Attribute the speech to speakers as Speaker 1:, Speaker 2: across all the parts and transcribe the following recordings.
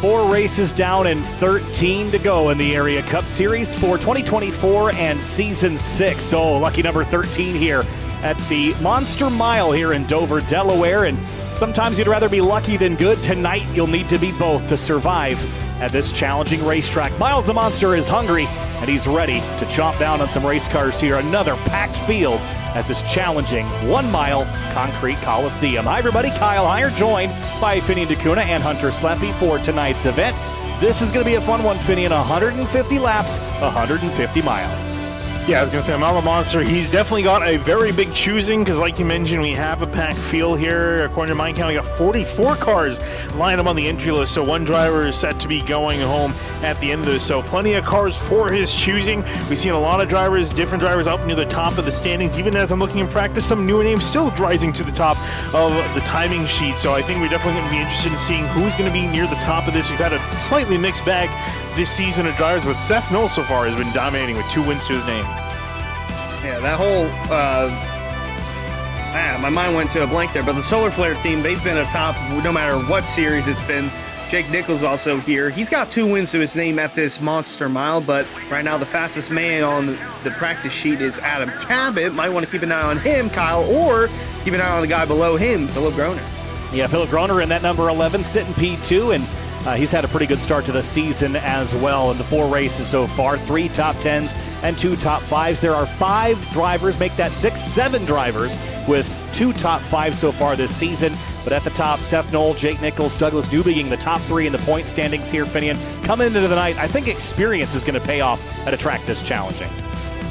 Speaker 1: 4 races down and 13 to go in the Area Cup Series for 2024 and Season 6. So lucky number 13 here at the Monster Mile here in Dover, Delaware. And sometimes you'd rather be lucky than good. Tonight you'll need to be both to survive at this challenging racetrack. Miles the Monster is hungry and he's ready to chomp down on some race cars here. Another packed field at this challenging 1 mile concrete coliseum. Hi everybody, Kyle Heyer joined by Finian DeCuna and Hunter Sleppy for tonight's event. This is going to be a fun one, Finian. 150 laps, 150 miles.
Speaker 2: Yeah, I was going to say, Miles the Monster, he's definitely got a very big choosing because, like you mentioned, we have a packed field here. According to my count, we got 44 cars lined up on the entry list, so one driver is set to be going home at the end of this. So plenty of cars for his choosing. We've seen a lot of drivers, different drivers up near the top of the standings. Even as I'm looking in practice, some newer names still rising to the top of the timing sheet. So I think we're definitely going to be interested in seeing who's going to be near the top of this. We've had a slightly mixed bag this season of drivers, but Seth Knoll so far has been dominating with 2 wins to his name.
Speaker 3: Yeah, that whole, my mind went to a blank there, but the Solar Flare team, they've been atop no matter what series it's been. Jake Nichols also here. He's got 2 wins to his name at this Monster Mile, but right now the fastest man on the practice sheet is Adam Cabot. Might want to keep an eye on him, Kyle, or keep an eye on the guy below him, Philip Groner.
Speaker 1: Yeah, Philip Groner in that number 11, sitting P2, and he's had a pretty good start to the season as well in the 4 races so far. 3 top 10s and 2 top 5s. There are 5 drivers, make that 6, 7 drivers with 2 top 5s so far this season. But at the top, Seth Knoll, Jake Nichols, Douglas Newbegin, the top 3 in the point standings here, Finian. Coming into the night, I think experience is going to pay off at a track this challenging.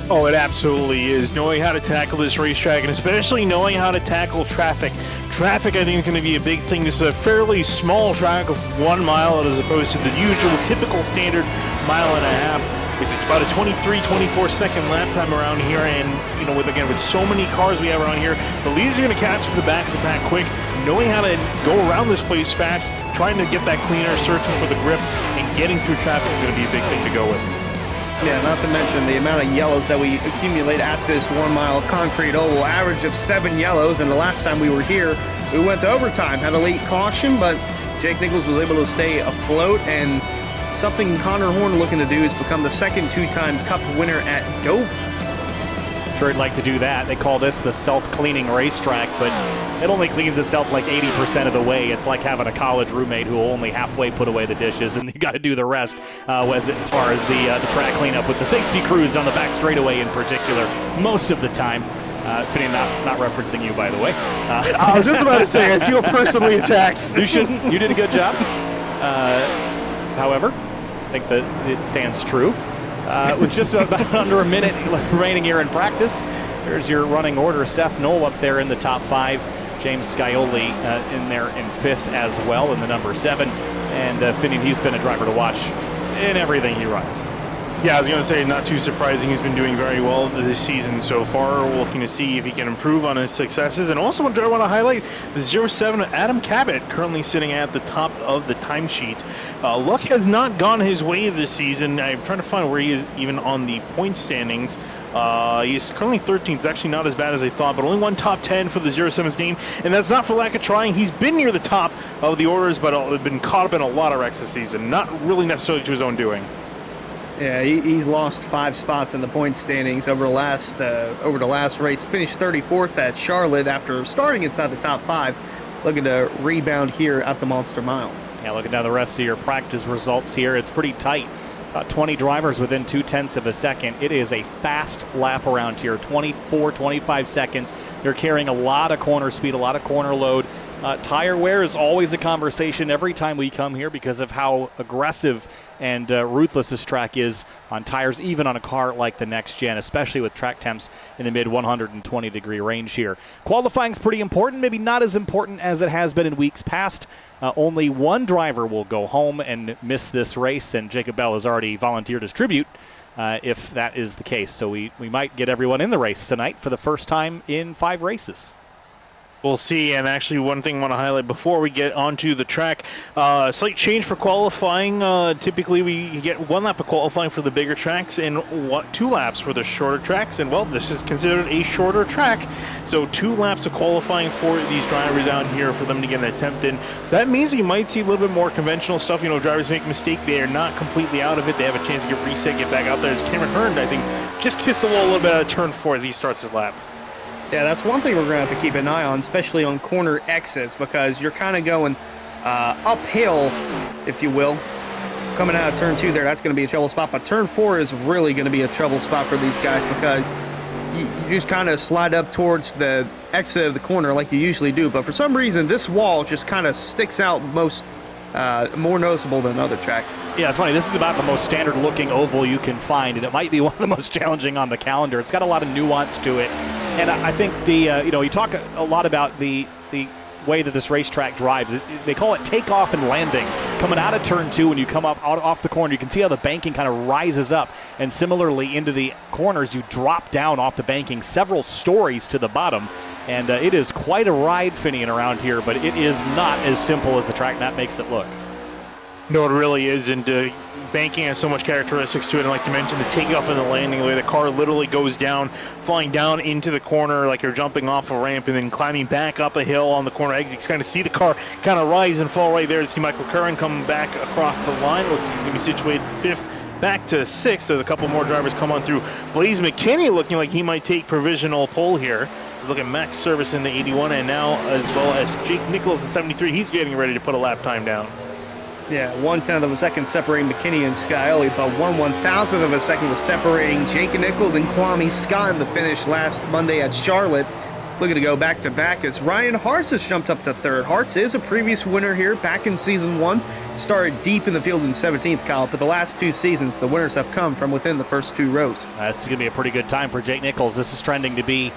Speaker 2: Oh, it absolutely is. Knowing how to tackle this racetrack, and especially knowing how to tackle traffic. Traffic, I think, is going to be a big thing. This is a fairly small track of 1 mile as opposed to the usual typical standard 1.5 miles, which is about a 23-24-second lap time around here. And, with so many cars we have around here, the leaders are going to catch up to the back of the pack quick. Knowing how to go around this place fast, trying to get that cleaner, searching for the grip, and getting through traffic is going to be a big thing to go with.
Speaker 3: Yeah, not to mention the amount of yellows that we accumulate at this 1 mile concrete oval. Average of 7 yellows, and the last time we were here, we went to overtime, had a late caution, but Jake Nichols was able to stay afloat, and something Connor Horn looking to do is become the second 2-time Cup winner at Dover.
Speaker 1: Sure, he'd like to do that. They call this the self-cleaning racetrack, but it only cleans itself like 80% of the way. It's like having a college roommate who will only halfway put away the dishes, and you got to do the rest as far as the track cleanup with the safety crews on the back straightaway in particular most of the time. Finian, not referencing you, by the way.
Speaker 2: I was just about to say, I feel personally attacked.
Speaker 1: You shouldn't. You did a good job. However, I think that it stands true. With just about under a minute remaining here in practice, there's your running order. Seth Knoll up there in the top 5. James Scioli in there in 5th as well in the number 7. And Finian, he's been a driver to watch in everything he runs.
Speaker 2: Yeah, I was going to say, not too surprising. He's been doing very well this season so far. We're looking to see if he can improve on his successes. And also, I want to highlight the 07 Adam Cabot, currently sitting at the top of the timesheet. Luck has not gone his way this season. I'm trying to find where he is even on the point standings. He's currently 13th. It's actually not as bad as I thought, but only 1 top 10 for the 07's name. And that's not for lack of trying. He's been near the top of the orders, but been caught up in a lot of wrecks this season. Not really necessarily to his own doing.
Speaker 3: Yeah, he's lost 5 spots in the point standings over the last race. Finished 34th at Charlotte after starting inside the top 5. Looking to rebound here at the Monster Mile.
Speaker 1: Yeah, looking down the rest of your practice results here, it's pretty tight. About 20 drivers within 0.2 of a second. It is a fast lap around here, 24, 25 seconds. They're carrying a lot of corner speed, a lot of corner load. Tire wear is always a conversation every time we come here because of how aggressive and ruthless this track is on tires, even on a car like the next gen, especially with track temps in the mid 120 degree range here. Qualifying is pretty important, maybe not as important as it has been in weeks past. Only 1 driver will go home and miss this race, and Jacob Bell has already volunteered his tribute if that is the case. So we might get everyone in the race tonight for the first time in 5 races.
Speaker 2: We'll see, and actually one thing I want to highlight before we get onto the track, slight change for qualifying. Typically we get 1 lap of qualifying for the bigger tracks and 2 laps for the shorter tracks, and well, this is considered a shorter track, so 2 laps of qualifying for these drivers out here for them to get an attempt in. So that means we might see a little bit more conventional stuff. You know, drivers make a mistake, they are not completely out of it, they have a chance to get reset, get back out there. As Cameron Hearn, I think, just kissed the wall a little bit out of turn 4 as he starts his lap.
Speaker 3: Yeah, that's one thing we're going to have to keep an eye on, especially on corner exits, because you're kind of going uphill, if you will. Coming out of turn 2 there, that's going to be a trouble spot. But turn 4 is really going to be a trouble spot for these guys, because you just kind of slide up towards the exit of the corner like you usually do. But for some reason, this wall just kind of sticks out more noticeable than other tracks.
Speaker 1: Yeah, it's funny. This is about the most standard-looking oval you can find, and it might be one of the most challenging on the calendar. It's got a lot of nuance to it. And I think you talk a lot about the way that this racetrack drives. They call it takeoff and landing. Coming out of turn 2, when you come up off the corner, you can see how the banking kind of rises up. And similarly, into the corners, you drop down off the banking several stories to the bottom. And it is quite a ride, Finian, around here, but it is not as simple as the track map makes it look.
Speaker 2: No, it really is, and banking has so much characteristics to it, and like you mentioned, the takeoff and the landing, the way the car literally goes down, flying down into the corner like you're jumping off a ramp and then climbing back up a hill on the corner exit. You can kind of see the car kind of rise and fall right there. You see Michael Curran coming back across the line. Looks like he's going to be situated 5th, back to 6th as a couple more drivers come on through. Blaze McKinney looking like he might take provisional pole here. Look at Max Service in the 81, and now as well as Jake Nichols in 73. He's getting ready to put a lap time down.
Speaker 3: Yeah, 1/10 of a second separating McKinney and Scioli, but 1/1000th of a second was separating Jake Nichols and Kwame Scott in the finish last Monday at Charlotte. Looking to go back-to-back as Ryan Hartz has jumped up to 3rd. Hartz is a previous winner here back in Season 1. Started deep in the field in 17th, Kyle, but the last 2 seasons, the winners have come from within the first 2 rows.
Speaker 1: This is going to be a pretty good time for Jake Nichols. This is trending to be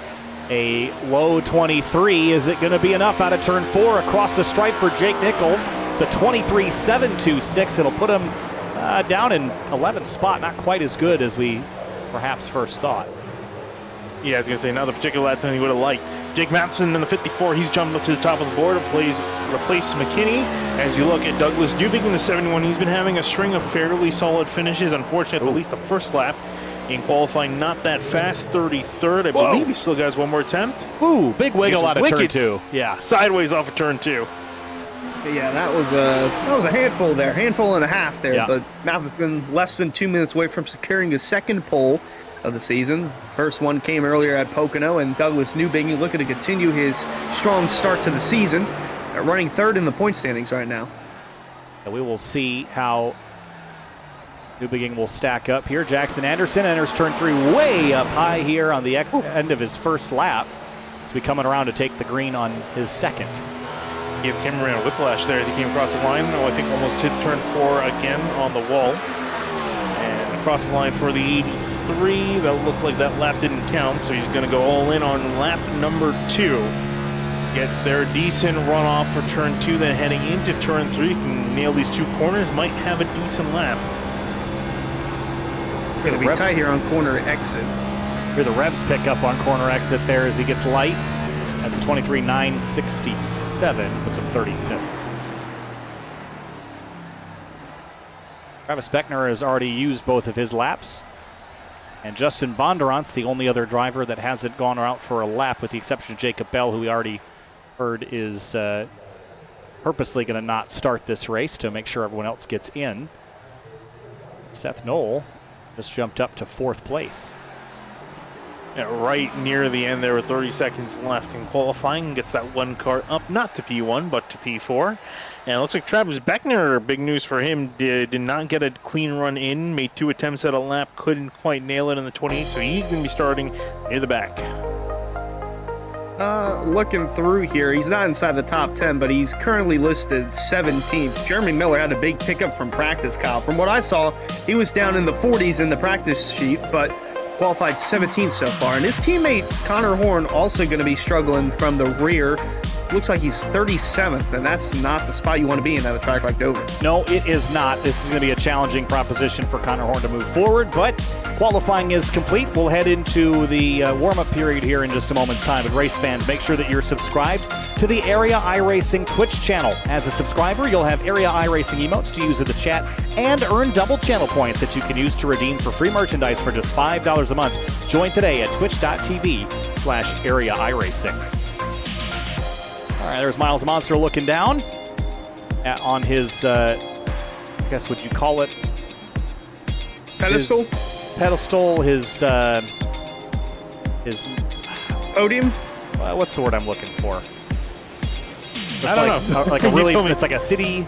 Speaker 1: a low 23. Is it going to be enough out of turn 4 across the stripe for Jake Nichols? It's a 23.726. It'll put him down in 11th spot. Not quite as good as we perhaps first thought.
Speaker 2: Yeah, I was going to say another particular lap than he would have liked. Jake Matheson in the 54, he's jumped up to the top of the board, replace McKinney. As you look at Douglas Dubig in the 71, he's been having a string of fairly solid finishes. Unfortunately, at least the first lap in qualifying, not that fast. 33rd, I believe he still has one more attempt.
Speaker 1: Ooh, big wiggle out of turn 2.
Speaker 2: Yeah, sideways off of turn 2.
Speaker 3: Yeah, that was a handful there, handful and a half there.
Speaker 1: Yeah.
Speaker 3: But Matheson less than 2 minutes away from securing his 2nd pole of the season. First one came earlier at Pocono, and Douglas Newbigin looking to continue his strong start to the season, running 3rd in the point standings right now.
Speaker 1: And we will see how Newbigin will stack up here. Jackson Anderson enters turn 3 way up high here on the end of his first lap. He's be coming around to take the green on his 2nd.
Speaker 2: Gave Cameron a whiplash there as he came across the line. I think almost hit turn 4 again on the wall. And across the line for the 83. That looked like that lap didn't count, so he's going to go all in on lap number 2. Get their decent runoff for turn 2, then heading into turn 3. You can nail these 2 corners, might have a decent lap.
Speaker 3: Going to be tight here on corner exit.
Speaker 1: Here the revs pick up on corner exit there as he gets light. That's a 23.967, puts him 35th. Travis Beckner has already used both of his laps. And Justin Bondurant's the only other driver that hasn't gone out for a lap, with the exception of Jacob Bell, who we already heard is purposely going to not start this race to make sure everyone else gets in. Seth Knoll just jumped up to 4th place.
Speaker 2: Yeah, right near the end there with 30 seconds left in qualifying. Gets that 1 car up, not to P1, but to P4. And it looks like Travis Beckner, big news for him, did not get a clean run in. Made 2 attempts at a lap, couldn't quite nail it in the 28, so he's going to be starting near the back.
Speaker 3: Looking through here, he's not inside the top 10, but he's currently listed 17th. Jeremy Miller had a big pickup from practice, Kyle. From what I saw, he was down in the 40s in the practice sheet, but qualified 17th so far. And his teammate, Connor Horn, also going to be struggling from the rear. Looks like he's 37th, and that's not the spot you want to be in at a track like Dover.
Speaker 1: No, it is not. This is going to be a challenging proposition for Connor Horn to move forward, but qualifying is complete. We'll head into the warm-up period here in just a moment's time. And race fans, make sure that you're subscribed to the Area iRacing Twitch channel. As a subscriber, you'll have Area iRacing emotes to use in the chat and earn double channel points that you can use to redeem for free merchandise for just $5 a month. Join today at twitch.tv/Area iRacing. All right, there's Miles Monster looking down on his, I guess, would you call it?
Speaker 3: Pedestal?
Speaker 1: His
Speaker 3: Podium?
Speaker 1: What's the word I'm looking for? It's
Speaker 2: I don't know.
Speaker 1: Like a really, it's like a city,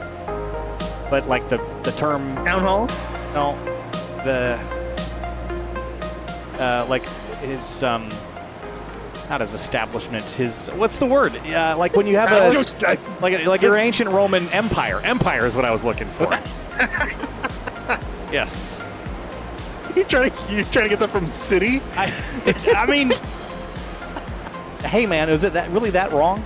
Speaker 1: but like the term.
Speaker 3: Town hall?
Speaker 1: No, like his not his establishment. His, what's the word? Like when you have like your ancient Roman Empire. Empire is what I was looking for. Yes.
Speaker 2: You're trying to get that from city?
Speaker 1: I mean, hey man, is it really that wrong?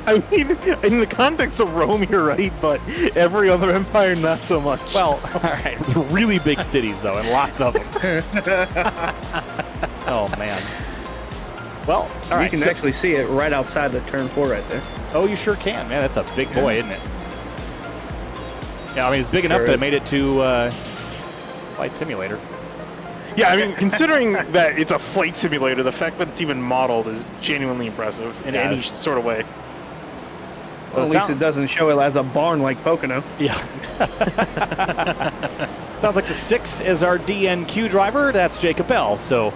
Speaker 2: I mean, in the context of Rome, you're right, but every other empire, not so much.
Speaker 1: Well, all right, really big cities though, and lots of them. Oh man. Well, all right.
Speaker 3: You can actually see it right outside the turn 4 right there.
Speaker 1: Oh, you sure can, man. That's a big boy, isn't it? Yeah, I mean, it's big enough that it made it to Flight Simulator.
Speaker 2: Yeah, I mean, considering that it's a flight simulator, the fact that it's even modeled is genuinely impressive in any sort of way.
Speaker 3: Well, at least it doesn't show it as a barn like Pocono.
Speaker 1: Yeah. Sounds like the 6 is our DNQ driver. That's Jacob Bell. So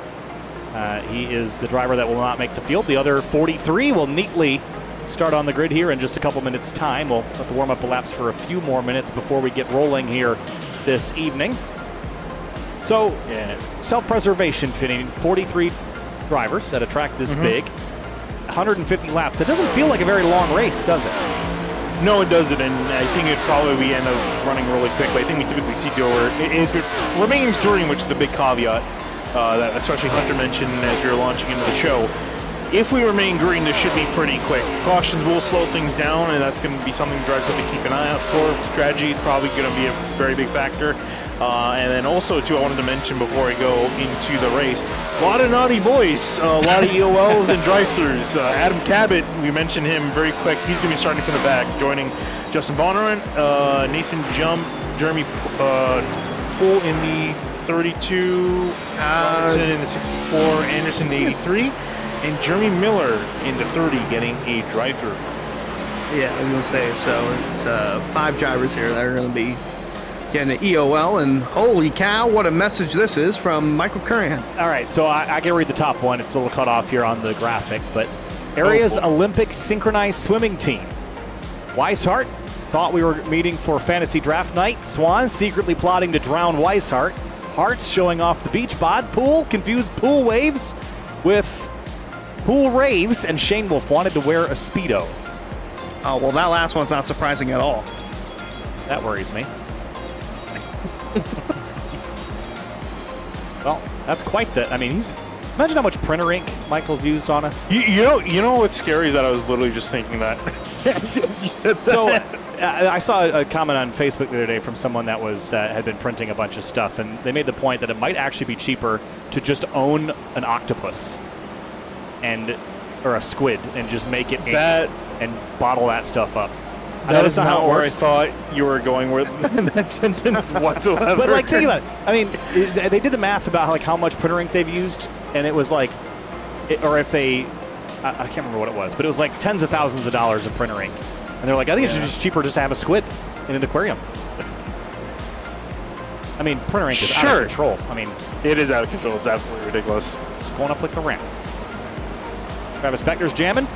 Speaker 1: he is the driver that will not make the field. The other 43 will neatly start on the grid here in just a couple minutes' time. We'll let the warm-up elapse for a few more minutes before we get rolling here this evening. So, self-preservation fitting, 43 drivers at a track this big, 150 laps. It doesn't feel like a very long race, does it?
Speaker 2: No, it doesn't, and I think it'd probably end up running really quickly. I think we typically see Dover, if it remains green, which is the big caveat that especially Hunter mentioned as we were launching into the show. If we remain green, this should be pretty quick. Cautions will slow things down, and that's going to be something drivers have to keep an eye out for. Strategy is probably going to be a very big factor. And then also, too, I wanted to mention before I go into the race, a lot of naughty boys, a lot of EOLs and drive-thrus. Adam Cabot, we mentioned him very quick. He's going to be starting from the back, joining Justin Bonnerin, Nathan Jump, Jeremy Poole in the 32, Robinson in the 64, Anderson in the 83, and Jeremy Miller in the 30 getting a drive-thru.
Speaker 3: Yeah, I was going to say, so it's 5 drivers here that are going to be getting an EOL, and holy cow, what a message this is from Michael Curran.
Speaker 1: All right, so I can read the top one. It's a little cut off here on the graphic, but Area's Olympic synchronized swimming team. Weishart thought we were meeting for fantasy draft night. Swan secretly plotting to drown Weishart. Hart's showing off the beach bod. Poole confused pool waves with pool raves, and Shane Wolf wanted to wear a Speedo.
Speaker 3: Oh, well, that last one's not surprising at all.
Speaker 1: That worries me. Well, that's quite the. I mean, imagine how much printer ink Michael's used on us.
Speaker 2: You know what's scary is that I was literally just thinking that as you said that.
Speaker 1: So I saw a comment on Facebook the other day from someone that was had been printing a bunch of stuff, and they made the point that it might actually be cheaper to just own an octopus or a squid and just make it ink and bottle that stuff up.
Speaker 2: That is not how where I thought you were going with that sentence whatsoever.
Speaker 1: But like, think about it. I mean, they did the math about like how much printer ink they've used, and it was like, or if they, I can't remember what it was, but it was like tens of thousands of dollars of printer ink. And they're like, I think it's just cheaper just to have a squid in an aquarium. I mean, printer ink is out of control. I mean,
Speaker 2: it is out of control. It's absolutely ridiculous.
Speaker 1: It's going up like the ramp. Travis Beckner's jamming.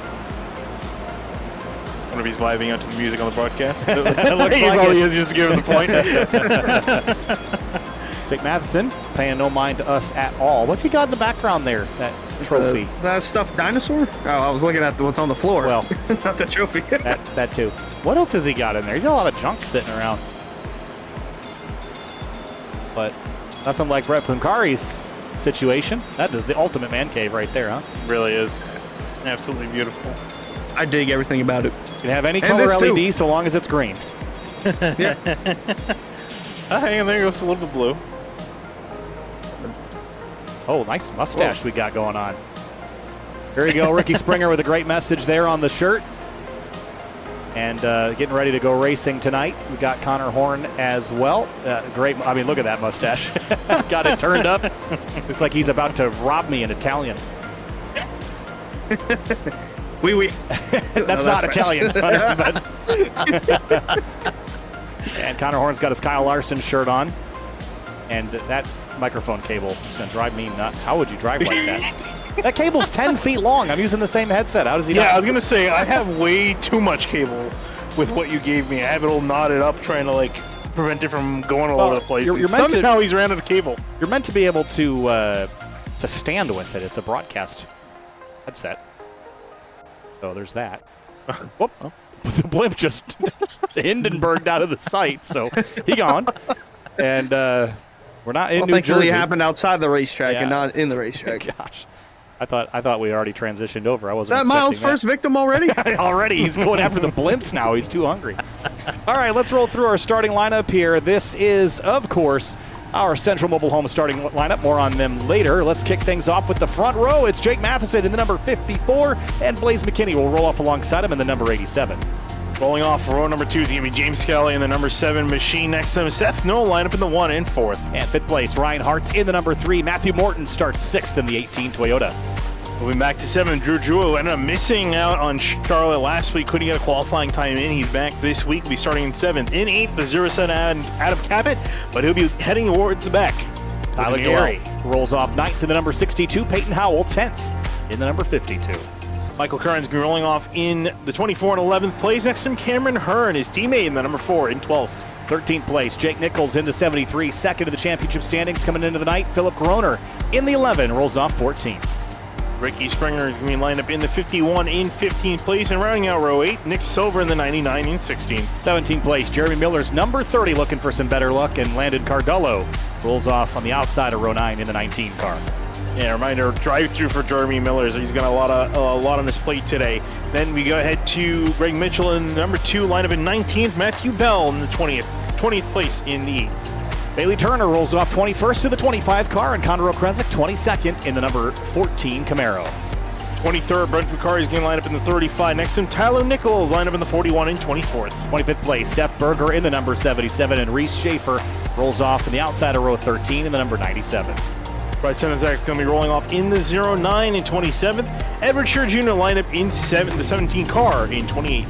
Speaker 2: One of he's vibing out to the music on the broadcast.
Speaker 1: It looks
Speaker 2: he
Speaker 1: like
Speaker 2: probably is just giving us a point.
Speaker 1: Jake Matheson paying no mind to us at all. What's he got in the background there? That trophy.
Speaker 3: That stuffed dinosaur? Oh, I was looking at what's on the floor.
Speaker 1: Well,
Speaker 3: not the trophy.
Speaker 1: that too. What else has he got in there? He's got a lot of junk sitting around. But nothing like Brett Puncari's situation. That is the ultimate man cave right there, huh?
Speaker 2: Really is. Absolutely beautiful.
Speaker 3: I dig everything about it.
Speaker 1: You can have any
Speaker 3: And
Speaker 1: color
Speaker 3: this too.
Speaker 1: LED so long as it's green.
Speaker 3: Yeah.
Speaker 2: Hang on, there goes a little bit blue.
Speaker 1: Oh, nice mustache we got going on. There you go, Ricky Springer with a great message there on the shirt. And getting ready to go racing tonight. We got Connor Horn as well. Great, I mean, look at that mustache. Got it turned up. It's like he's about to rob me in Italian.
Speaker 3: Oui.
Speaker 1: That's not Italian. But and Connor Horn's got his Kyle Larson shirt on. And that microphone cable is going to drive me nuts. How would you drive like that? That cable's 10 feet long. I'm using the same headset. How does he
Speaker 2: Yeah, I
Speaker 1: not?
Speaker 2: was going to say, I have way too much cable with what you gave me. I have it all knotted up trying to, like, prevent it from going all over the place.
Speaker 1: you're
Speaker 2: And
Speaker 1: meant to-
Speaker 2: somehow he's ran out of cable.
Speaker 1: You're meant to be able to stand with it. It's a broadcast headset. So there's that. Whoop. The blimp just Hindenburged out of the sight, so he gone. And we're not in New
Speaker 3: Thankfully,
Speaker 1: Jersey.
Speaker 3: it happened outside the racetrack
Speaker 1: Yeah.
Speaker 3: and not in the racetrack.
Speaker 1: Gosh, I thought we already transitioned over. I
Speaker 3: Is
Speaker 1: wasn't.
Speaker 3: that Miles'
Speaker 1: expecting
Speaker 3: first victim already?
Speaker 1: that. Already, he's going after the blimps now. He's too hungry. All right, let's roll through our starting lineup here. This is, of course, our Central Mobile Home starting lineup. More on them later. Let's kick things off with the front row. It's Jake Matheson in the number 54, and Blaze McKinney will roll off alongside him in the number 87.
Speaker 2: Rolling off row number 2 is going to be James Kelly in the number 7 machine. Next to him, Seth Noel line up in the 1 and 4th.
Speaker 1: And fifth place, Ryan Hart's in the number 3. Matthew Morton starts 6th in the 18 Toyota.
Speaker 2: Moving back to 7, Drew Drew ended up missing out on Charlotte last week. Couldn't get a qualifying time in. He's back this week. He'll be starting in 7th. In 8th, the 07 Adam Cabot, but he'll be heading towards the back.
Speaker 1: Tyler Gary rolls off 9th in the number 62. Peyton Howell 10th in the number 52.
Speaker 2: Michael Curran's going to be rolling off in the 24 and 11th place. Next to him, Cameron Hearn, his teammate in the number 4 in 12th.
Speaker 1: 13th place, Jake Nichols into 73. Second of the championship standings coming into the night. Philip Groner in the 11 rolls off 14th.
Speaker 2: Ricky Springer is going to be lined up in the 51 in 15th place. And rounding out row 8, Nick Silver in the 99 in 16th.
Speaker 1: 17th place, Jeremy Miller's number 30 looking for some better luck. And Landon Cardullo rolls off on the outside of row 9 in the 19 car.
Speaker 2: Yeah, reminder, drive-through for Jeremy Miller. He's got a lot on his plate today. Then we go ahead to Greg Mitchell in number 2, lineup in 19th. Matthew Bell in the 20th place in the 8th.
Speaker 1: Bailey Turner rolls off 21st to the 25 car, and Conor Okresic 22nd in the number 14 Camaro.
Speaker 2: 23rd, Brent Vicari is going to line up in the 35. Next to him, Tyler Nichols, line up in the 41 and 24th.
Speaker 1: 25th place, Seth Berger in the number 77, and Reese Schaefer rolls off in the outside of row 13 in the number 97.
Speaker 2: Right center Zach going to be rolling off in the 09 and 27th. Edward Scher Jr. line up in the 17 car in 28th.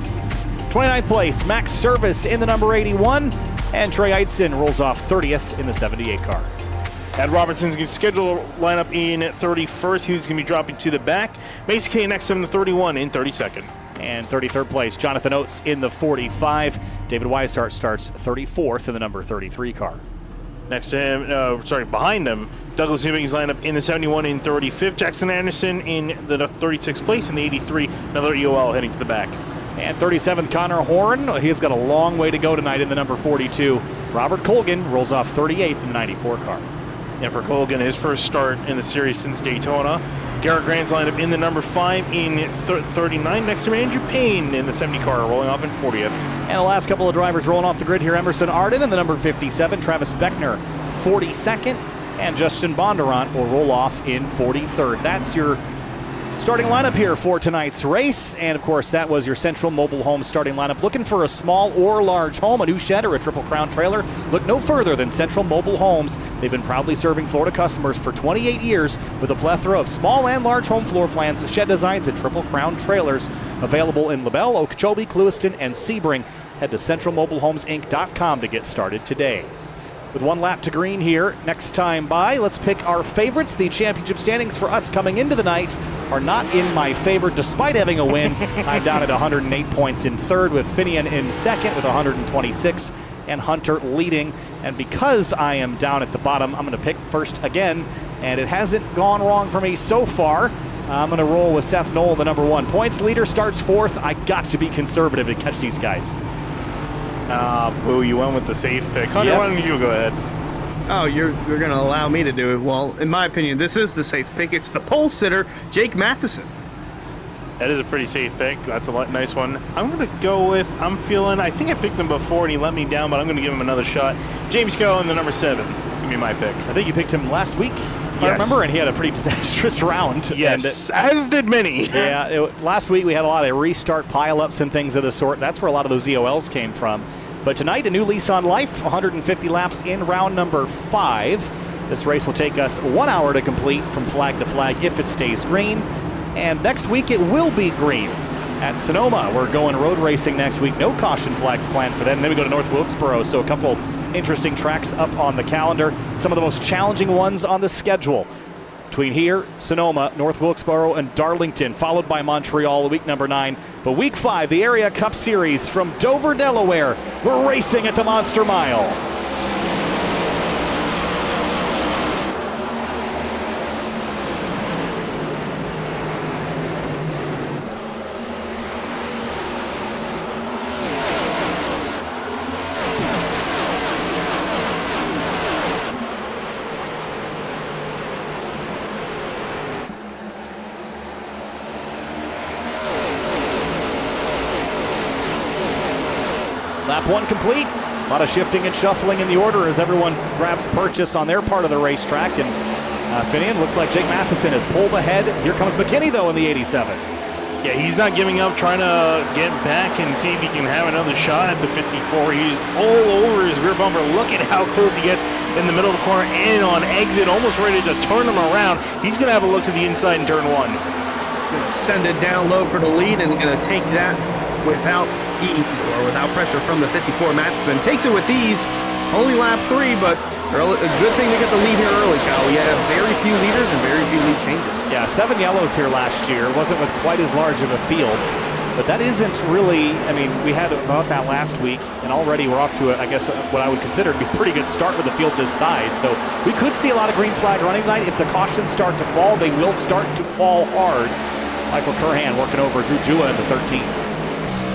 Speaker 1: 29th place, Max Service in the number 81, and Trey Eitzen rolls off 30th in the 78 car.
Speaker 2: Ed Robertson's going to schedule a lineup in 31st. He's going to be dropping to the back. Mace K next to him in the 31 in 32nd.
Speaker 1: And 33rd place, Jonathan Oates in the 45. David Weishart starts 34th in the number 33 car.
Speaker 2: Next to him, behind him, Douglas Newbig's lineup in the 71 in 35th. Jackson Anderson in the 36th place in the 83. Another EOL heading to the back.
Speaker 1: And 37th, Connor Horn. He's got a long way to go tonight in the number 42. Robert Colgan rolls off 38th in the 94 car.
Speaker 2: And for Colgan, his first start in the series since Daytona. Garrett Grant's lineup in the number 5 in 39. Next to him, Andrew Payne in the 70 car, rolling off in 40th.
Speaker 1: And the last couple of drivers rolling off the grid here, Emerson Arden in the number 57, Travis Beckner 42nd, and Justin Bondurant will roll off in 43rd. That's your starting lineup here for tonight's race. And of course, that was your Central Mobile Home starting lineup. Looking for a small or large home, a new shed, or a Triple Crown trailer? Look no further than Central Mobile Homes. They've been proudly serving Florida customers for 28 years with a plethora of small and large home floor plans, shed designs, and Triple Crown trailers available in LaBelle, Okeechobee, Clewiston, and Sebring. Head to centralmobilehomesinc.com to get started today. With one lap to green here, next time by, let's pick our favorites. The championship standings for us coming into the night are not in my favor, despite having a win. I'm down at 108 points in third, with Finian in second with 126, and Hunter leading. And because I am down at the bottom, I'm going to pick first again, and it hasn't gone wrong for me so far. I'm going to roll with Seth Noel, the number 1 points leader, starts fourth. I got to be conservative to catch these guys.
Speaker 2: Boo, you went with the safe pick. Hunter,
Speaker 1: Yes.
Speaker 2: why don't you go ahead?
Speaker 3: Oh, you're going to allow me to do it. Well, in my opinion, this is the safe pick. It's the pole sitter, Jake Matheson.
Speaker 2: That is a pretty safe pick. That's a nice one. I'm going to go with, I think I picked him before and he let me down, but I'm going to give him another shot. James Coe in the number 7. It's going to be my pick.
Speaker 1: I think you picked him last week, if I remember, and he had a pretty disastrous round.
Speaker 2: Yes, as did many.
Speaker 1: Yeah, last week we had a lot of restart pileups and things of the sort. That's where a lot of those EOLs came from. But tonight, a new lease on life, 150 laps in round number 5. This race will take us 1 hour to complete from flag to flag if it stays green. And next week it will be green at Sonoma. We're going road racing next week. No caution flags planned for them. And then we go to North Wilkesboro, so a couple interesting tracks up on the calendar. Some of the most challenging ones on the schedule. Between here, Sonoma, North Wilkesboro, and Darlington, followed by Montreal, week number 9. But week 5, the Area Cup Series from Dover, Delaware. We're racing at the Monster Mile. Lap 1 complete. A lot of shifting and shuffling in the order as everyone grabs purchase on their part of the racetrack. And Finian, looks like Jake Matheson has pulled ahead. Here comes McKinney, though, in the 87.
Speaker 2: Yeah, he's not giving up, trying to get back and see if he can have another shot at the 54. He's all over his rear bumper. Look at how close he gets in the middle of the corner and on exit, almost ready to turn him around. He's going to have a look to the inside in turn 1.
Speaker 3: Gonna send it down low for the lead and going to take that without ease or without pressure from the 54. Matheson takes it with ease. Only lap 3, but a good thing to get the lead here early, Kyle. We had very few leaders and very few lead changes.
Speaker 1: Yeah, 7 yellows here last year. Wasn't with quite as large of a field. But that isn't really, I mean, we had about that last week, and already we're off to, I guess, what I would consider to be a pretty good start with a field this size. So we could see a lot of green flag running tonight. If the cautions start to fall, they will start to fall hard. Michael Curhan working over Drew Jua in the 13.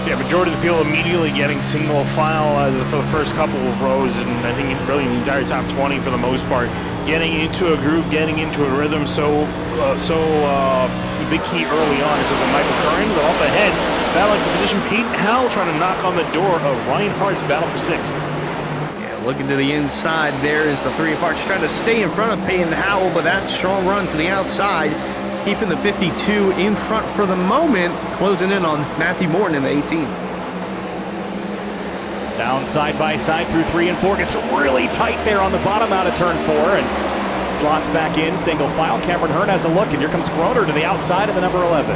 Speaker 2: Yeah, majority of the field immediately getting single file for the first couple of rows, and I think really the entire top 20 for the most part, getting into a groove, getting into a rhythm. So big key early on is with Michael Curran, but up ahead, battling for position. Peyton Howell trying to knock on the door of Ryan Hart's battle for 6th.
Speaker 3: Yeah, looking to the inside, there is the 3 of Hearts trying to stay in front of Peyton Howell, but that strong run to the outside, keeping the 52 in front for the moment, closing in on Matthew Morton in the 18.
Speaker 1: Down side by side through 3 and 4. Gets really tight there on the bottom out of turn 4 and slots back in single file. Cameron Hearn has a look, and here comes Groner to the outside of the number 11.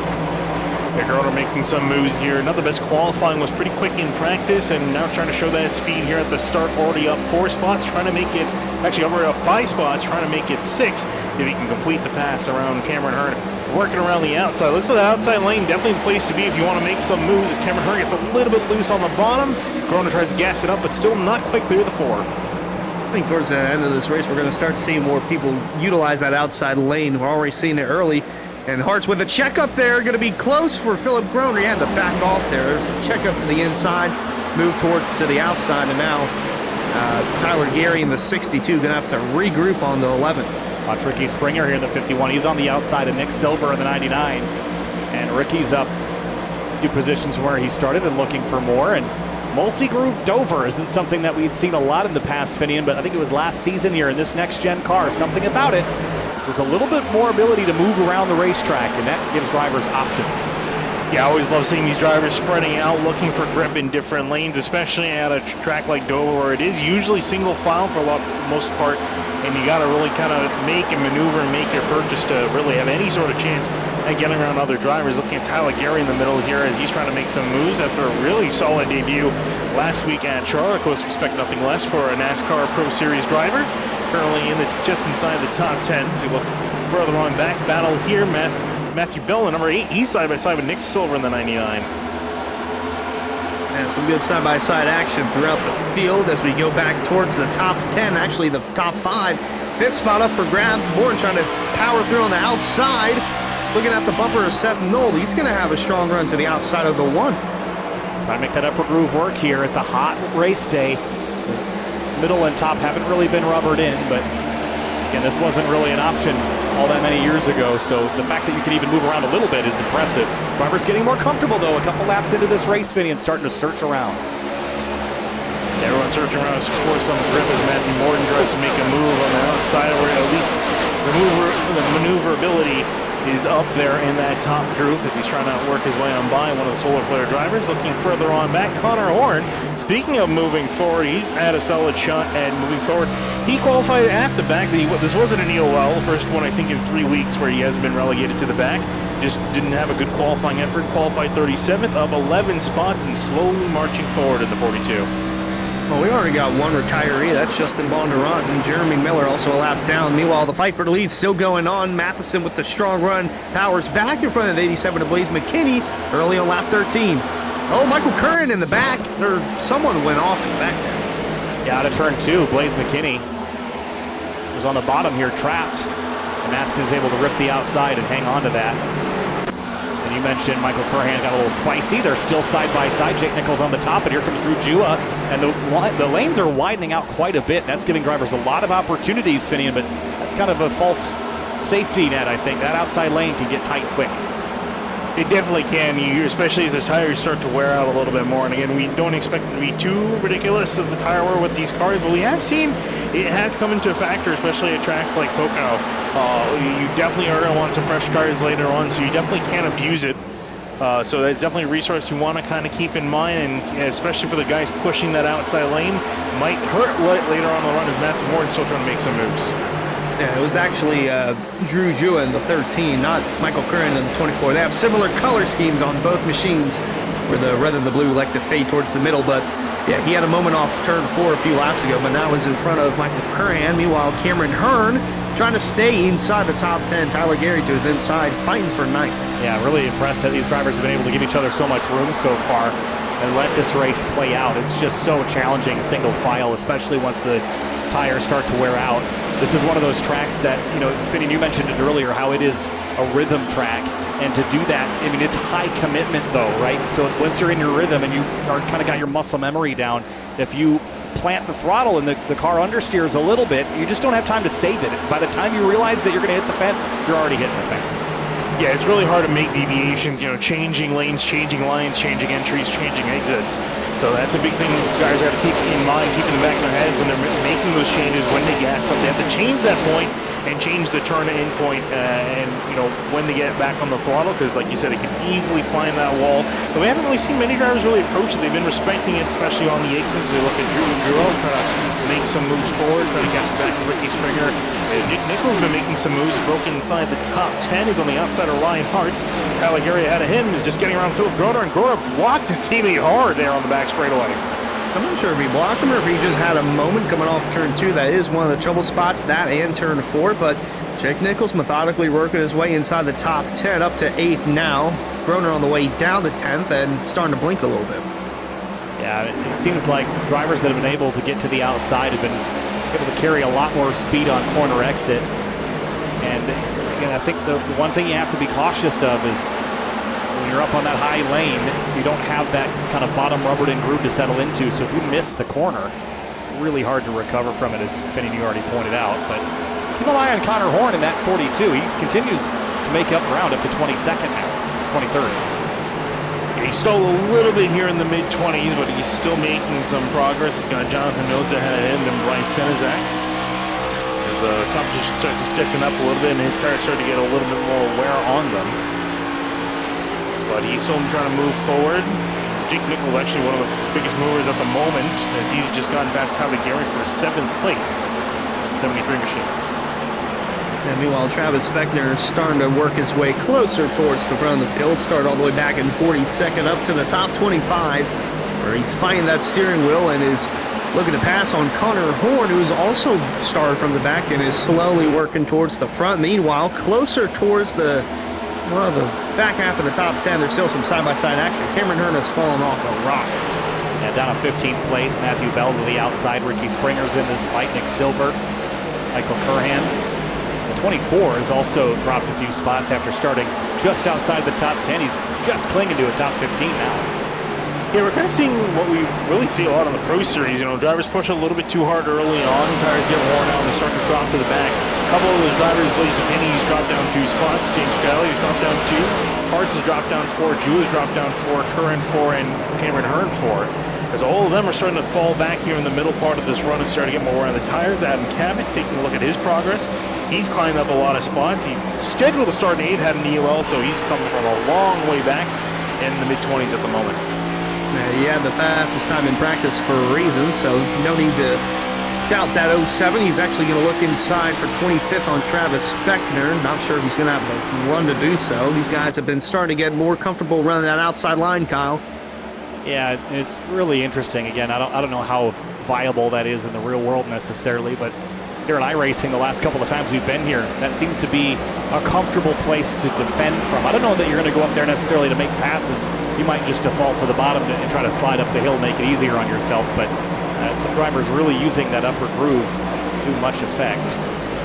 Speaker 2: Yeah, Groner making some moves here. Not the best qualifying, was pretty quick in practice, and now trying to show that speed here at the start. Already up 4 spots, trying to make it, actually over up 5 spots, trying to make it 6 if he can complete the pass around Cameron Hearn. Working around the outside. Looks like the outside lane, definitely the place to be if you want to make some moves, as Cameron Hearn gets a little bit loose on the bottom. Groner tries to gas it up, but still not quite clear the 4.
Speaker 3: I think towards the end of this race, we're going to start seeing more people utilize that outside lane. We're already seeing it early. And Hart's with a check up there, going to be close for Philip Groner. He had to back off there. There's a check up to the inside, move towards to the outside, and now Tyler Gary in the 62 going to have to regroup on the 11.
Speaker 1: Watch Ricky Springer here in the 51. He's on the outside of Nick Silver in the 99. And Ricky's up a few positions from where he started and looking for more. And multi-groove Dover isn't something that we'd seen a lot in the past, Finian, but I think it was last season here in this next-gen car. Something about it. There's a little bit more ability to move around the racetrack, and that gives drivers options.
Speaker 2: Yeah, I always love seeing these drivers spreading out, looking for grip in different lanes, especially at a track like Dover, where it is usually single file for most part, and you got to really kind of make and maneuver and make your purchase to really have any sort of chance at getting around other drivers. Looking at Tyler Gary in the middle here as he's trying to make some moves after a really solid debut last week at Charlotte. Of course, expect nothing less for a NASCAR Pro Series driver. Currently just inside the top 10. As you look further on back, battle here, Matthew Bell, the number 8. He's side by side with Nick Silver in the 99.
Speaker 3: And some good side-by-side action throughout the field as we go back towards the top 10, actually the top 5. 5th spot up for grabs. Morton trying to power through on the outside. Looking at the bumper of Seth Knoll. He's going to have a strong run to the outside of the 1.
Speaker 1: Trying to make that upper groove work here. It's a hot race day. middle and top haven't really been rubbered in, but again, this wasn't really an option all that many years ago, so the fact that you can even move around a little bit is impressive. Drivers getting more comfortable, though, a couple laps into this race, Vinny, and starting to search around.
Speaker 2: Everyone's searching around for some grip as Matthew Morton tries to make a move on the outside, where at least the maneuverability is up there in that top group as he's trying to work his way on by one of the Solar Flare drivers. Looking further on back, Connor Horn. Speaking of moving forward, he's had a solid shot at moving forward. He qualified at the back. This wasn't an EOL, the first one I think in 3 weeks where he has been relegated to the back. Just didn't have a good qualifying effort. Qualified 37th, up 11 spots and slowly marching forward in the 42.
Speaker 3: Well, we already got one retiree. That's Justin Bondurant, and Jeremy Miller also a lap down. Meanwhile, the fight for the lead still going on. Matheson with the strong run. Powers back in front of the 87 of Blaze McKinney early on lap 13. Oh, Michael Curran in the back. Or someone went off in the back there.
Speaker 1: Yeah, out of turn 2, Blaze McKinney was on the bottom here, trapped. And Matheson was able to rip the outside and hang on to that. And you mentioned Michael Curran got a little spicy. They're still side by side. Jake Nichols on the top, and here comes Drew Jua. And the lanes are widening out quite a bit. That's giving drivers a lot of opportunities, Finian, but that's kind of a false safety net, I think. That outside lane can get tight quick.
Speaker 2: It definitely can, especially as the tires start to wear out a little bit more. And again, we don't expect it to be too ridiculous of the tire wear with these cars, but we have seen it has come into a factor, especially at tracks like Pocono. You definitely are going to want some fresh tires later on, so you definitely can't abuse it. So that's definitely a resource you want to kind of keep in mind, and especially for the guys pushing that outside lane, might hurt later on the run as Matthew Morton still trying to make some moves.
Speaker 3: Yeah, it was actually Drew Jua in the 13, not Michael Curran in the 24. They have similar color schemes on both machines, where the red and the blue like to fade towards the middle. But yeah, he had a moment off turn 4 a few laps ago, but now is in front of Michael Curran. Meanwhile, Cameron Hearn trying to stay inside the top 10. Tyler Gary to his inside, fighting for 9th.
Speaker 1: Yeah, really impressed that these drivers have been able to give each other so much room so far and let this race play out. It's just so challenging single file, especially once the tires start to wear out. This is one of those tracks that, Finian, you mentioned it earlier, how it is a rhythm track. And to do that, I mean, it's high commitment though, right? So once you're in your rhythm and you are kind of got your muscle memory down, if you plant the throttle and the car understeers a little bit, you just don't have time to save it. By the time you realize that you're going to hit the fence, you're already hitting the fence.
Speaker 2: Yeah, it's really hard to make deviations, changing lanes, changing lines, changing entries, changing exits. So that's a big thing guys have to keep in mind, keep in the back of their head when they're making those changes, when they gas up. They have to change that point and change the turn-in point and, when they get back on the throttle, because like you said, it can easily find that wall. But we haven't really seen many drivers really approach it. They've been respecting it, especially on the exits. They look at Drew trying to make some moves forward, trying to catch back to Ricky Springer. Nick Nichols has been making some moves, broken inside the top 10. He's on the outside of Ryan Hart. Tyler Gary ahead of him is just getting around Philip Groner, and Groner blocked his teammate hard there on the back straightaway.
Speaker 3: I'm not sure if he blocked him or if he just had a moment coming off turn 2. That is one of the trouble spots, that and turn 4. But Jake Nichols methodically working his way inside the top 10, up to 8th now. Groner on the way down to 10th and starting to blink a little bit.
Speaker 1: Yeah, it seems like drivers that have been able to get to the outside have been able to carry a lot more speed on corner exit. And again, I think the one thing you have to be cautious of is when you're up on that high lane, you don't have that kind of bottom rubbered in groove to settle into. So if you miss the corner, really hard to recover from it, as Finney, you already pointed out. But keep an eye on Connor Horn in that 42. He continues to make up ground up to 22nd now, 23rd.
Speaker 2: He stole a little bit here in the mid-20s, but he's still making some progress. He's got Jonathan Notes ahead of him and Bryce Senizak. As the competition starts to stiffen up a little bit and his car starting to get a little bit more wear on them. But he's still trying to move forward. Jake Nichols actually one of the biggest movers at the moment, as he's just gotten past Tyler Gary for 7th place. 73 machine.
Speaker 3: And meanwhile, Travis Speckner is starting to work his way closer towards the front of the field. Started all the way back in 42nd up to the top 25, where he's fighting that steering wheel and is looking to pass on Connor Horn, who's also started from the back and is slowly working towards the front. Meanwhile, closer towards the back half of the top 10, there's still some side-by-side action. Cameron Hearn has fallen off a rock.
Speaker 1: Yeah, down on 15th place, Matthew Bell to the outside. Ricky Springer's in this fight. Nick Silver, Michael Curhan. The 24 has also dropped a few spots after starting just outside the top 10. He's just clinging to a top 15 now.
Speaker 2: Yeah, we're kind of seeing what we really see a lot on the Pro Series. Drivers push a little bit too hard early on. Tires get worn out and they start to drop to the back. A couple of those drivers, Blaze McKinney, he's dropped down 2 spots. James Skyley, he's dropped down 2. Hartz has dropped down 4. Jew has dropped down 4. Curran 4. And Cameron Hearn 4. As all of them are starting to fall back here in the middle part of this run and starting to get more wear on the tires. Adam Cabot taking a look at his progress. He's climbed up a lot of spots. He's scheduled to start in 8, had an EOL, so he's coming from a long way back in the mid-20s at the moment.
Speaker 3: Yeah, the fastest time in practice for a reason, so no need to doubt that 07. He's actually going to look inside for 25th on Travis Speckner. Not sure if he's going to have the run to do so. These guys have been starting to get more comfortable running that outside line, Kyle.
Speaker 1: Yeah, it's really interesting. Again, I don't know how viable that is in the real world necessarily, but here at iRacing, the last couple of times we've been here, that seems to be a comfortable place to defend from. I don't know that you're going to go up there necessarily to make passes. You might just default to the bottom and try to slide up the hill, make it easier on yourself, but some drivers really using that upper groove to much effect.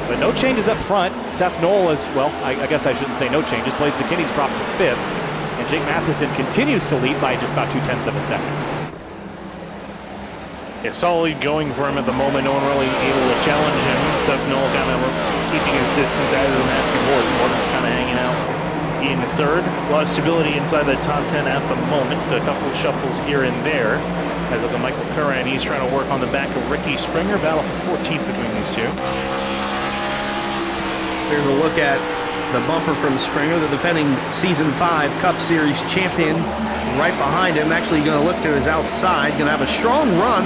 Speaker 1: But no changes up front. Seth Knoll is, well, I guess I shouldn't say no changes. Blaze McKinney's dropped to 5th, and Jake Matheson continues to lead by just about 0.2 of a second.
Speaker 2: Yeah, solid going for him at the moment. No one really able to challenge him. Seth Knoll kind of keeping his distance out of the Matthew Morton. Morton's kind of hanging out in 3rd. A lot of stability inside the top 10 at the moment. A couple of shuffles here and there. As look at Michael Curran, he's trying to work on the back of Ricky Springer. Battle for 14th between these two.
Speaker 3: Here's a look at the bumper from Springer, the defending Season 5 Cup Series champion. Right behind him, actually going to look to his outside. Going to have a strong run.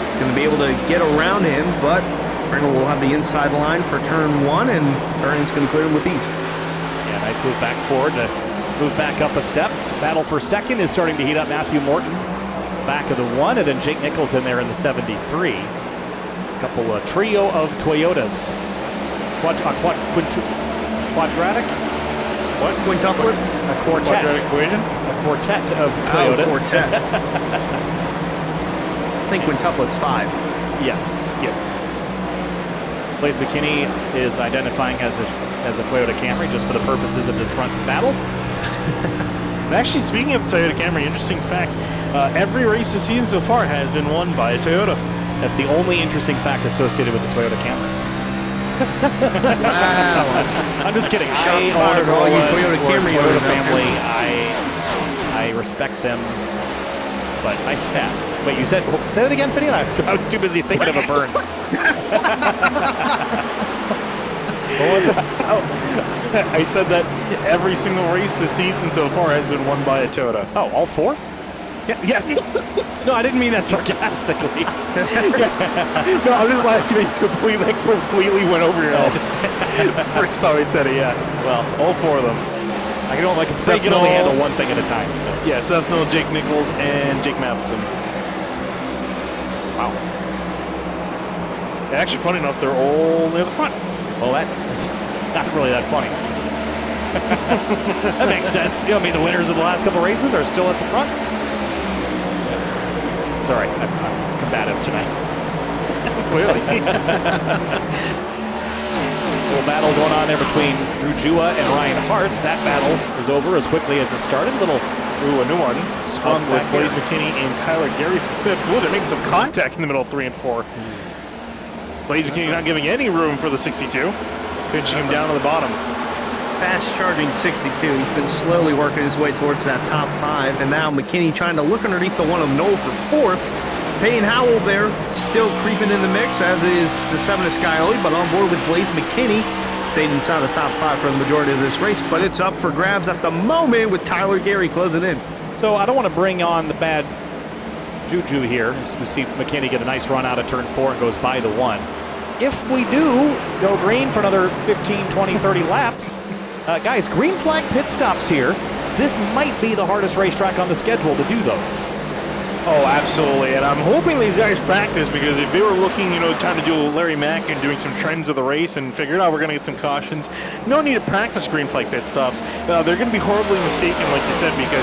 Speaker 3: He's going to be able to get around him, but Springer will have the inside line for turn 1, and Curran's going to clear him with ease.
Speaker 1: Yeah, nice move back forward to move back up a step. Battle for 2nd is starting to heat up. Matthew Morton back of the 1, and then Jake Nichols in there in the 73. A couple of trio of Toyotas. Quadratic?
Speaker 3: What? Quintuplet?
Speaker 1: A quartet.
Speaker 2: Quadratic equation?
Speaker 1: A quartet of Toyotas.
Speaker 3: Oh, quartet. I think quintuplet's 5.
Speaker 1: Yes.
Speaker 2: Yes.
Speaker 1: Blaze McKinney is identifying as a Toyota Camry just for the purposes of this front battle.
Speaker 2: And actually, speaking of the Toyota Camry, interesting fact, every race this season so far has been won by a Toyota.
Speaker 1: That's the only interesting fact associated with the Toyota Camry.
Speaker 3: Wow.
Speaker 1: I'm just kidding.
Speaker 3: Shots
Speaker 1: I
Speaker 3: fired, all you Toyota Camry
Speaker 1: Toyota
Speaker 3: owners out
Speaker 1: family. I respect them, but I stab. Wait, you said, say that again, Finney? I was too busy thinking of a burn. What was that?
Speaker 2: I said that every single race this season so far has been won by a Toyota.
Speaker 1: Oh, all 4?
Speaker 2: Yeah.
Speaker 1: No, I didn't mean that sarcastically.
Speaker 2: No, I'm just laughing. It completely went over your head. First time I said it, yeah.
Speaker 1: Well,
Speaker 2: All 4 of them.
Speaker 1: I can only handle one thing at a time. So
Speaker 2: Yeah, Seth Knoll, Jake Nichols, and Jake Matheson.
Speaker 1: wow.
Speaker 2: And actually, funny enough, they're all near the front.
Speaker 1: Well, that's not really that funny. That makes sense. I mean, the winners of the last couple races are still at the front. Sorry, I'm combative tonight.
Speaker 2: Clearly.
Speaker 1: Little battle going on there between Drew Jua and Ryan Hartz. That battle is over as quickly as it started.
Speaker 2: Ooh, a new one.
Speaker 1: Scrum
Speaker 2: with
Speaker 1: back
Speaker 2: Blaze
Speaker 1: here.
Speaker 2: McKinney and Tyler Gary for 5th. Ooh, they're making some contact in the middle of 3 and 4. Blaze McKinney not giving any room for the 62. Pinching him down to the bottom.
Speaker 3: Fast charging 62. He's been slowly working his way towards that top 5, and now McKinney trying to look underneath the one of Knoll for 4th. Payne Howell there, still creeping in the mix, as is the 7 of Skyoli, but on board with Blaze McKinney. Stayed inside the top 5 for the majority of this race, but it's up for grabs at the moment with Tyler Gary closing in.
Speaker 1: So I don't want to bring on the bad juju here. As we see McKinney get a nice run out of turn 4 and goes by the 1. If we do go green for another 15, 20, 30 laps, guys, green flag pit stops here. This might be the hardest racetrack on the schedule to do those.
Speaker 2: Oh, absolutely. And I'm hoping these guys practice, because if they were looking, trying to do Larry Mack and doing some trends of the race and figured out we're going to get some cautions, no need to practice green flag pit stops. They're going to be horribly mistaken, like you said, because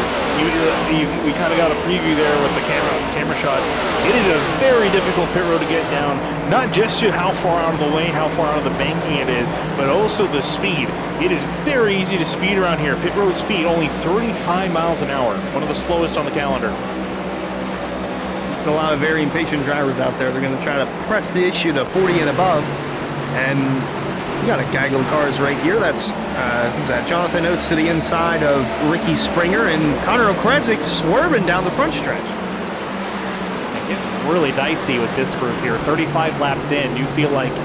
Speaker 2: we kind of got a preview there with the camera shots. It is a very difficult pit road to get down, not just to how far out of the way, how far out of the banking it is, but also the speed. It is very easy to speed around here. Pit road speed, only 35 miles an hour, one of the slowest on the calendar.
Speaker 3: There's a lot of very impatient drivers out there. They're going to try to press the issue to 40 and above. And we got a gaggle of cars right here. That's who's that? Jonathan Oates to the inside of Ricky Springer, and Connor Okrezik swerving down the front stretch.
Speaker 1: Getting really dicey with this group here. 35 laps in, you feel like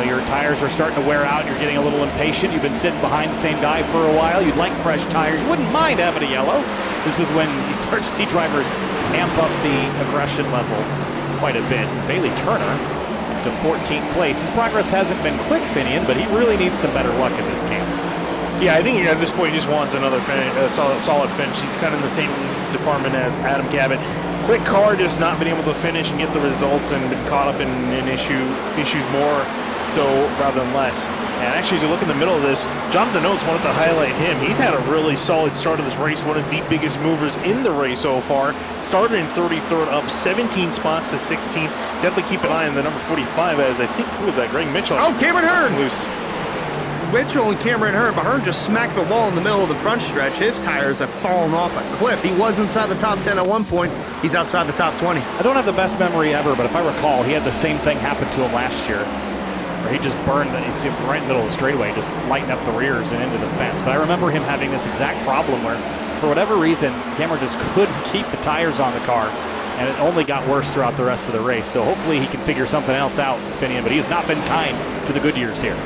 Speaker 1: your tires are starting to wear out. You're getting a little impatient. You've been sitting behind the same guy for a while. You'd like fresh tires. You wouldn't mind having a yellow. This is when you start to see drivers amp up the aggression level quite a bit. Bailey Turner to 14th place. His progress hasn't been quick, Finian, but he really needs some better luck in this camp.
Speaker 2: Yeah, I think at this point he just wants another solid finish. He's kind of in the same department as Adam Cabot. Quick car, just not been able to finish and get the results, and been caught up in issues more so rather than less. And actually, as you look in the middle of this, Jonathan Oates wanted to highlight him. He's had a really solid start of this race, one of the biggest movers in the race so far. Started in 33rd, up 17 spots to 16th. Definitely keep an eye on the number 45 as I think, who was that, Greg Mitchell?
Speaker 3: Oh, Cameron Hearn!
Speaker 2: Loose.
Speaker 3: Mitchell and Cameron Hearn, but Hearn just smacked the wall in the middle of the front stretch. His tires have fallen off a cliff. He was inside the top 10 at one point. He's outside the top 20.
Speaker 1: I don't have the best memory ever, but if I recall, he had the same thing happen to him last year, where he just burned you see him right in the middle of the straightaway, just lighting up the rears and into the fence. But I remember him having this exact problem where, for whatever reason, Cameron just couldn't keep the tires on the car, and it only got worse throughout the rest of the race. So hopefully he can figure something else out, Finian, but he has not been kind to the Goodyears here.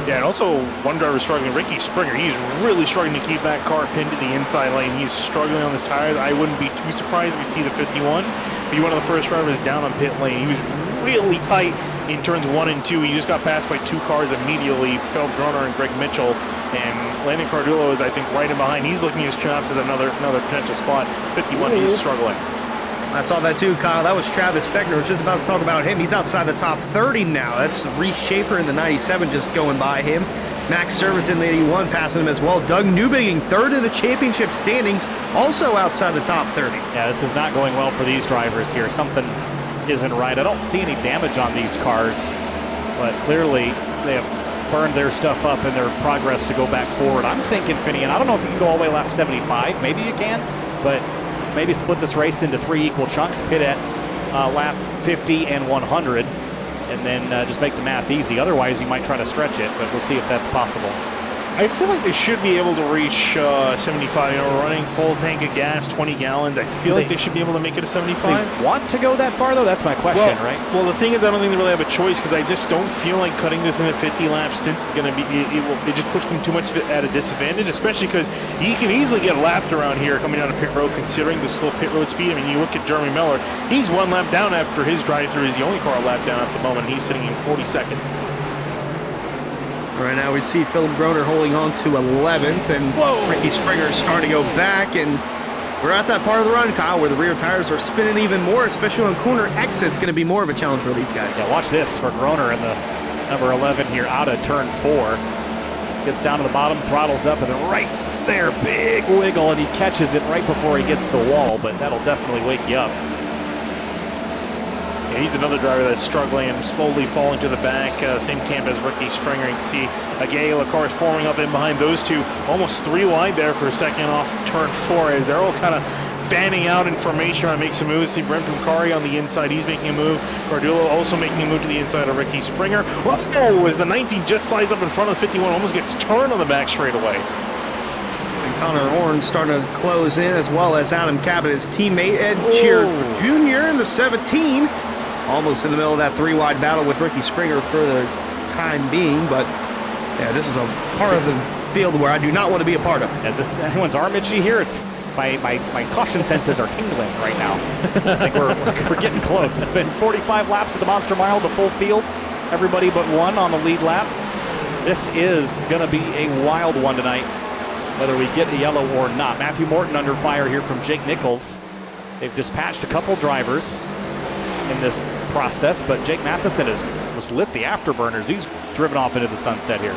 Speaker 2: Yeah, and also one driver struggling, Ricky Springer. He's really struggling to keep that car pinned to the inside lane. He's struggling on his tires. I wouldn't be too surprised if we see the 51. Be one of the first drivers down on pit lane. He was really tight in turns 1 and 2. He just got passed by 2 cars immediately. Philip Groner and Greg Mitchell. And Landon Cardullo is, I think, right in behind. He's looking at his chops as another potential spot. 51, he's struggling.
Speaker 3: I saw that too, Kyle. That was Travis Beckner. I was just about to talk about him. He's outside the top 30 now. That's Reese Schaefer in the 97 just going by him. Max Service in the 81 passing him as well. Doug Newbigging third in the championship standings, also outside the top 30.
Speaker 1: Yeah, this is not going well for these drivers here. Something isn't right. I don't see any damage on these cars, but clearly they have burned their stuff up in their progress to go back forward. I'm thinking, Finian, I don't know if you can go all the way lap 75. Maybe you can, but maybe split this race into 3 equal chunks, pit at lap 50 and 100, and then just make the math easy. Otherwise, you might try to stretch it, but we'll see if that's possible.
Speaker 2: I feel like they should be able to reach 75. Running full tank of gas, 20 gallons. I feel like they should be able to make it a 75.
Speaker 1: They want to go that far, though? That's my question, right?
Speaker 2: Well, the thing is, I don't think they really have a choice, because I just don't feel like cutting this into 50 lap stints is going to be. It just puts them too much at a disadvantage, especially because you can easily get lapped around here coming down to pit road, considering the slow pit road speed. I mean, you look at Jeremy Miller. He's 1 lap down after his drive-through. He's the only car lap down at the moment. He's sitting in 42nd.
Speaker 3: Right now we see Philip Groner holding on to 11th, and Ricky Springer is starting to go back, and we're at that part of the run, Kyle, where the rear tires are spinning even more, especially on corner exits. Going to be more of a challenge for these guys.
Speaker 1: Yeah, watch this for Groner in the number 11 here out of turn 4. Gets down to the bottom, throttles up, and then right there, big wiggle, and he catches it right before he gets the wall, but that'll definitely wake you up.
Speaker 2: He's another driver that's struggling and slowly falling to the back. Same camp as Ricky Springer. You can see a gale of cars forming up in behind those two. Almost 3 wide there for a second off turn 4 as they're all kind of fanning out in formation, trying to make some moves. See Brent Pumkari on the inside. He's making a move. Cardullo also making a move to the inside of Ricky Springer. Oh, as the 19 just slides up in front of the 51, almost gets turned on the back straightaway.
Speaker 3: And Connor Horn starting to close in, as well as Adam Cabot, his teammate Ed Cheer Jr. in the 17. Almost in the middle of that 3-wide battle with Ricky Springer for the time being, but yeah, this is a part of the field where I do not want to be a part of.
Speaker 1: Is this anyone's arm itchy here? It's my caution senses are tingling right now. I think we're getting close. It's been 45 laps of the Monster Mile, the full field. Everybody but one on the lead lap. This is going to be a wild one tonight, whether we get a yellow or not. Matthew Morton under fire here from Jake Nichols. They've dispatched a couple drivers in this process, but Jake Matheson has just lit the afterburners. He's driven off into the sunset here.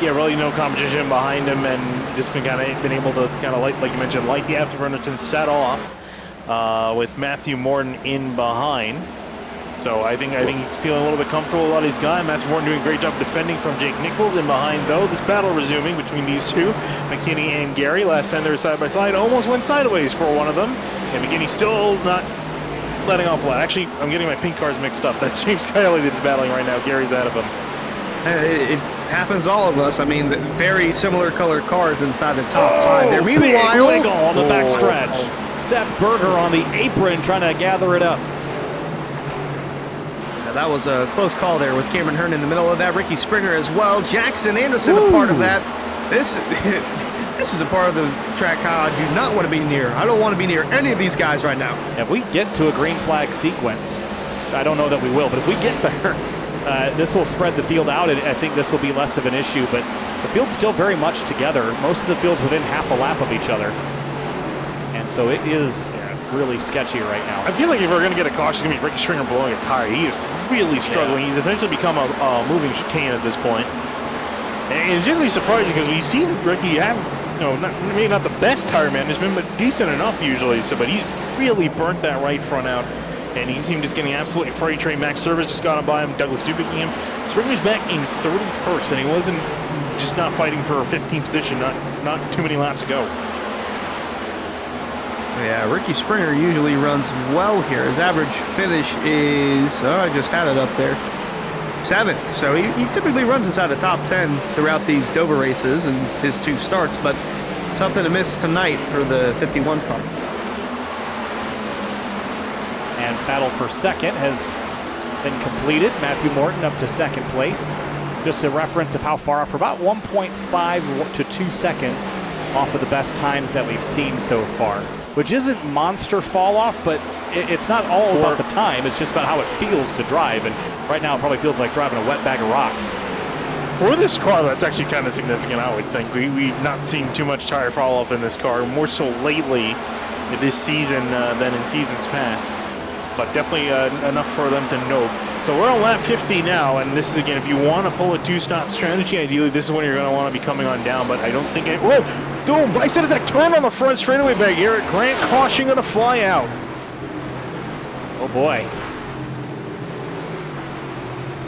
Speaker 2: Yeah, really no competition behind him, and just been able to kind of like you mentioned, light the afterburners and set off with Matthew Morton in behind. So I think he's feeling a little bit comfortable. A lot of these guys. Matthew Morton doing a great job defending from Jake Nichols in behind, though. This battle resuming between these two, McKinney and Gary. Last time they were side by side, almost went sideways for one of them. And McKinney still not letting off a lot. Actually, I'm getting my pink cars mixed up. That's James Kiley that's battling right now. Gary's out of him.
Speaker 3: It happens to all of us. I mean, very similar colored cars inside the top 5 there.
Speaker 1: Big
Speaker 3: Meanwhile,
Speaker 1: wiggle on the back stretch. Seth Berger on the apron trying to gather it up.
Speaker 3: that was a close call there with Cameron Hearn in the middle of that. Ricky Springer as well. Jackson Anderson a part of that. This is a part of the track I do not want to be near. I don't want to be near any of these guys right now.
Speaker 1: If we get to a green flag sequence, which I don't know that we will, but if we get there, this will spread the field out, and I think this will be less of an issue, but the field's still very much together. Most of the field's within half a lap of each other. And so it is really sketchy right now.
Speaker 2: I feel like if we're going to get a caution, it's going to be Ricky Springer blowing a tire. He is really struggling. He's essentially become a moving chicane at this point. And it's really surprising because we've seen Ricky have, maybe not the best tire management, but decent enough usually. So, but he's really burnt that right front out. And he's just getting absolutely freight train. Max Service just got him by him. Douglas dubiking him. Springer's back in 31st, and he wasn't just not fighting for a 15th position not too many laps ago.
Speaker 3: Yeah, Ricky Springer usually runs well here. His average finish is, I just had it up there, 7th. So he typically runs inside the top 10 throughout these Dover races and his 2 starts, but something to miss tonight for the 51 car.
Speaker 1: And battle for second has been completed. Matthew Morton up to second place. Just a reference of how far off, for about 1.5 to 2 seconds off of the best times that we've seen so far, which isn't monster fall off, but it's not all about the time. It's just about how it feels to drive. And right now it probably feels like driving a wet bag of rocks.
Speaker 2: For this car, that's actually kind of significant, I would think. We've not seen too much tire fall off in this car, more so lately this season than in seasons past. But definitely enough for them to know. So we're on lap 50 now, and this is, again, if you want to pull a 2-stop strategy, ideally this is when you're going to want to be coming on down, but I don't think it... Whoa! Boom! I said, is that turn on the front straightaway by Garrett Grant? Caution going to fly out.
Speaker 1: Oh boy.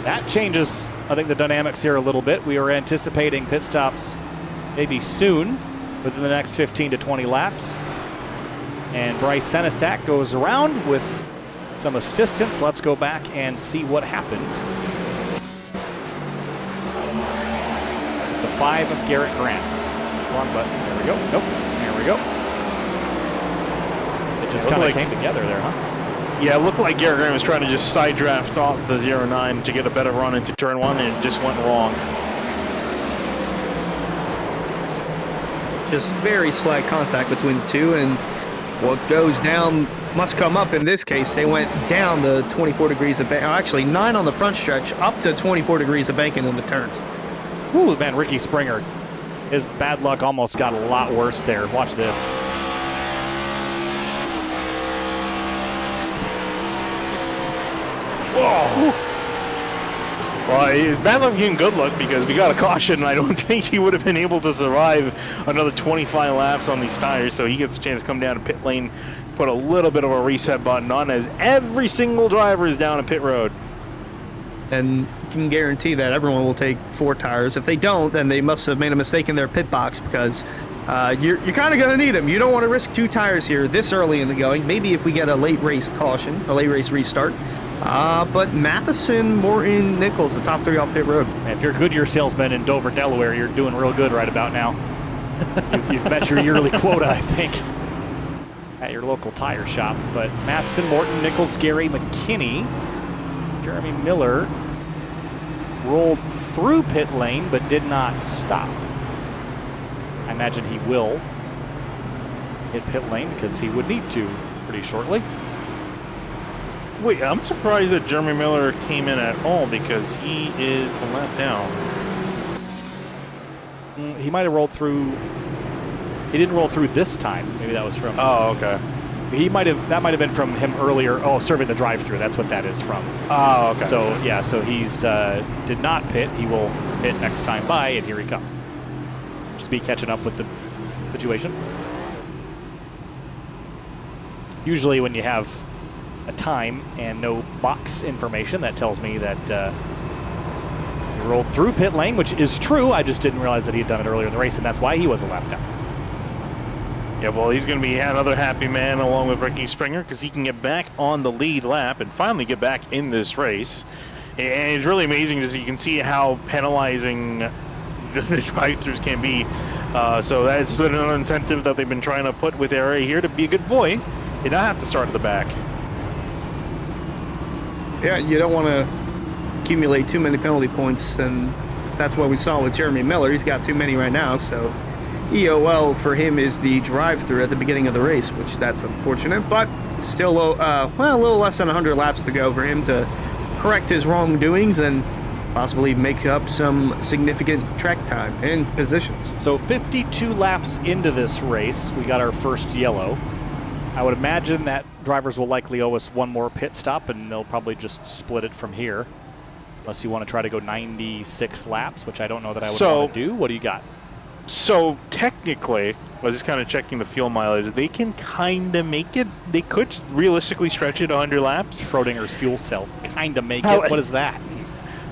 Speaker 1: That changes, I think, the dynamics here a little bit. We are anticipating pit stops maybe soon, within the next 15 to 20 laps. And Bryce Senesac goes around with some assistance. Let's go back and see what happened. The 5 of Garrett Grant. Wrong button. There we go. Nope. There we go. It just kind of came together there, huh?
Speaker 2: Yeah, it looked like Garrett Grant was trying to just side draft off the 09 to get a better run into turn 1, and it just went wrong.
Speaker 3: Just very slight contact between the two, and what goes down must come up. In this case, they went down the 24 degrees of bank, actually 9 on the front stretch, up to 24 degrees of banking in the turns.
Speaker 1: Ooh, man, Ricky Springer. His bad luck almost got a lot worse there. Watch this.
Speaker 2: Whoa! Well, his bad luck became good luck because we got a caution, and I don't think he would have been able to survive another 25 laps on these tires, so he gets a chance to come down to pit lane, put a little bit of a reset button on, as every single driver is down a pit road. And
Speaker 3: you can guarantee that everyone will take 4 tires. If they don't, then they must have made a mistake in their pit box, because you're kind of going to need them. You don't want to risk 2 tires here this early in the going. Maybe if we get a late race caution, a late race restart. But Matheson, Morton, Nichols, the top 3 off pit road.
Speaker 1: If you're a Goodyear salesman in Dover, Delaware, you're doing real good right about now. You've met your yearly quota, I think, at your local tire shop. But Matheson, Morton, Nichols, Gary, McKinney, Jeremy Miller rolled through pit lane but did not stop. I imagine he will hit pit lane because he would need to pretty shortly.
Speaker 2: Wait, I'm surprised that Jeremy Miller came in at all because he is a lap down.
Speaker 1: He might have rolled through. He didn't roll through this time. Maybe that was from.
Speaker 2: Oh, okay.
Speaker 1: That might have been from him earlier. Oh, serving the drive-through. That's what that is from.
Speaker 2: Oh, okay.
Speaker 1: So yeah, so he's did not pit. He will pit next time by, and here he comes. Just be catching up with the situation. Usually, when you have a time and no box information, that tells me that he rolled through pit lane, which is true. I just didn't realize that he had done it earlier in the race, and that's why he was a lap down.
Speaker 2: Yeah, well, he's going to be another happy man along with Ricky Springer because he can get back on the lead lap and finally get back in this race. And it's really amazing that you can see how penalizing the drive-thrus can be. So that's an incentive that they've been trying to put with Area here to be a good boy and not have to start at the back.
Speaker 3: Yeah, you don't want to accumulate too many penalty points, and that's what we saw with Jeremy Miller. He's got too many right now, so EOL for him is the drive-through at the beginning of the race, which that's unfortunate, but still a little less than 100 laps to go for him to correct his wrongdoings and possibly make up some significant track time and positions.
Speaker 1: So 52 laps into this race, we got our first yellow. I would imagine that drivers will likely owe us one more pit stop, and they'll probably just split it from here. Unless you want to try to go 96 laps, which I don't know that I would want to do. What do you got?
Speaker 2: So technically, I was just kind of checking the fuel mileage. They can kind of make it. They could realistically stretch it 100 laps.
Speaker 1: Schrodinger's fuel cell, kind of make it. What is that?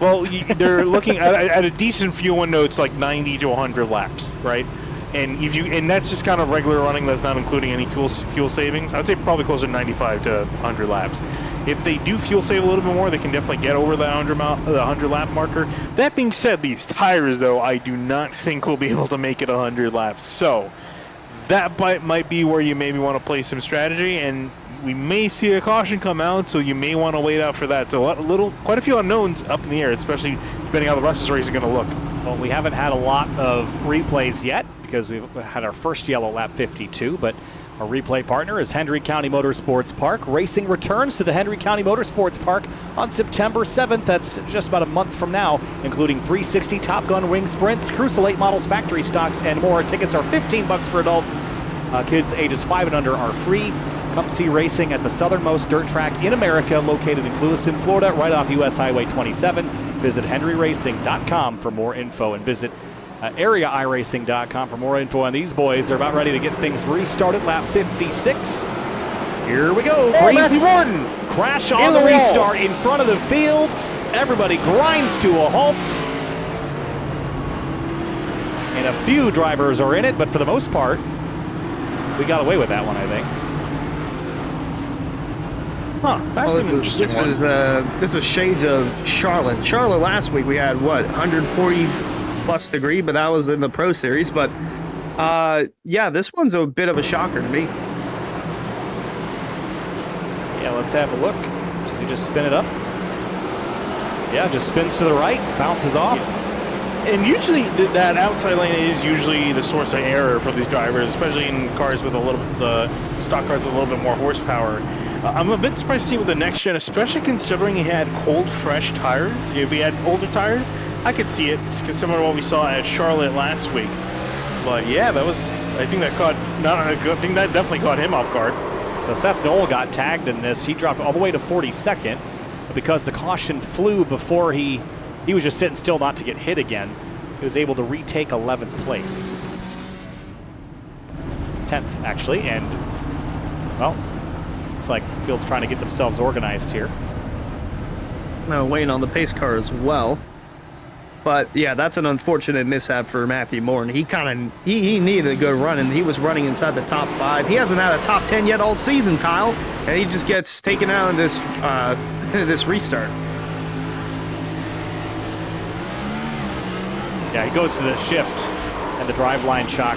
Speaker 2: Well, they're looking at a decent fuel window. It's like 90 to 100 laps, right? And that's just kind of regular running. That's not including any fuel savings. I'd say probably closer to 95 to 100 laps. If they do fuel save a little bit more, they can definitely get over the 100 lap marker. That being said, these tires, though, I do not think will be able to make it 100 laps. So that might be where you maybe want to play some strategy, and we may see a caution come out, so you may want to wait out for that. So quite a few unknowns up in the air, especially depending how the rest of this race is going to look.
Speaker 1: Well, we haven't had a lot of replays yet because we've had our first yellow lap 52, but our replay partner is Hendry County Motorsports Park. Racing returns to the Hendry County Motorsports Park on September 7th. That's just about a month from now, including 360 Top Gun ring sprints, Crucial 8 models, factory stocks, and more. Tickets are $15 for adults. Kids ages 5 and under are free. Come see racing at the southernmost dirt track in America, located in Clewiston, Florida, right off U.S. Highway 27. Visit henryracing.com for more info, and visit area iRacing.com for more info on these boys. They're about ready to get things restarted. Lap 56. Here we go.
Speaker 2: Oh, Matthew Morton.
Speaker 1: Crash on the restart in front of the field. Everybody grinds to a halt. And a few drivers are in it, but for the most part, we got away with that one, I think.
Speaker 2: Huh, that's an interesting one.
Speaker 3: This is shades of Charlotte. Charlotte last week we had, 140 plus degree, but that was in the Pro Series. But yeah, this one's a bit of a shocker to me.
Speaker 1: Yeah, let's have a look. Does he just spin it up? Yeah, just spins to the right, bounces off.
Speaker 2: And usually that outside lane is usually the source of error for these drivers, especially in cars with the stock cars with a little bit more horsepower. I'm a bit surprised to see with the next gen, especially considering he had cold, fresh tires. If he had older tires, I could see it. It's similar to what we saw at Charlotte last week. But yeah, I think that definitely caught him off guard.
Speaker 1: So Seth Knoll got tagged in this. He dropped all the way to 42nd, but because the caution flew before he was just sitting still not to get hit again, he was able to retake 11th place. 10th, actually, and, well, it's like the field's trying to get themselves organized here.
Speaker 3: Now waiting on the pace car as well. But yeah, that's an unfortunate mishap for Matthew Morton. He needed a good run, and he was running inside the top 5. He hasn't had a top 10 yet all season, Kyle, and he just gets taken out in this this restart.
Speaker 1: Yeah, he goes to the shift and the driveline shock.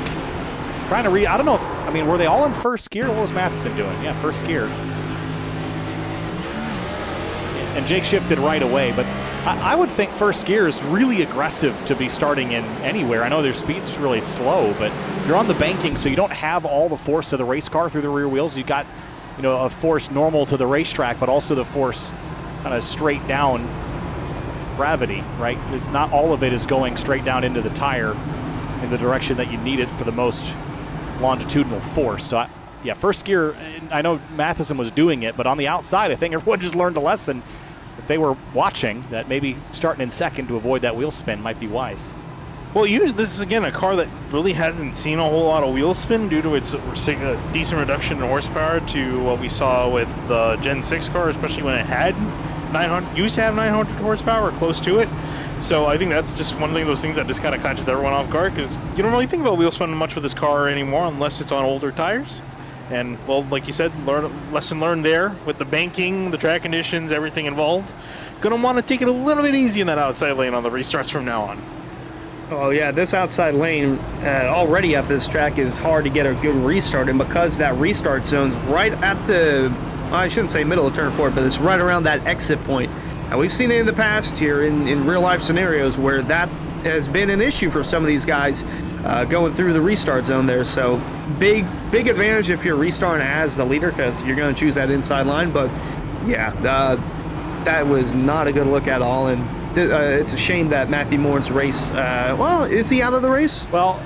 Speaker 1: Trying to I don't know if, were they all in first gear? What was Matheson doing? Yeah, first gear. And Jake shifted right away, but I would think first gear is really aggressive to be starting in anywhere. I know their speed's really slow, but you're on the banking, so you don't have all the force of the race car through the rear wheels. You got, a force normal to the racetrack, but also the force kind of straight down gravity, right? It's not all of it is going straight down into the tire in the direction that you need it for the most longitudinal force. So, first gear, I know Matheson was doing it, but on the outside, I think everyone just learned a lesson. If they were watching, that maybe starting in second to avoid that wheel spin might be wise.
Speaker 2: Well, this is, again, a car that really hasn't seen a whole lot of wheel spin due to its decent reduction in horsepower to what we saw with the Gen 6 car, especially when it had used to have 900 horsepower or close to it. So I think that's just one of those things that just kind of catches everyone off guard, because you don't really think about wheel spinning much with this car anymore unless it's on older tires. And, well, like you said, lesson learned there with the banking, the track conditions, everything involved. Going to want to take it a little bit easy in that outside lane on the restarts from now on.
Speaker 3: Oh yeah, this outside lane already at this track is hard to get a good restart, and because that restart zone's right at the, I shouldn't say middle of turn 4, but it's right around that exit point. And we've seen it in the past here in real life scenarios where that has been an issue for some of these guys going through the restart zone there. So big advantage if you're restarting as the leader, because you're going to choose that inside line. But yeah, that was not a good look at all, and it's a shame that Matthew Moore's race. Well, is he out of the race?
Speaker 1: Well,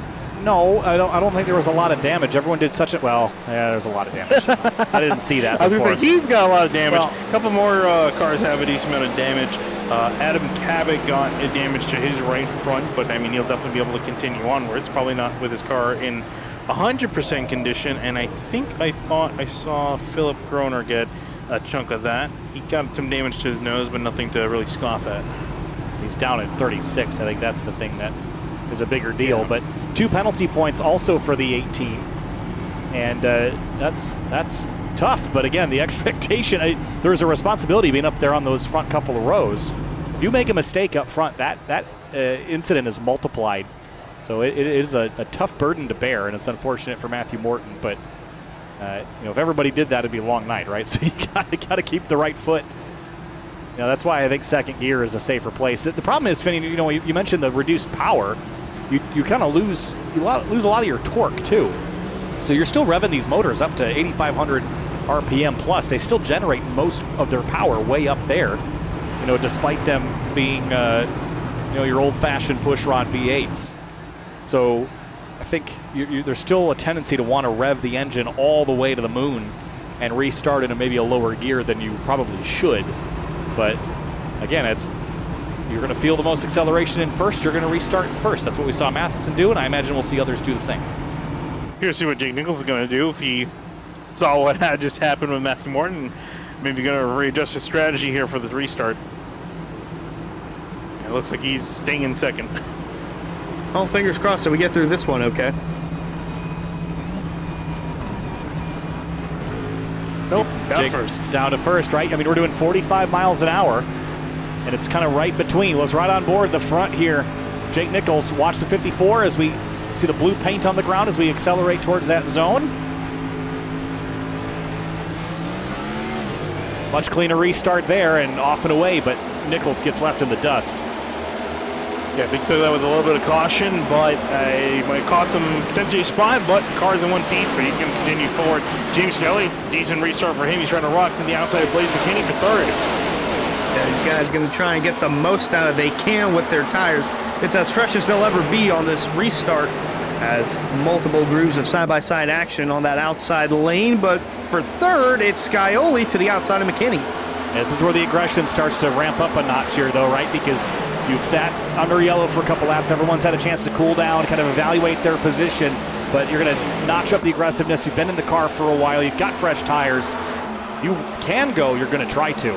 Speaker 1: no, I don't think there was a lot of damage. Everyone did such a well. Yeah, there's a lot of damage. I didn't see that before.
Speaker 2: He's got a lot of damage. Well, a couple more cars have a decent amount of damage. Adam Cabot got a damage to his right front, but I mean he'll definitely be able to continue onwards. Probably not with his car in 100% condition. And I think I thought I saw Philip Groner get a chunk of that. He got some damage to his nose, but nothing to really scoff at.
Speaker 1: He's down at 36. I think that's the thing that is a bigger deal. Yeah. But 2 penalty points also for the 18, and that's tough. But again, the expectation, there's a responsibility being up there on those front couple of rows. If you make a mistake up front, that incident is multiplied. So it is a tough burden to bear, and it's unfortunate for Matthew Morton. But if everybody did that, it'd be a long night, right? So you got to keep the right foot. That's why I think second gear is a safer place. The problem is, Finney, you mentioned the reduced power. You kind of lose a lot of your torque too. So you're still revving these motors up to 8,500 RPM plus. They still generate most of their power way up there, despite them being your old-fashioned pushrod V8s. So I think there's still a tendency to want to rev the engine all the way to the moon and restart it in maybe a lower gear than you probably should. But again, you're going to feel the most acceleration in first. You're going to restart in first. That's what we saw Matheson do, and I imagine we'll see others do the same.
Speaker 2: Here to see what Jake Nichols is going to do if he saw what had just happened with Matthew Morton. Maybe going to readjust his strategy here for the restart. It looks like he's staying in second.
Speaker 3: All fingers crossed that we get through this one okay.
Speaker 2: Nope,
Speaker 1: down to first, right? I mean, we're doing 45 miles an hour, and it's kind of right between. Let's right on board the front here. Jake Nichols, watch the 54 as we see the blue paint on the ground as we accelerate towards that zone. Much cleaner restart there and off and away, but Nichols gets left in the dust.
Speaker 2: Yeah, big play that with a little bit of caution, but it might cost him potentially a spot, but car's in one piece, so he's going to continue forward. James Kelly, decent restart for him. He's trying to rock from the outside of Blaze McKinney for third.
Speaker 3: Yeah, these guys are going to try and get the most out of they can with their tires. It's as fresh as they'll ever be on this restart, as multiple grooves of side-by-side action on that outside lane, but for third, it's Scioli to the outside of McKinney.
Speaker 1: This is where the aggression starts to ramp up a notch here, though, right? Because you've sat under yellow for a couple laps. Everyone's had a chance to cool down, kind of evaluate their position, but you're going to notch up the aggressiveness. You've been in the car for a while. You've got fresh tires. You can go. You're going to try to.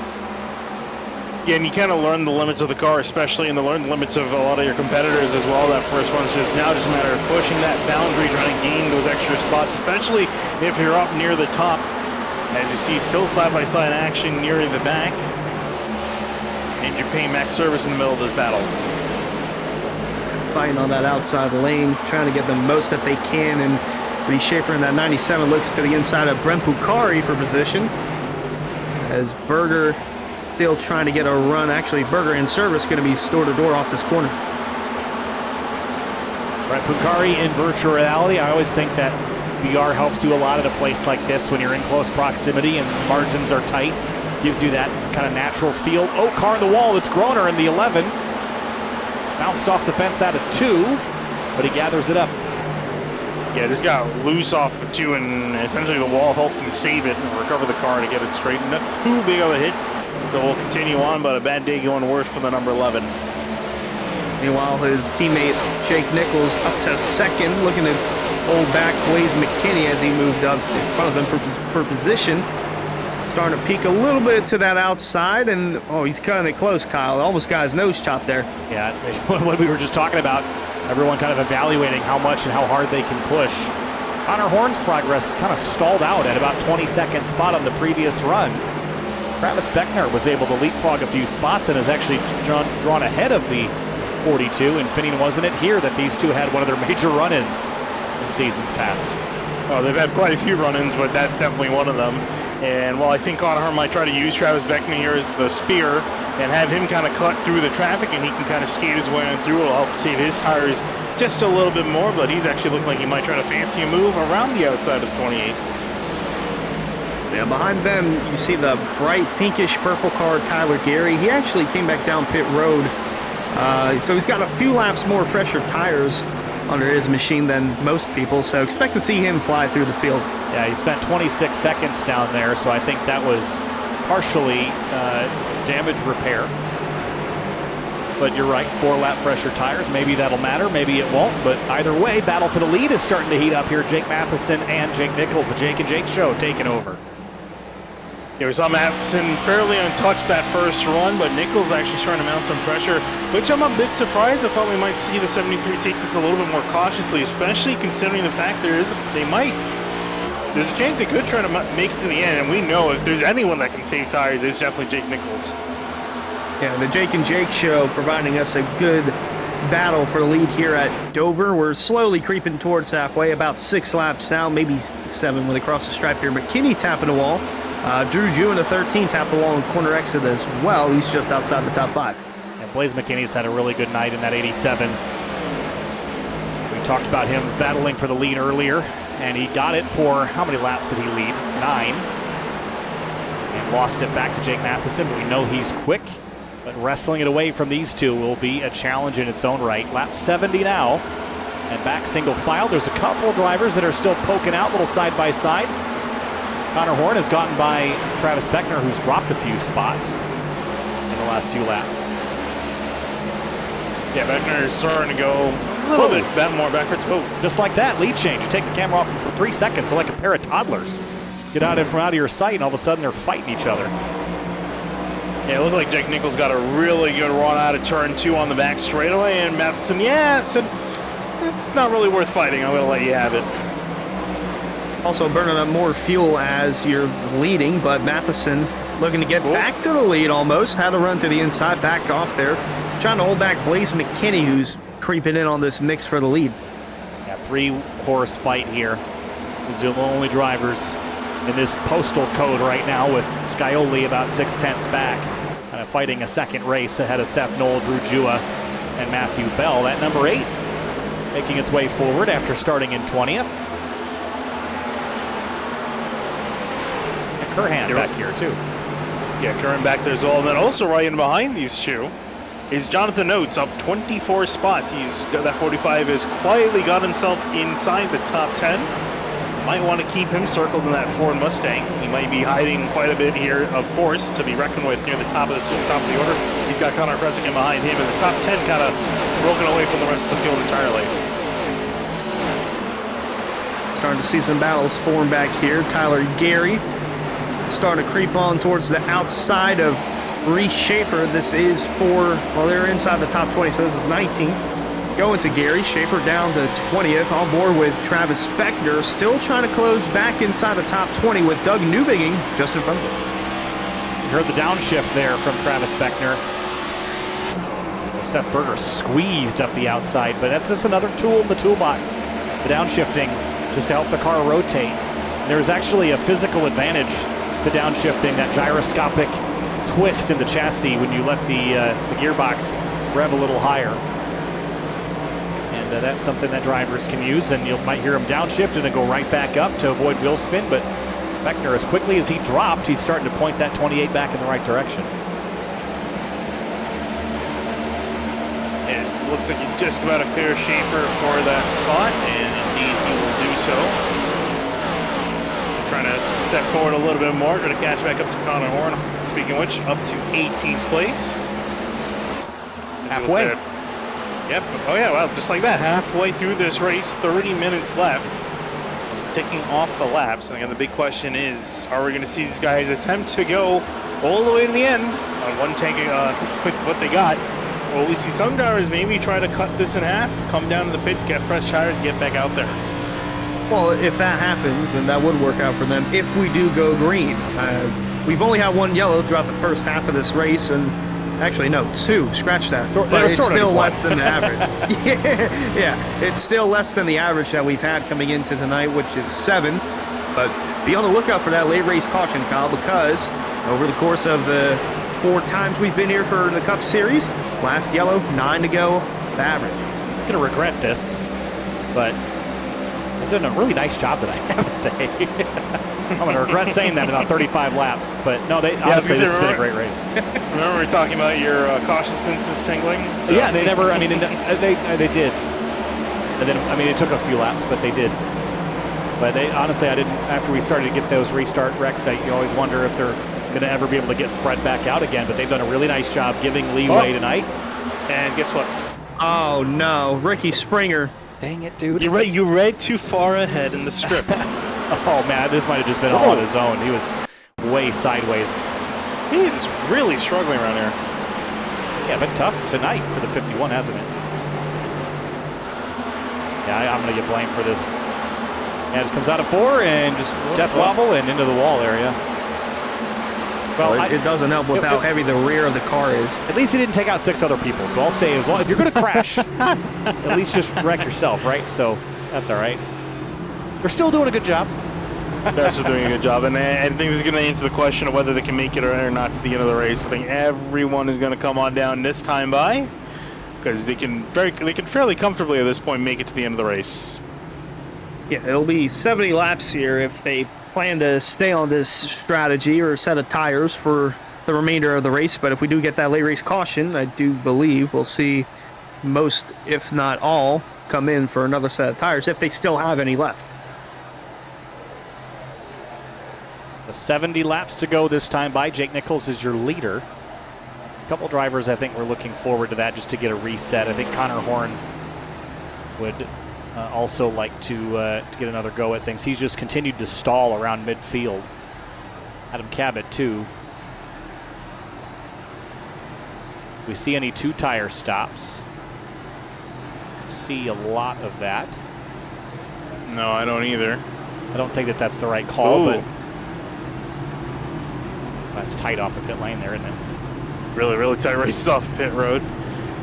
Speaker 2: Yeah, and you kind of learn the limits of the car, especially, and learn the limits of a lot of your competitors as well. That first one's just now just a matter of pushing that boundary, trying to gain those extra spots, especially if you're up near the top. As you see, still side-by-side action near the back. And you're paying max service in the middle of this battle.
Speaker 3: Fighting on that outside lane, trying to get the most that they can, and Reece Schaefer in that 97 looks to the inside of Brent Pucari for position. As Berger still trying to get a run. Actually, Berger in service going to be door-to-door off this corner.
Speaker 1: Brent Pucari in virtual reality. I always think that VR helps you a lot at a place like this when you're in close proximity and margins are tight. Gives you that kind of natural feel. Oh, car in the wall. It's Groner in the 11. Bounced off the fence out of 2, but he gathers it up.
Speaker 2: Yeah, just got loose off of 2, and essentially the wall helped him save it and recover the car to get it straightened. Not too big of a hit, so we'll continue on, but a bad day going worse for the number 11.
Speaker 3: Meanwhile, his teammate Jake Nichols up to second, looking to hold back Blaze McKinney as he moved up in front of him for position. Starting to peek a little bit to that outside, and oh, he's cutting it close, Kyle. Almost got his nose chopped there.
Speaker 1: Yeah, what we were just talking about, everyone kind of evaluating how much and how hard they can push. Connor Horn's progress kind of stalled out at about 22nd spot on the previous run. Travis Beckner was able to leapfrog a few spots and has actually drawn ahead of the 42, and Finning wasn't it here that these two had one of their major run-ins in seasons past.
Speaker 2: Well, they've had quite a few run-ins, but that's definitely one of them. And while I think Connor Horn might try to use Travis Beckman here as the spear and have him kind of cut through the traffic and he can kind of skate his way on through, it'll help save his tires just a little bit more, but he's actually looking like he might try to fancy a move around the outside of the 28.
Speaker 3: Yeah, behind them, you see the bright pinkish purple car, Tyler Gary. He actually came back down pit road, so he's got a few laps more fresher tires under his machine than most people, so expect to see him fly through the field.
Speaker 1: Yeah, he spent 26 seconds down there, so I think that was partially damage repair. But you're right, 4-lap fresher tires. Maybe that'll matter, maybe it won't. But either way, battle for the lead is starting to heat up here. Jake Matheson and Jake Nichols, the Jake and Jake show, taking over.
Speaker 2: Yeah, we saw Matheson fairly untouched that first run, but Nichols actually starting to mount some pressure, which I'm a bit surprised. I thought we might see the 73 take this a little bit more cautiously, especially considering the fact there's a chance they could try to make it to the end, and we know if there's anyone that can save tires, it's definitely Jake Nichols.
Speaker 3: Yeah, the Jake and Jake show providing us a good battle for the lead here at Dover. We're slowly creeping towards halfway, about 6 laps now, maybe 7 when they cross the stripe here. McKinney tapping the wall. Drew Jew in the 13 tapped the wall in corner exit as well. He's just outside the top 5.
Speaker 1: And Blaze McKinney's had a really good night in that 87. We talked about him battling for the lead earlier, and he got it for, how many laps did he lead? 9. And lost it back to Jake Matheson, but we know he's quick. But wrestling it away from these two will be a challenge in its own right. Lap 70 now, and back single file. There's a couple drivers that are still poking out, little side by side. Connor Horn has gotten by Travis Beckner, who's dropped a few spots in the last few laps.
Speaker 2: Yeah, Beckner is starting to go a little bit more backwards. Whoa.
Speaker 1: Just like that, lead change. You take the camera off for 3 seconds, so like a pair of toddlers. Get out of your sight, and all of a sudden they're fighting each other.
Speaker 2: Yeah, it looked like Jake Nichols got a really good run out of turn 2 on the back straightaway, and Matheson, it's not really worth fighting. I'm going to let you have it.
Speaker 3: Also burning up more fuel as you're leading, but Matheson looking to get back to the lead almost. Had to run to the inside, backed off there. Trying to hold back Blaze McKinney, who's creeping in on this mix for the lead.
Speaker 1: Yeah, 3-horse fight here. The Zuma-only drivers in this postal code right now, with Scioli about 6/10 back, kind of fighting a second race ahead of Seth Knoll, Drew Jua, and Matthew Bell. That number 8 making its way forward after starting in 20th. And Curhan back here too.
Speaker 2: Yeah, Curran back there as well. And then also right in behind these two is Jonathan Oates, up 24 spots. He's got that 45, has quietly got himself inside the top 10. Might want to keep him circled in that Ford Mustang. He might be hiding quite a bit here of force to be reckoned with near the top of the order. He's got Connor Presigan behind him, and the top 10 kind of broken away from the rest of the field entirely.
Speaker 3: Starting to see some battles form back here. Tyler Gary starting to creep on towards the outside of Reese Schaefer. This is they're inside the top 20, so this is 19. Going to Gary. Schaefer down to 20th. On board with Travis Beckner. Still trying to close back inside the top 20 with Doug Newbigging just in front of him.
Speaker 1: You heard the downshift there from Travis Beckner. Seth Berger squeezed up the outside, but that's just another tool in the toolbox. The downshifting just to help the car rotate. There's actually a physical advantage to downshifting, that gyroscopic twist in the chassis when you let the gearbox rev a little higher. And that's something that drivers can use, and you might hear him downshift and then go right back up to avoid wheel spin, but Beckner, as quickly as he dropped, he's starting to point that 28 back in the right direction.
Speaker 2: And it looks like he's just about to clear Schaefer for that spot, and indeed he will do so. Trying to set forward a little bit more, trying to catch back up to Connor Horn. Speaking of which, up to 18th place.
Speaker 1: Halfway.
Speaker 2: Yep. Oh yeah, well, just like that. Halfway through this race, 30 minutes left. ticking off the laps. And again, the big question is, are we going to see these guys attempt to go all the way to the end on one tank with what they got? Or will we see some drivers maybe try to cut this in half, come down to the pits, get fresh tires, get back out there?
Speaker 3: Well, if that happens, then that would work out for them if we do go green. We've only had one yellow throughout the first half of this race, and actually, no, two. Scratch that. But it's still less than the average. Yeah, it's still less than the average that we've had coming into tonight, which is 7. But be on the lookout for that late race caution, Kyle, because over the course of the 4 times we've been here for the Cup Series, last yellow, 9 to go, the average.
Speaker 1: I'm going to regret this, but they've done a really nice job tonight, haven't they? I'm going to regret saying that about 35 laps, but no, honestly, this has been a great race.
Speaker 2: Remember we were talking about your caution senses tingling? So.
Speaker 1: Yeah, they never, I mean, they did. And then, I mean, it took a few laps, but they did. But honestly, I didn't, after we started to get those restart wrecks, you always wonder if they're going to ever be able to get spread back out again, but they've done a really nice job giving leeway tonight. And guess what?
Speaker 3: Oh, no, Ricky Springer.
Speaker 1: Dang it, dude.
Speaker 2: You read too far ahead in the script.
Speaker 1: Oh, man, this might have just been all on his own. He was way sideways.
Speaker 2: He is really struggling around here.
Speaker 1: Yeah, been tough tonight for the 51, hasn't it? Yeah, I'm going to get blamed for this. Yeah, just comes out of 4 and just death wobble and into the wall area.
Speaker 3: Well, it doesn't help with how heavy the rear of the car is.
Speaker 1: At least he didn't take out 6 other people. So I'll say, as long if you're going to crash, at least just wreck yourself, right? So that's all right. They're still doing a good job.
Speaker 2: They're still doing a good job, and I think this is going to answer the question of whether they can make it or not to the end of the race. I think everyone is going to come on down this time by, because they can fairly comfortably at this point make it to the end of the race.
Speaker 3: Yeah, it'll be 70 laps here if they plan to stay on this strategy or set of tires for the remainder of the race. But if we do get that late race caution, I do believe we'll see most, if not all, come in for another set of tires if they still have any left.
Speaker 1: 70 laps to go this time by. Jake Nichols is your leader. A couple drivers I think we're looking forward to that just to get a reset. I think Connor Horn would also like to get another go at things. He's just continued to stall around midfield. Adam Cabot too. We see any 2 tire stops? See a lot of that.
Speaker 2: No, I don't either.
Speaker 1: I don't think that that's the right call,
Speaker 2: Ooh.
Speaker 1: but that's tight off the pit lane there, isn't it?
Speaker 2: Really, really tight race off pit road.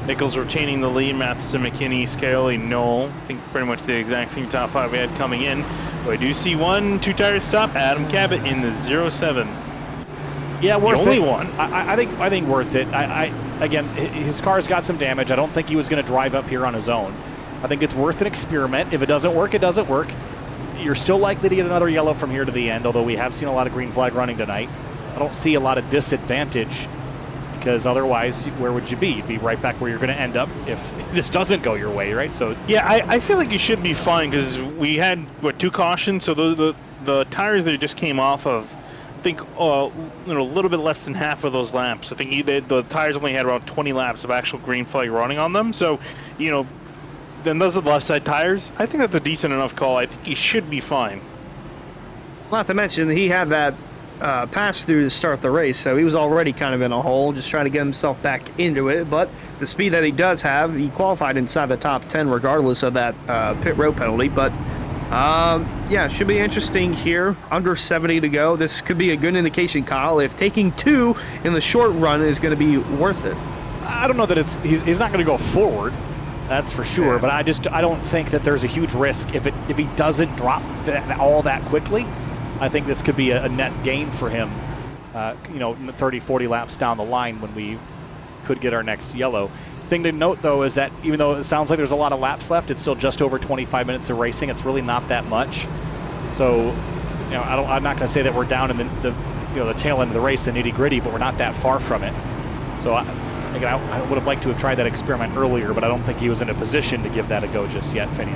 Speaker 2: Nichols retaining the lead. Matheson, McKinney, Scaly, Knoll. I think pretty much the exact same top 5 we had coming in. But I do see 1 2-tire stop. Adam Cabot in the 07.
Speaker 1: Yeah, worth
Speaker 2: the only
Speaker 1: it.
Speaker 2: one.
Speaker 1: I think worth it. Again, his car's got some damage. I don't think he was going to drive up here on his own. I think it's worth an experiment. If it doesn't work, it doesn't work. You're still likely to get another yellow from here to the end, although we have seen a lot of green flag running tonight. I don't see a lot of disadvantage because otherwise, where would you be? You'd be right back where you're going to end up if this doesn't go your way, right? So
Speaker 2: yeah, I feel like you should be fine because we had 2 cautions, so the tires that just came off of, I think a little bit less than half of those laps. I think the tires only had around 20 laps of actual green flag running on them. So, then those are the left side tires. I think that's a decent enough call. I think he should be fine.
Speaker 3: Not to mention he had that pass through to start the race, so he was already kind of in a hole, just trying to get himself back into it. But the speed that he does have, he qualified inside the top 10 regardless of that pit road penalty. But yeah, it should be interesting here. Under 70 to go. This could be a good indication, Kyle, if taking 2 in the short run is going to be worth it.
Speaker 1: I don't know that he's not going to go forward. That's for sure. Yeah. But I don't think that there's a huge risk if he doesn't drop all that quickly. I think this could be a net gain for him, 30, 40 laps down the line when we could get our next yellow. Thing to note, though, is that even though it sounds like there's a lot of laps left, it's still just over 25 minutes of racing. It's really not that much. So, I'm not going to say that we're down in the tail end of the race, the nitty-gritty, but we're not that far from it. So, I would have liked to have tried that experiment earlier, but I don't think he was in a position to give that a go just yet, Finian.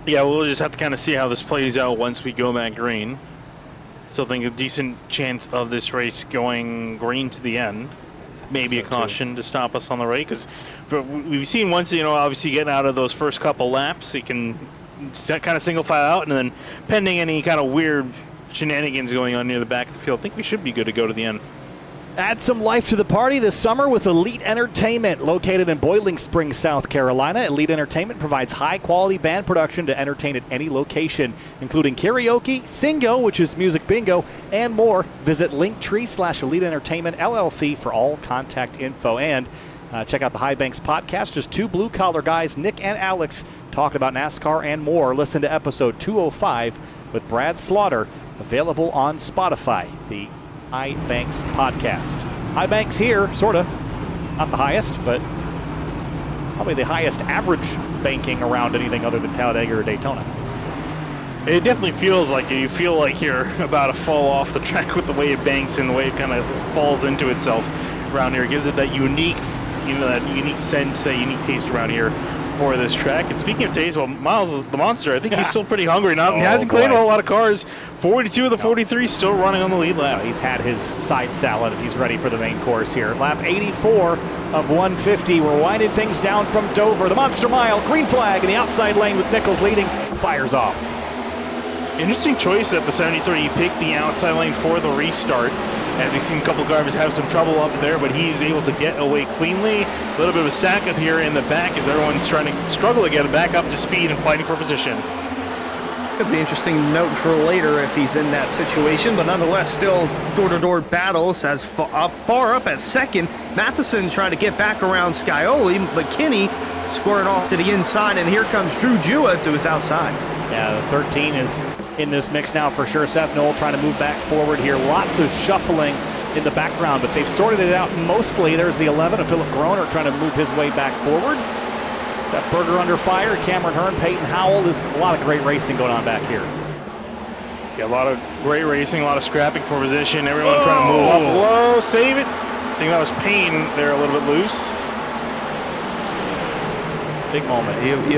Speaker 2: Yeah, we'll just have to kind of see how this plays out once we go back green. Still think a decent chance of this race going green to the end. Maybe a caution to stop us on the right, because we've seen once, obviously getting out of those first couple laps, it can kind of single file out, and then pending any kind of weird shenanigans going on near the back of the field, I think we should be good to go to the end.
Speaker 1: Add some life to the party this summer with Elite Entertainment. Located in Boiling Springs, South Carolina, Elite Entertainment provides high-quality band production to entertain at any location, including karaoke, singo, which is music bingo, and more. Visit Linktree/Elite Entertainment LLC for all contact info. And check out the High Banks podcast. Just two blue-collar guys, Nick and Alex, talking about NASCAR and more. Listen to episode 205 with Brad Slaughter, available on Spotify. The High Banks podcast. High Banks here, sort of. Not the highest, but probably the highest average banking around anything other than Talladega or Daytona.
Speaker 2: It definitely feels like it. You feel like you're about to fall off the track with the way it banks and the way it kind of falls into itself around here. It gives it that unique, that unique sense, that unique taste around here for this track. And speaking of taste, well, Miles, the monster, I think he's still pretty hungry now. He hasn't cleaned a whole lot of cars. 42 of the 43 still running on the lead lap.
Speaker 1: He's had his side salad and he's ready for the main course here. Lap 84 of 150. We're winding things down from Dover. The Monster Mile, green flag in the outside lane with Nichols leading, fires off.
Speaker 2: Interesting choice that the 73 picked the outside lane for the restart. As we've seen a couple drivers have some trouble up there, but he's able to get away cleanly. A little bit of a stack up here in the back as everyone's trying to struggle to get back up to speed and fighting for position.
Speaker 3: Could be interesting note for later if he's in that situation, but nonetheless, still door-to-door battles as far up as second. Matheson trying to get back around Scioli. McKinney scoring off to the inside, and here comes Drew Jua to his outside.
Speaker 1: Yeah, the 13 is in this mix now for sure. Seth Knoll trying to move back forward here. Lots of shuffling in the background, but they've sorted it out mostly. There's the 11 of Philip Groner trying to move his way back forward. Seth Berger under fire. Cameron Hearn, Peyton Howell. There's a lot of great racing going on back here.
Speaker 2: Yeah, a lot of great racing, a lot of scrapping for position. Everyone trying to move up. Whoa, save it. I think that was Payne there a little bit loose.
Speaker 1: Big moment.
Speaker 3: He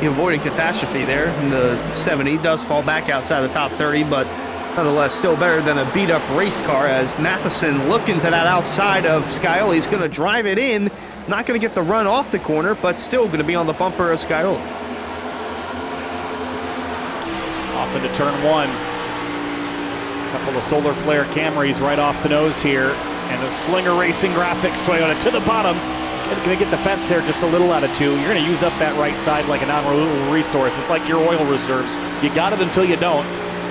Speaker 3: avoided catastrophe there. And the 70 does fall back outside the top 30, but nonetheless still better than a beat-up race car as Matheson looking to that outside of Scioli. He's going to drive it in. Not going to get the run off the corner, but still going to be on the bumper of Scioli.
Speaker 1: Off into turn one. Couple of Solar Flare Camrys right off the nose here. And the Slinger Racing Graphics Toyota to the bottom. Going to get the fence there just a little out of two. You're going to use up that right side like a non-renewable resource. It's like your oil reserves. You got it until you don't.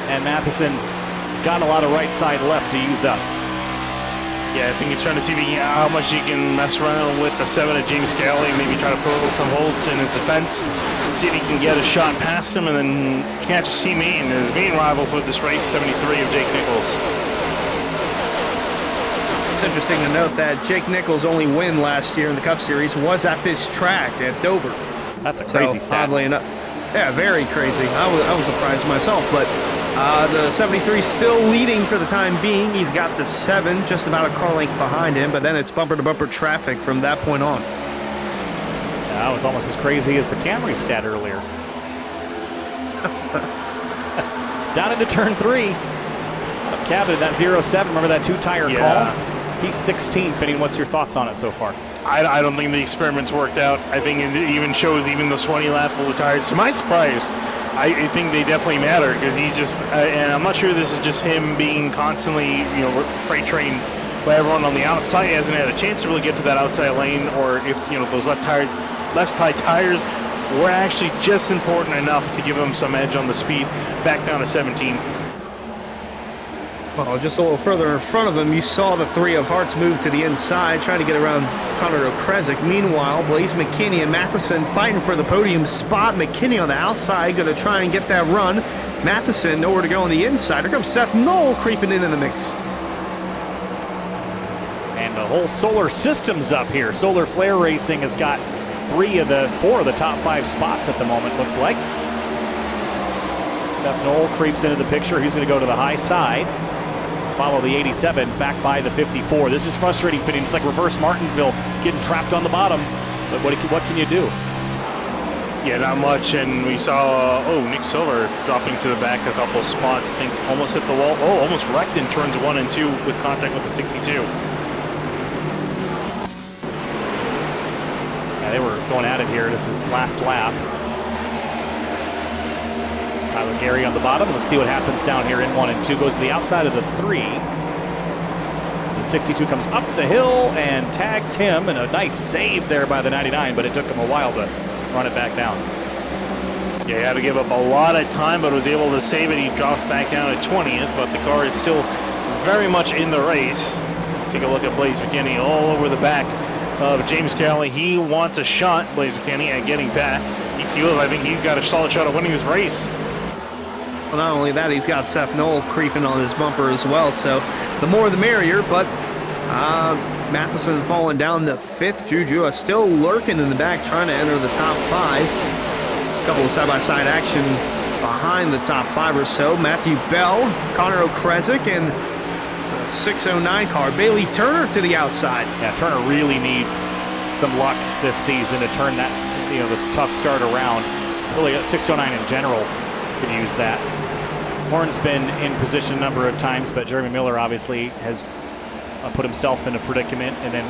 Speaker 1: And Matheson has got a lot of right side left to use up.
Speaker 2: Yeah, I think he's trying to see how much he can mess around with the 7 of James Scally, maybe try to poke some holes in his defense, see if he can get a shot past him and then catch his teammate and his main rival for this race, 73 of Jake Nichols.
Speaker 3: It's interesting to note that Jake Nichols' only win last year in the Cup Series was at this track at Dover.
Speaker 1: That's a crazy stat.
Speaker 3: Oddly enough, yeah, very crazy. I was surprised myself, but the 73 still leading for the time being. He's got the 7 just about a car length behind him, but then it's bumper-to-bumper traffic from that point on.
Speaker 1: That was almost as crazy as the Camry stat earlier. Down into turn 3. Cabot, that 07, remember that 2-tire call? He's 16. Finney, what's your thoughts on it so far?
Speaker 2: I don't think the experiment's worked out. I think it even shows even those 20-lap full tires. To my surprise, I think they definitely matter because he's just, and I'm not sure this is just him being constantly, freight trained by everyone on the outside. He hasn't had a chance to really get to that outside lane, or if those left side tires were actually just important enough to give him some edge on the speed back down to 17th.
Speaker 3: Well, just a little further in front of him, you saw the 3 of Hearts move to the inside, trying to get around Connor O'Kresick. Meanwhile, Blaze McKinney and Matheson fighting for the podium spot. McKinney on the outside, going to try and get that run. Matheson nowhere to go on the inside. Here comes Seth Knoll creeping in the mix.
Speaker 1: And the whole Solar System's up here. Solar Flare Racing has got 4 of the top 5 spots at the moment, looks like. Seth Knoll creeps into the picture. He's going to go to the high side. Follow the 87 back by the 54. This is frustrating, Finney. It's like reverse Martinsville getting trapped on the bottom. But what can you do?
Speaker 2: Yeah, not much. And we saw, Nick Silver dropping to the back a couple spots. I think almost hit the wall. Almost wrecked in turns 1 and 2 with contact with the 62.
Speaker 1: Yeah, they were going at it here. This is last lap. Tyler Gary on the bottom. Let's see what happens down here in 1 and 2. Goes to the outside of the 3. The 62 comes up the hill and tags him, and a nice save there by the 99, but it took him a while to run it back down.
Speaker 2: Yeah, he had to give up a lot of time, but was able to save it. He drops back down at 20th, but the car is still very much in the race. Take a look at Blaze McKinney all over the back of James Cowley. He wants a shot, Blaze McKinney, at getting past. He feels, I think he's got a solid shot at winning this race.
Speaker 3: Well, not only that, he's got Seth Knoll creeping on his bumper as well, so the more the merrier, but Matheson falling down to 5th. Juju is still lurking in the back, trying to enter the top 5. There's a couple of side-by-side action behind the top 5 or so. Matthew Bell, Connor O'Kresick, and it's a 609 car. Bailey Turner to the outside.
Speaker 1: Yeah, Turner really needs some luck this season to turn that, this tough start around. Really, 609 in general could use that. Horn's been in position a number of times, but Jeremy Miller obviously has put himself in a predicament, and then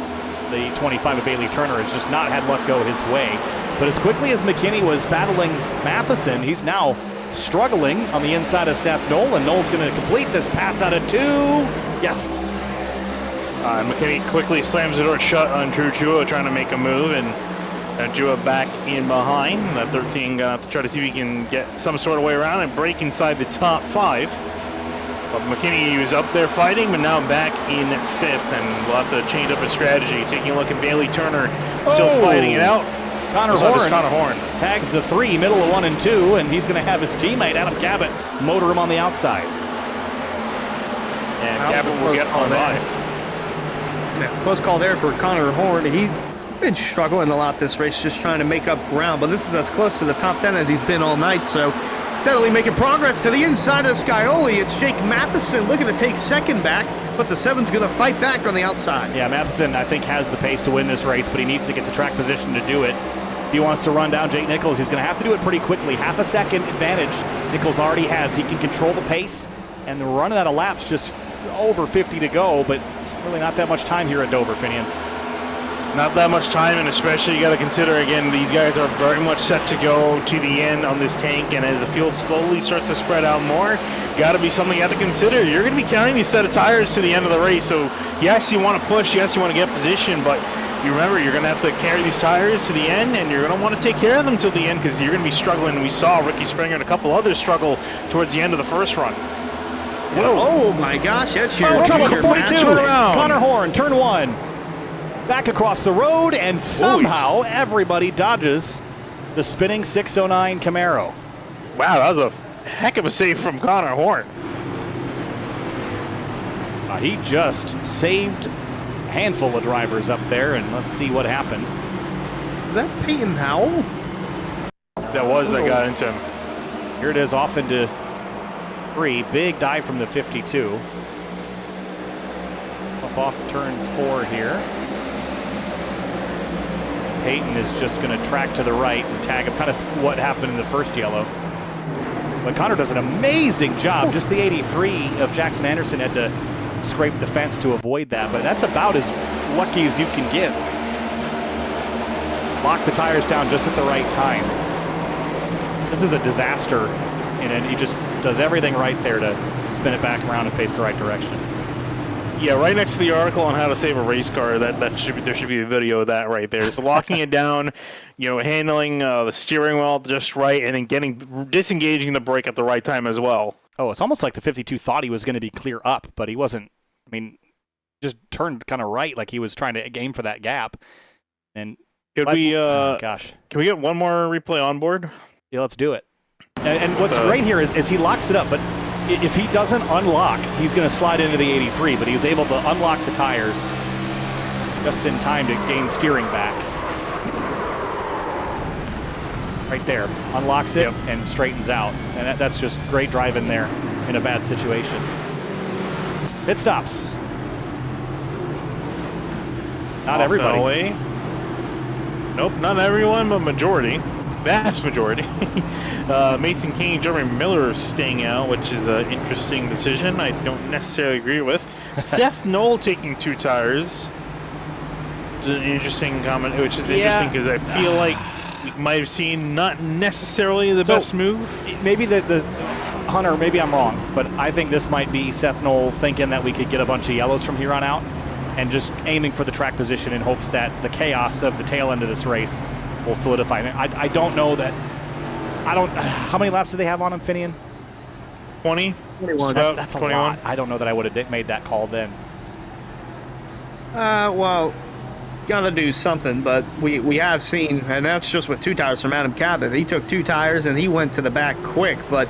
Speaker 1: the 25 of Bailey Turner has just not had luck go his way. But as quickly as McKinney was battling Matheson, he's now struggling on the inside of Seth Knoll, and Knoll's going to complete this pass out of 2. Yes.
Speaker 2: McKinney quickly slams the door shut on Drew Jua, trying to make a move, and Jua back in behind. That 13 got to try to see if he can get some sort of way around and break inside the top 5. But McKinney was up there fighting, but now back in 5th, and we'll have to change up his strategy. Taking a look at Bailey Turner, still fighting it out.
Speaker 1: Connor Horn tags the 3, middle of 1 and 2, and he's going to have his teammate Adam Cabot motor him on the outside.
Speaker 2: And Cabot will get on by.
Speaker 3: Yeah, close call there for Connor Horn. He's been struggling a lot this race, just trying to make up ground, but this is as close to the top 10 as he's been all night, so steadily making progress to the inside of Scioli. It's Jake Matheson looking to take 2nd back, but the 7's going to fight back on the outside.
Speaker 1: Yeah, Matheson, I think, has the pace to win this race, but he needs to get the track position to do it. If he wants to run down Jake Nichols, he's going to have to do it pretty quickly. Half a second advantage Nichols already has. He can control the pace, and they're running out of laps, just over 50 to go, but it's really not that much time here at Dover, Finian.
Speaker 2: Not that much time, and especially you got to consider, again, these guys are very much set to go to the end on this tank, and as the field slowly starts to spread out more, got to be something you have to consider. You're going to be carrying these set of tires to the end of the race, so yes, you want to push, yes, you want to get position, but you remember you're going to have to carry these tires to the end, and you're going to want to take care of them till the end because you're going to be struggling. We saw Ricky Springer and a couple others struggle towards the end of the first run.
Speaker 3: Whoa. Oh my gosh, that's your
Speaker 1: trouble for 42.
Speaker 2: Turnaround.
Speaker 1: Connor Horn, turn 1. Back across the road, and somehow everybody dodges the spinning 609 Camaro.
Speaker 2: Wow, that was a heck of a save from Connor Horn.
Speaker 1: He just saved a handful of drivers up there, and let's see what happened.
Speaker 3: Is that Peyton Howell?
Speaker 2: That got into him.
Speaker 1: Here it is, off into 3. Big dive from the 52. Up off turn 4 here. Peyton is just going to track to the right and tag him, kind of what happened in the first yellow. But Connor does an amazing job. Just the 83 of Jackson Anderson had to scrape the fence to avoid that, but that's about as lucky as you can get. Lock the tires down just at the right time. This is a disaster, and he just does everything right there to spin it back around and face the right direction.
Speaker 2: Yeah, right next to the article on how to save a race car, there should be a video of that right there. It's locking it down, handling the steering wheel just right, and then disengaging the brake at the right time as well.
Speaker 1: Oh, it's almost like the 52 thought he was going to be clear up, but he wasn't. I mean, just turned kind of right, like he was trying to aim for that gap. And
Speaker 2: can we get one more replay on board?
Speaker 1: Yeah, let's do it. And what's great here is he locks it up, but if he doesn't unlock, he's going to slide into the 83, but he was able to unlock the tires just in time to gain steering back. Right there, unlocks it and straightens out. And that's just great driving there in a bad situation. Pit stops. Not everybody.
Speaker 2: Nope, not everyone, but majority. Vast majority. Mason King, Jeremy Miller staying out, which is an interesting decision. I don't necessarily agree with. Seth Knoll taking 2 tires. Which is an interesting comment, which is interesting because I feel like we might have seen not necessarily the best move.
Speaker 1: Maybe the Hunter, maybe I'm wrong, but I think this might be Seth Knoll thinking that we could get a bunch of yellows from here on out and just aiming for the track position in hopes that the chaos of the tail end of this race will solidify. I don't know that. How many laps do they have on him, Finian?
Speaker 2: 20?
Speaker 3: 21.
Speaker 1: That's a lot. I don't know that I would have made that call then.
Speaker 3: Well, gotta do something, but we have seen, and that's just with 2 tires from Adam Cabot. He took 2 tires and he went to the back quick, but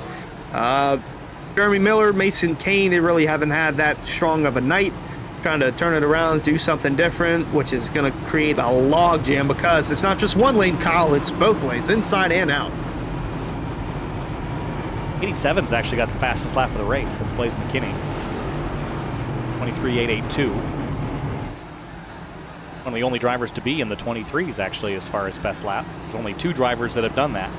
Speaker 3: Jeremy Miller, Mason Kane, they really haven't had that strong of a night. Trying to turn it around, do something different, which is going to create a log jam because it's not just one lane, Kyle, it's both lanes, inside and out.
Speaker 1: 87's actually got the fastest lap of the race. That's Blaze McKinney. 23.882. One of the only drivers to be in the 23s, actually, as far as best lap. There's only 2 drivers that have done that.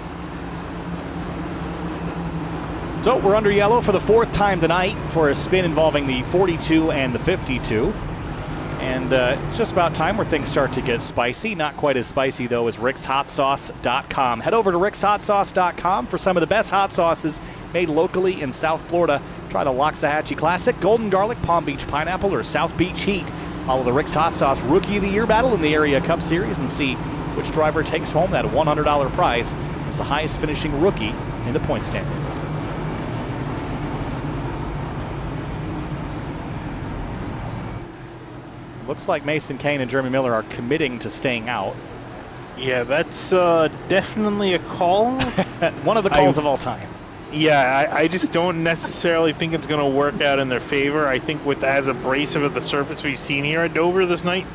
Speaker 1: So we're under yellow for the 4th time tonight for a spin involving the 42 and the 52. And it's just about time where things start to get spicy. Not quite as spicy, though, as rickshotsauce.com. Head over to rickshotsauce.com for some of the best hot sauces made locally in South Florida. Try the Loxahatchee Classic, Golden Garlic, Palm Beach Pineapple, or South Beach Heat. Follow the Rick's Hot Sauce Rookie of the Year battle in the Area Cup Series and see which driver takes home that $100 prize as the highest finishing rookie in the point standings. Looks like Mason Kane and Jeremy Miller are committing to staying out.
Speaker 2: Yeah, that's definitely a call.
Speaker 1: One of the calls of all time.
Speaker 2: Yeah, I just don't necessarily think it's going to work out in their favor. I think with as abrasive of the surface we've seen here at Dover this night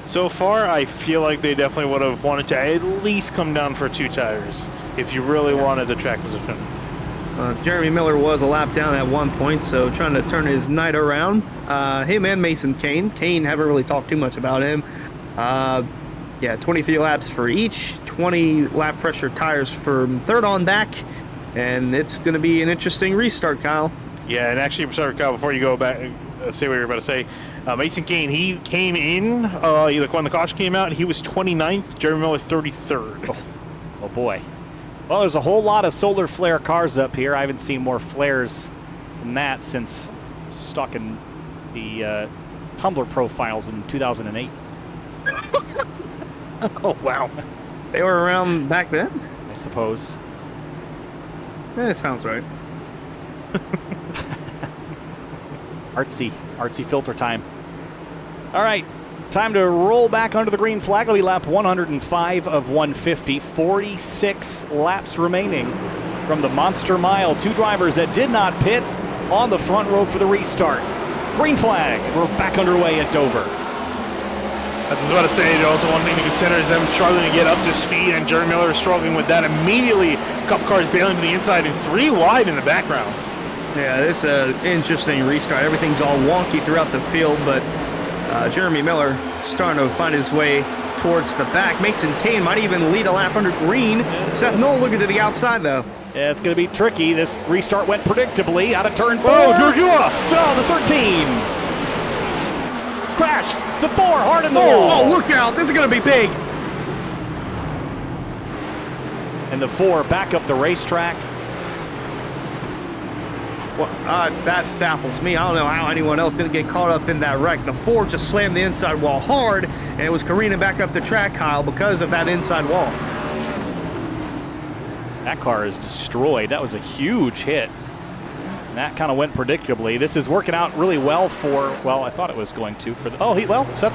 Speaker 2: so far, I feel like they definitely would have wanted to at least come down for 2 tires if you really wanted the track position.
Speaker 3: Jeremy Miller was a lap down at one point, so trying to turn his night around. Him and Mason Kane. Kane, haven't really talked too much about him. Yeah, 23 laps for each, 20 lap pressure tires from 3rd on back, and it's going to be an interesting restart, Kyle.
Speaker 2: Yeah, and actually, sorry, Kyle, before you go back, say what you're about to say, Mason Kane, he came in, when the caution came out, he was 29th, Jeremy Miller 33rd.
Speaker 1: Oh boy. Well, there's a whole lot of solar flare cars up here. I haven't seen more flares than that since stalking the Tumblr profiles in 2008.
Speaker 2: Oh, wow.
Speaker 3: They were around back then?
Speaker 1: I suppose.
Speaker 3: Sounds right.
Speaker 1: Artsy filter time. All right, time to roll back under the green flag. It'll be lap 105 of 150. 46 laps remaining from the Monster Mile. 2 drivers that did not pit on the front row for the restart. Green flag. We're back underway at Dover.
Speaker 2: I was about to say, also one thing to consider is them struggling to get up to speed, and Jeremy Miller is struggling with that immediately. Cup cars bailing to the inside and 3 wide in the background.
Speaker 3: Yeah, this is an interesting restart. Everything's all wonky throughout the field, but Jeremy Miller starting to find his way towards the back. Mason Kane might even lead a lap under green. Seth Knoll looking to the outside, though.
Speaker 1: Yeah, it's going to be tricky. This restart went predictably out of turn 4.
Speaker 2: Oh, Georgia!
Speaker 1: Oh, the 13. Crash. The 4 hard in the wall.
Speaker 3: Oh, look out. This is going to be big.
Speaker 1: And the 4 back up the racetrack.
Speaker 3: Well, that baffles me. I don't know how anyone else didn't get caught up in that wreck. The 4 just slammed the inside wall hard, and it was careening back up the track, Kyle, because of that inside wall.
Speaker 1: That car is destroyed. That was a huge hit. And that kind of went predictably. This is working out really well for, well, I thought it was going to. Seth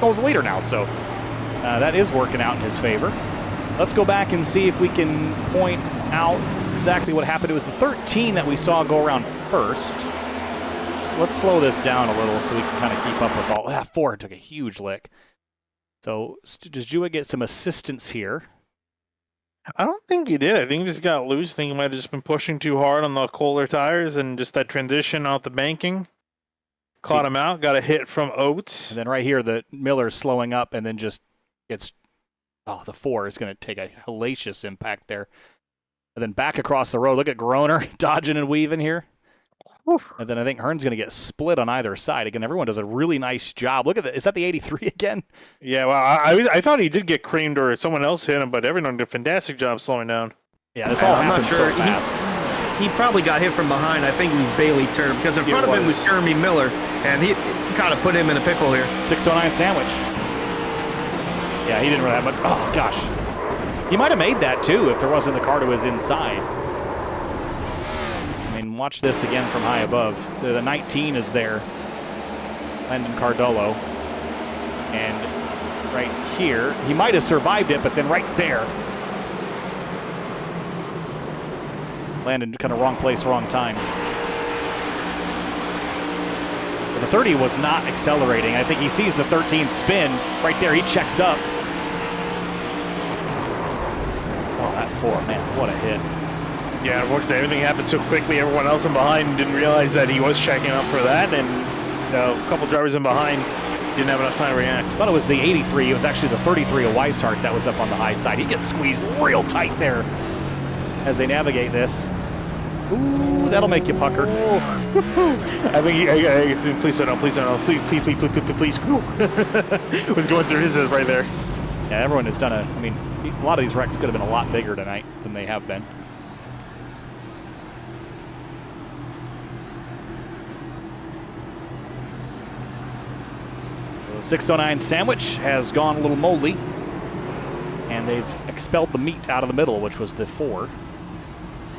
Speaker 1: Knoll's the leader now, so that is working out in his favor. Let's go back and see if we can point out exactly what happened. It was the 13 that we saw go around first. Let's slow this down a little so we can kind of keep up with all. That 4 took a huge lick. So does Jua get some assistance here?
Speaker 2: I don't think he did. I think he just got loose. I think he might have just been pushing too hard on the Kohler tires, and just that transition out the banking caught him out. Got a hit from Oates.
Speaker 1: And then right here, the Miller's slowing up and then just gets, the 4 is going to take a hellacious impact there. And then back across the road. Look at Groner dodging and weaving here. And then I think Hearn's going to get split on either side. Again, everyone does a really nice job. Look at that. Is that the 83 again?
Speaker 2: Yeah, well, I thought he did get creamed or someone else hit him, but everyone did a fantastic job slowing down.
Speaker 1: Yeah, this all
Speaker 3: I'm not
Speaker 1: happened
Speaker 3: sure.
Speaker 1: so fast.
Speaker 3: He probably got hit from behind. I think it was Bailey Turner, because in front of him was Jeremy Miller, and he kind of put him in a pickle here.
Speaker 1: 609 sandwich. Yeah, he didn't really have much. Oh, gosh. He might have made that, too, if there wasn't the car to his inside. I mean, watch this again from high above. The 19 is there. Landon Cardolo. And right here, he might have survived it, but then right there, Landon kind of wrong place, wrong time. But the 30 was not accelerating. I think he sees the 13 spin. Right there, he checks up. Oh, that 4, man, what a hit.
Speaker 2: Yeah, unfortunately, everything happened so quickly. Everyone else in behind didn't realize that he was checking up for that, and a couple drivers in behind didn't have enough time to react.
Speaker 1: I thought it was the 83. It was actually the 33 of Weishart that was up on the high side. He gets squeezed real tight there as they navigate this. Ooh, that'll make you pucker.
Speaker 2: I think please don't, please don't, please. It was going through his head right there.
Speaker 1: Yeah, everyone has done I mean, a lot of these wrecks could have been a lot bigger tonight than they have been. The 609 sandwich has gone a little moldy, and they've expelled the meat out of the middle, which was the 4.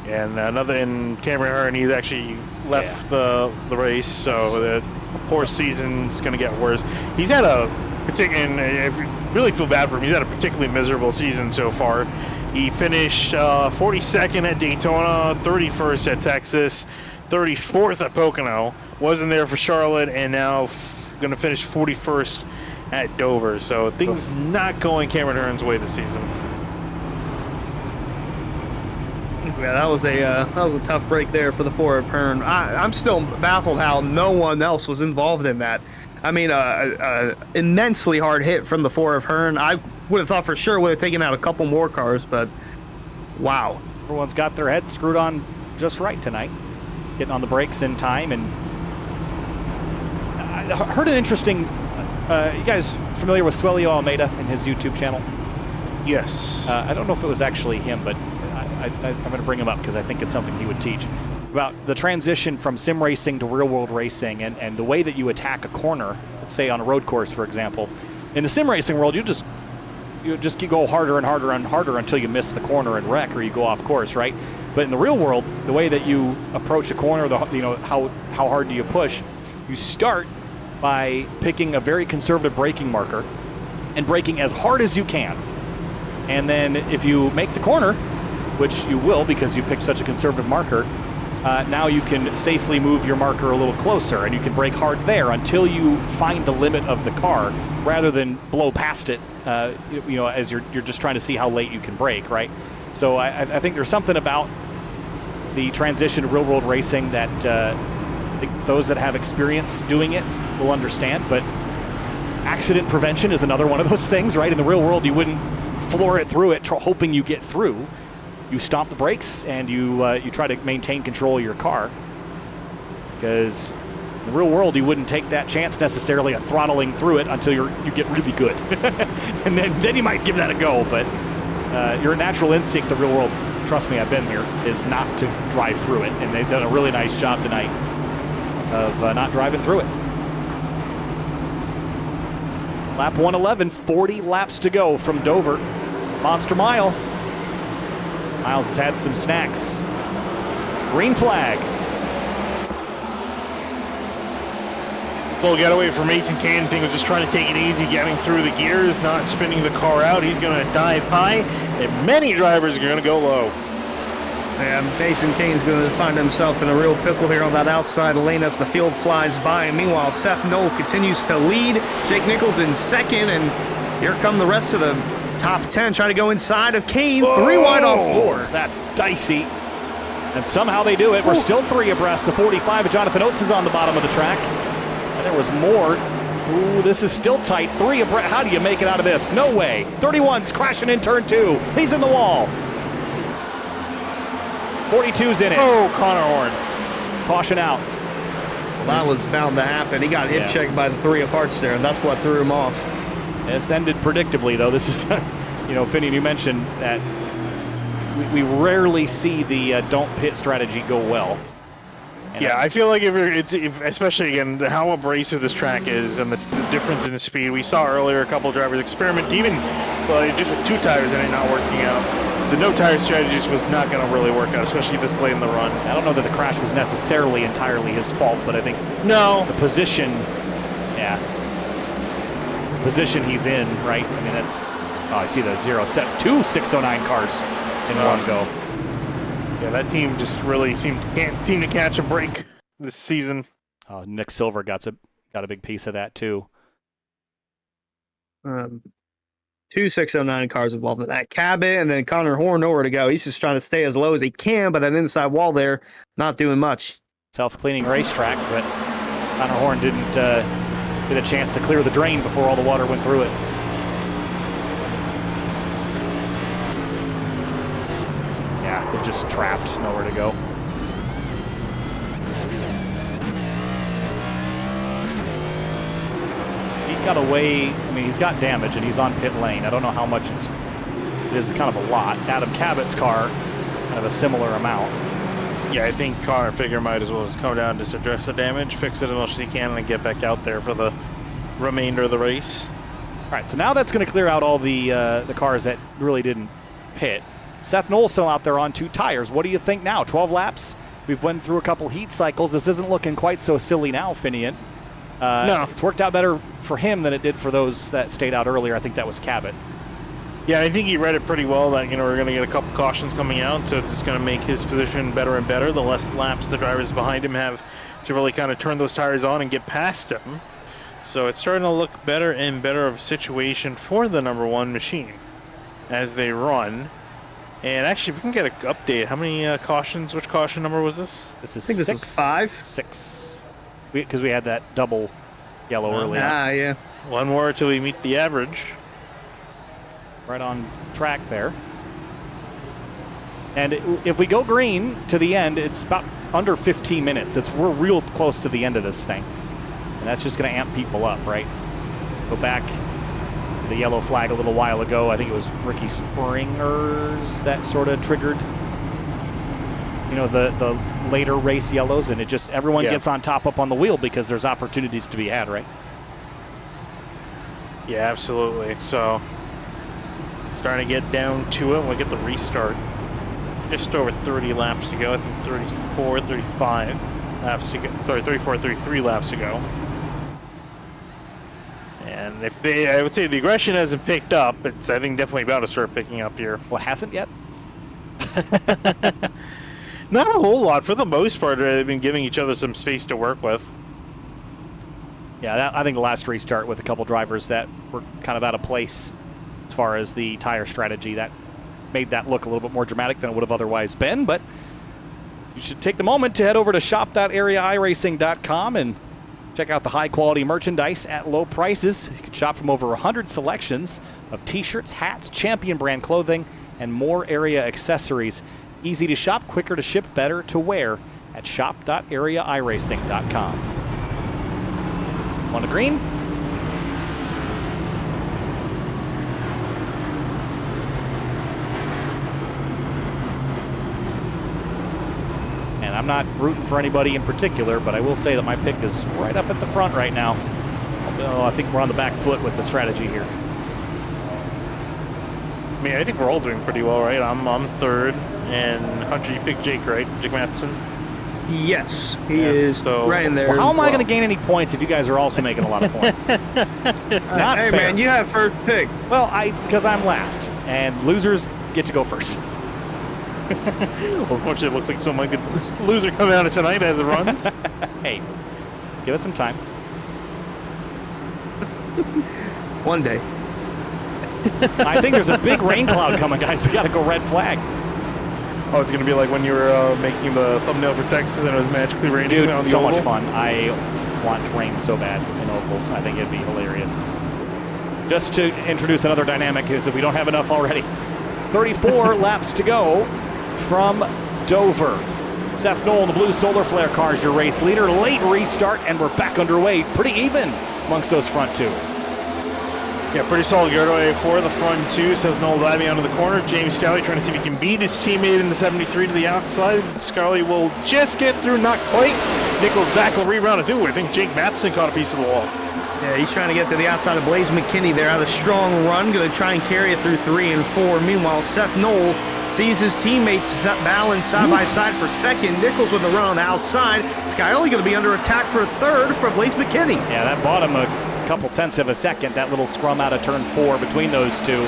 Speaker 2: And another in Cameron Hearn, he's actually left the race, so the poor season is going to get worse. He's had a I really feel bad for him. He's had a particularly miserable season so far. He finished 42nd at Daytona, 31st at Texas, 34th at Pocono, wasn't there for Charlotte, and now going to finish 41st at Dover. So things not going Cameron Hearn's way this season.
Speaker 3: Yeah, that was a tough break there for the 4 of Hearn. I'm still baffled how no one else was involved in that. I mean, immensely hard hit from the 4 of Hearn. I would have thought for sure would have taken out a couple more cars, but wow.
Speaker 1: Everyone's got their head screwed on just right tonight, getting on the brakes in time. And I heard an interesting, you guys familiar with Swelio Almeida and his YouTube channel?
Speaker 2: Yes.
Speaker 1: I don't know if it was actually him, but I'm going to bring him up because I think it's something he would teach about the transition from sim racing to real world racing and the way that you attack a corner, let's say on a road course, for example. In the sim racing world, you just go harder and harder and harder until you miss the corner and wreck or you go off course, right? But in the real world, the way that you approach a corner, how hard do you push? You start by picking a very conservative braking marker and braking as hard as you can. And then if you make the corner, which you will because you picked such a conservative marker, now you can safely move your marker a little closer and you can brake hard there until you find the limit of the car rather than blow past it, as you're just trying to see how late you can brake, right? So I think there's something about the transition to real world racing that those that have experience doing it will understand, but accident prevention is another one of those things, right? In the real world, you wouldn't floor it through it hoping you get through. You stomp the brakes and you try to maintain control of your car, because in the real world you wouldn't take that chance necessarily of throttling through it until you get really good, and then you might give that a go. But your natural instinct, the real world, trust me, I've been here, is not to drive through it, and they've done a really nice job tonight of not driving through it. Lap 111, 40 laps to go from Dover. Monster Mile. Miles has had some snacks. Green flag.
Speaker 2: Full getaway for Mason Kane. I think was just trying to take it easy, getting through the gears, not spinning the car out. He's going to dive high, and many drivers are going to go low.
Speaker 3: And Mason Kane's going to find himself in a real pickle here on that outside lane as the field flies by. And meanwhile, Seth Knoll continues to lead. Jake Nichols in second, and here come the rest of the top 10 trying to go inside of Kane.
Speaker 1: Whoa!
Speaker 3: 3 wide off 4.
Speaker 1: That's dicey. And somehow they do it. We're still 3 abreast. The 45 of Jonathan Oates is on the bottom of the track. And there was more. Ooh, this is still tight. 3 abreast. How do you make it out of this? No way. 31's crashing in turn 2. He's in the wall. 42's in it.
Speaker 2: Oh, Connor Horn.
Speaker 1: Caution out.
Speaker 3: That was bound to happen. He got hip checked by the 3 of hearts there, and that's what threw him off.
Speaker 1: This ended predictably, though. This is, you know, Finney, you mentioned that we rarely see the don't pit strategy go well. And
Speaker 2: yeah, I feel like if especially again how abrasive this track is and the difference in the speed, we saw earlier a couple of drivers experiment even just with 2 tires and it not working out. The no tire strategies was not going to really work out, especially this late in the run.
Speaker 1: I don't know that the crash was necessarily entirely his fault, but I think
Speaker 2: no,
Speaker 1: the position, position he's in, right? I mean, that's, I see the 2 609 cars in one go.
Speaker 2: Yeah, that team just really can't seem to catch a break this season.
Speaker 1: Nick Silver got a big piece of that too.
Speaker 3: 2 609 cars involved in that. Cabot and then Connor Horn nowhere to go. He's just trying to stay as low as he can, but that inside wall there, not doing much.
Speaker 1: Self-cleaning racetrack, but Connor Horn didn't get a chance to clear the drain before all the water went through it. Yeah, they're just trapped, nowhere to go. He got away, I mean, he's got damage and he's on pit lane. I don't know how much it is kind of a lot. Adam Cabot's car, kind of a similar amount.
Speaker 2: Yeah, I think Connor figure might as well just come down, just address the damage, fix it as much as he can, and then get back out there for the remainder of the race.
Speaker 1: All right, so now that's going to clear out all the cars that really didn't pit. Seth Knoll's still out there on 2 tires. What do you think now? 12 laps. We've went through a couple heat cycles. This isn't looking quite so silly now, Finian.
Speaker 2: No.
Speaker 1: It's worked out better for him than it did for those that stayed out earlier. I think that was Cabot.
Speaker 2: Yeah, I think he read it pretty well that, we're going to get a couple cautions coming out, so it's just going to make his position better and better. The less laps the drivers behind him have to really kind of turn those tires on and get past him. So it's starting to look better and better of a situation for the number 1 machine as they run. And actually, if we can get an update, how many cautions, which caution number was this?
Speaker 1: This is
Speaker 3: I think this is 5.
Speaker 1: 6. Because we had that double yellow earlier.
Speaker 3: Yeah.
Speaker 2: One more till we meet the average.
Speaker 1: Right on track there. And if we go green to the end, it's about under 15 minutes. We're real close to the end of this thing. And that's just going to amp people up, right? Go back to the yellow flag a little while ago. I think it was Ricky Springer's that sort of triggered, the later race yellows, and it just, everyone gets on top up on the wheel because there's opportunities to be had, right?
Speaker 2: Yeah, absolutely. So starting to get down to it. We'll get the restart. Just over 30 laps to go. I think 34, 35 laps to go. Sorry, 34, 33 laps to go. And I would say the aggression hasn't picked up. It's, I think, definitely about to start picking up here.
Speaker 1: What hasn't yet?
Speaker 2: Not a whole lot. For the most part, they've been giving each other some space to work with.
Speaker 1: Yeah, I think the last restart with a couple drivers that were kind of out of place as far as the tire strategy, that made that look a little bit more dramatic than it would have otherwise been. But you should take the moment to head over to shop.areairacing.com and check out the high-quality merchandise at low prices. You can shop from over 100 selections of T-shirts, hats, Champion brand clothing, and more area accessories. Easy to shop, quicker to ship, better to wear at shop.areairacing.com. On the green. And I'm not rooting for anybody in particular, but I will say that my pick is right up at the front right now. Although I think we're on the back foot with the strategy here.
Speaker 3: I
Speaker 2: mean, I think we're all doing pretty well, right? I'm third, and Hunter, you picked Jake, right? Jake Matheson?
Speaker 3: Yes, he is so right in there.
Speaker 1: Well, how am I going to gain any points if you guys are also making a lot of points? Not
Speaker 3: hey,
Speaker 1: fair.
Speaker 3: Man, you have first pick.
Speaker 1: Well, because I'm last, and losers get to go first.
Speaker 2: Well, unfortunately, it looks like someone could loser coming out of tonight as it runs.
Speaker 1: Hey, give it some time.
Speaker 3: One day.
Speaker 1: I think there's a big rain cloud coming, guys. We got to go red flag.
Speaker 2: Oh, it's going to be like when you were making the thumbnail for Texas and it was magically raining.
Speaker 1: Dude,
Speaker 2: on the
Speaker 1: so
Speaker 2: oval.
Speaker 1: much fun. I want rain so bad in ovals. I think it'd be hilarious. Just to introduce another dynamic is if we don't have enough already. 34 laps to go from Dover. Seth Knoll in the blue Solar Flare car is your race leader. Late restart, and we're back underway. Pretty even amongst those front two.
Speaker 2: Yeah, pretty solid getaway for the front two. Seth Knoll diving out of the corner. James Scully trying to see if he can beat his teammate in the 73 to the outside. Scully will just get through, not quite. Nichols back will rebound it too. I think Jake Matheson caught a piece of the wall.
Speaker 3: Yeah, he's trying to get to the outside of Blaze McKinney there. Had a strong run, going to try and carry it through 3 and 4. Meanwhile, Seth Knoll sees his teammates battling side by side for second. Nichols with a run on the outside. Scioli going to be under attack for third from Blaze McKinney.
Speaker 1: Yeah, that bought him a couple tenths of a second, that little scrum out of turn 4 between those two. 2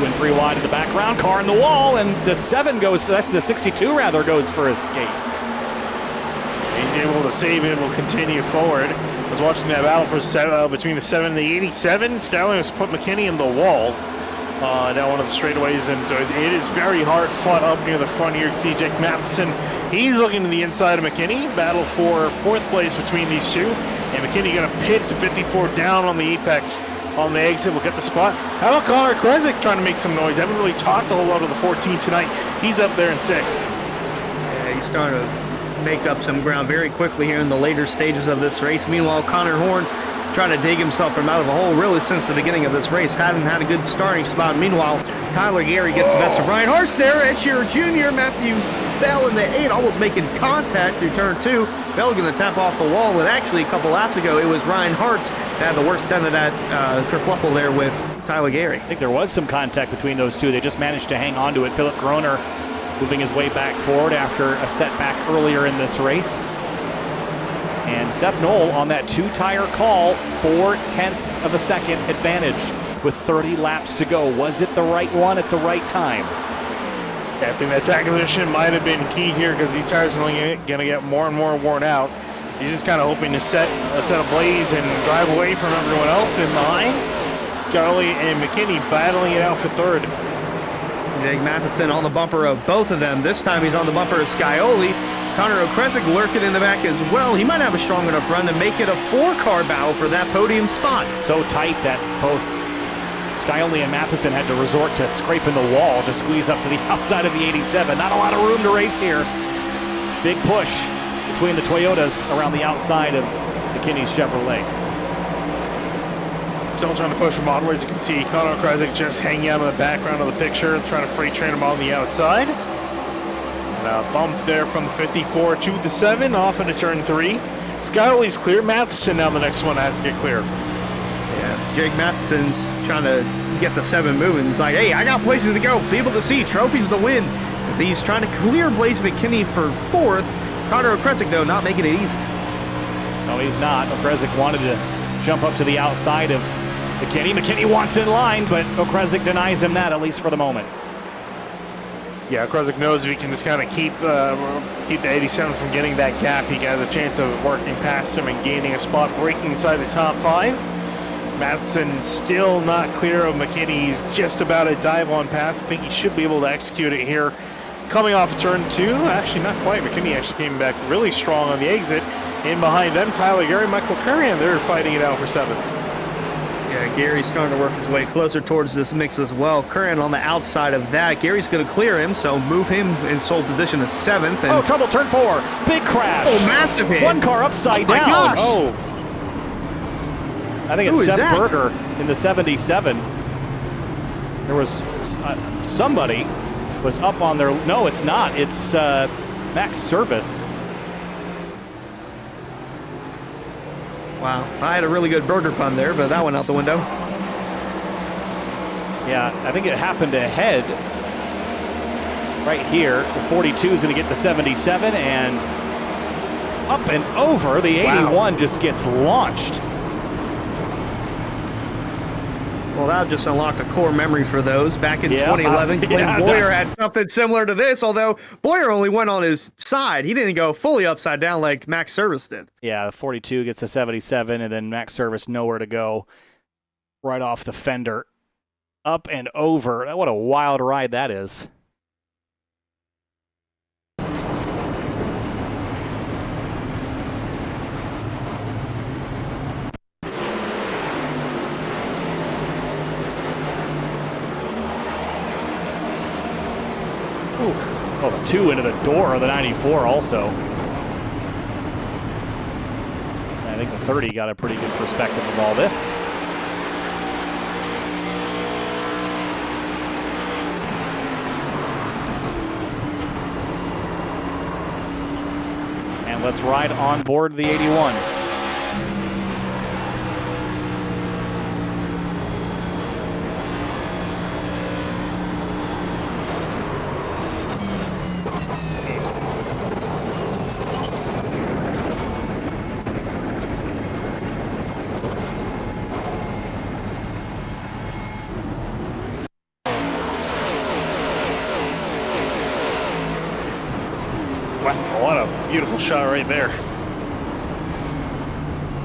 Speaker 1: and 3 wide in the background, car in the wall, and the 7 goes, that's the 62 rather, goes for his skate.
Speaker 2: He's able to save it, will continue forward. I was watching that battle for between the 7 and the 87. Skyline has put McKinney in the wall down one of the straightaways, and so it is very hard fought up near the front here. You see Jake Matheson, he's looking to the inside of McKinney. Battle for 4th place between these two, and McKinney going to pit to 54 down on the apex on the exit. Will get the spot. How about Connor Kresick trying to make some noise? Haven't really talked a whole lot of the 14 tonight. He's up there in 6th.
Speaker 3: Yeah, he's starting to make up some ground very quickly here in the later stages of this race. Meanwhile, Connor Horn trying to dig himself from out of a hole really since the beginning of this race. Hadn't had a good starting spot. Meanwhile, Tyler Gary gets the best of Ryan Hart's there. Ed Shearer Jr., Matthew Bell in the 8, almost making contact through turn 2. Bell going to tap off the wall, and actually a couple laps ago, it was Ryan Hart's that had the worst end of that kerfluffle there with Tyler Gary.
Speaker 1: I think there was some contact between those two. They just managed to hang on to it. Philip Groner moving his way back forward after a setback earlier in this race. And Seth Knoll on that 2-tire call, 4/10 of a second advantage with 30 laps to go. Was it the right one at the right time?
Speaker 2: Yeah, I think that track position might have been key here because these tires are only going to get more and more worn out. He's just kind of hoping to set a blaze and drive away from everyone else in line. Scully and McKinney battling it out for 3rd.
Speaker 3: Jake Matheson on the bumper of both of them. This time he's on the bumper of Scioli. Connor Kresick lurking in the back as well. He might have a strong enough run to make it a 4-car battle for that podium spot.
Speaker 1: So tight that both Scioli and Matheson had to resort to scraping the wall to squeeze up to the outside of the 87. Not a lot of room to race here. Big push between the Toyotas around the outside of McKinney's Chevrolet.
Speaker 2: Still trying to push from onwards. You can see Connor Kresick just hanging out in the background of the picture, trying to freight train him on the outside. Bump there from the 54 to the 7, off into turn 3. Scioli's clear. Matheson now the next one has to get clear.
Speaker 3: Yeah, Jake Matheson's trying to get the 7 moving. He's like, hey, I got places to go, people to see, trophies to win. As he's trying to clear Blaze McKinney for 4th. Connor Kresick, though, not making it easy.
Speaker 1: No, he's not. Kresick wanted to jump up to the outside of McKinney. McKinney wants in line, but Kresick denies him that, at least for the moment.
Speaker 2: Yeah, Kresick knows if he can just kind of keep the 87 from getting that gap, he has a chance of working past him and gaining a spot, breaking inside the top 5. Matheson still not clear of McKinney. He's just about to dive on past. I think he should be able to execute it here. Coming off turn 2, actually not quite. McKinney actually came back really strong on the exit. In behind them, Tyler Gary, Michael Curran, they're fighting it out for 7th.
Speaker 3: Yeah, Gary's starting to work his way closer towards this mix as well. Curran on the outside of that. Gary's going to clear him, so move him in sole position to 7th. And
Speaker 1: oh, trouble, turn 4. Big crash.
Speaker 3: Oh, massive hit.
Speaker 1: One car upside
Speaker 3: my
Speaker 1: down.
Speaker 3: gosh.
Speaker 1: Oh. I think it's Seth Berger in the 77. There was somebody was up on their... No, it's not. It's Max Service.
Speaker 3: Wow, I had a really good burger pun there, but that went out the window.
Speaker 1: Yeah, I think it happened ahead right here. The 42 is going to get the 77, and up and over. The 81 just gets launched.
Speaker 3: Well, that just unlocked a core memory for those. Back in 2011, Glenn Boyer had something similar to this, although Boyer only went on his side. He didn't go fully upside down like Max Service did.
Speaker 1: Yeah, the 42 gets a 77, and then Max Service nowhere to go. Right off the fender. Up and over. What a wild ride that is. Ooh, hold on. 2 into the door of the 94 also. I think the 30 got a pretty good perspective of all this. And let's ride on board the 81.
Speaker 2: Wow, what a beautiful shot right there.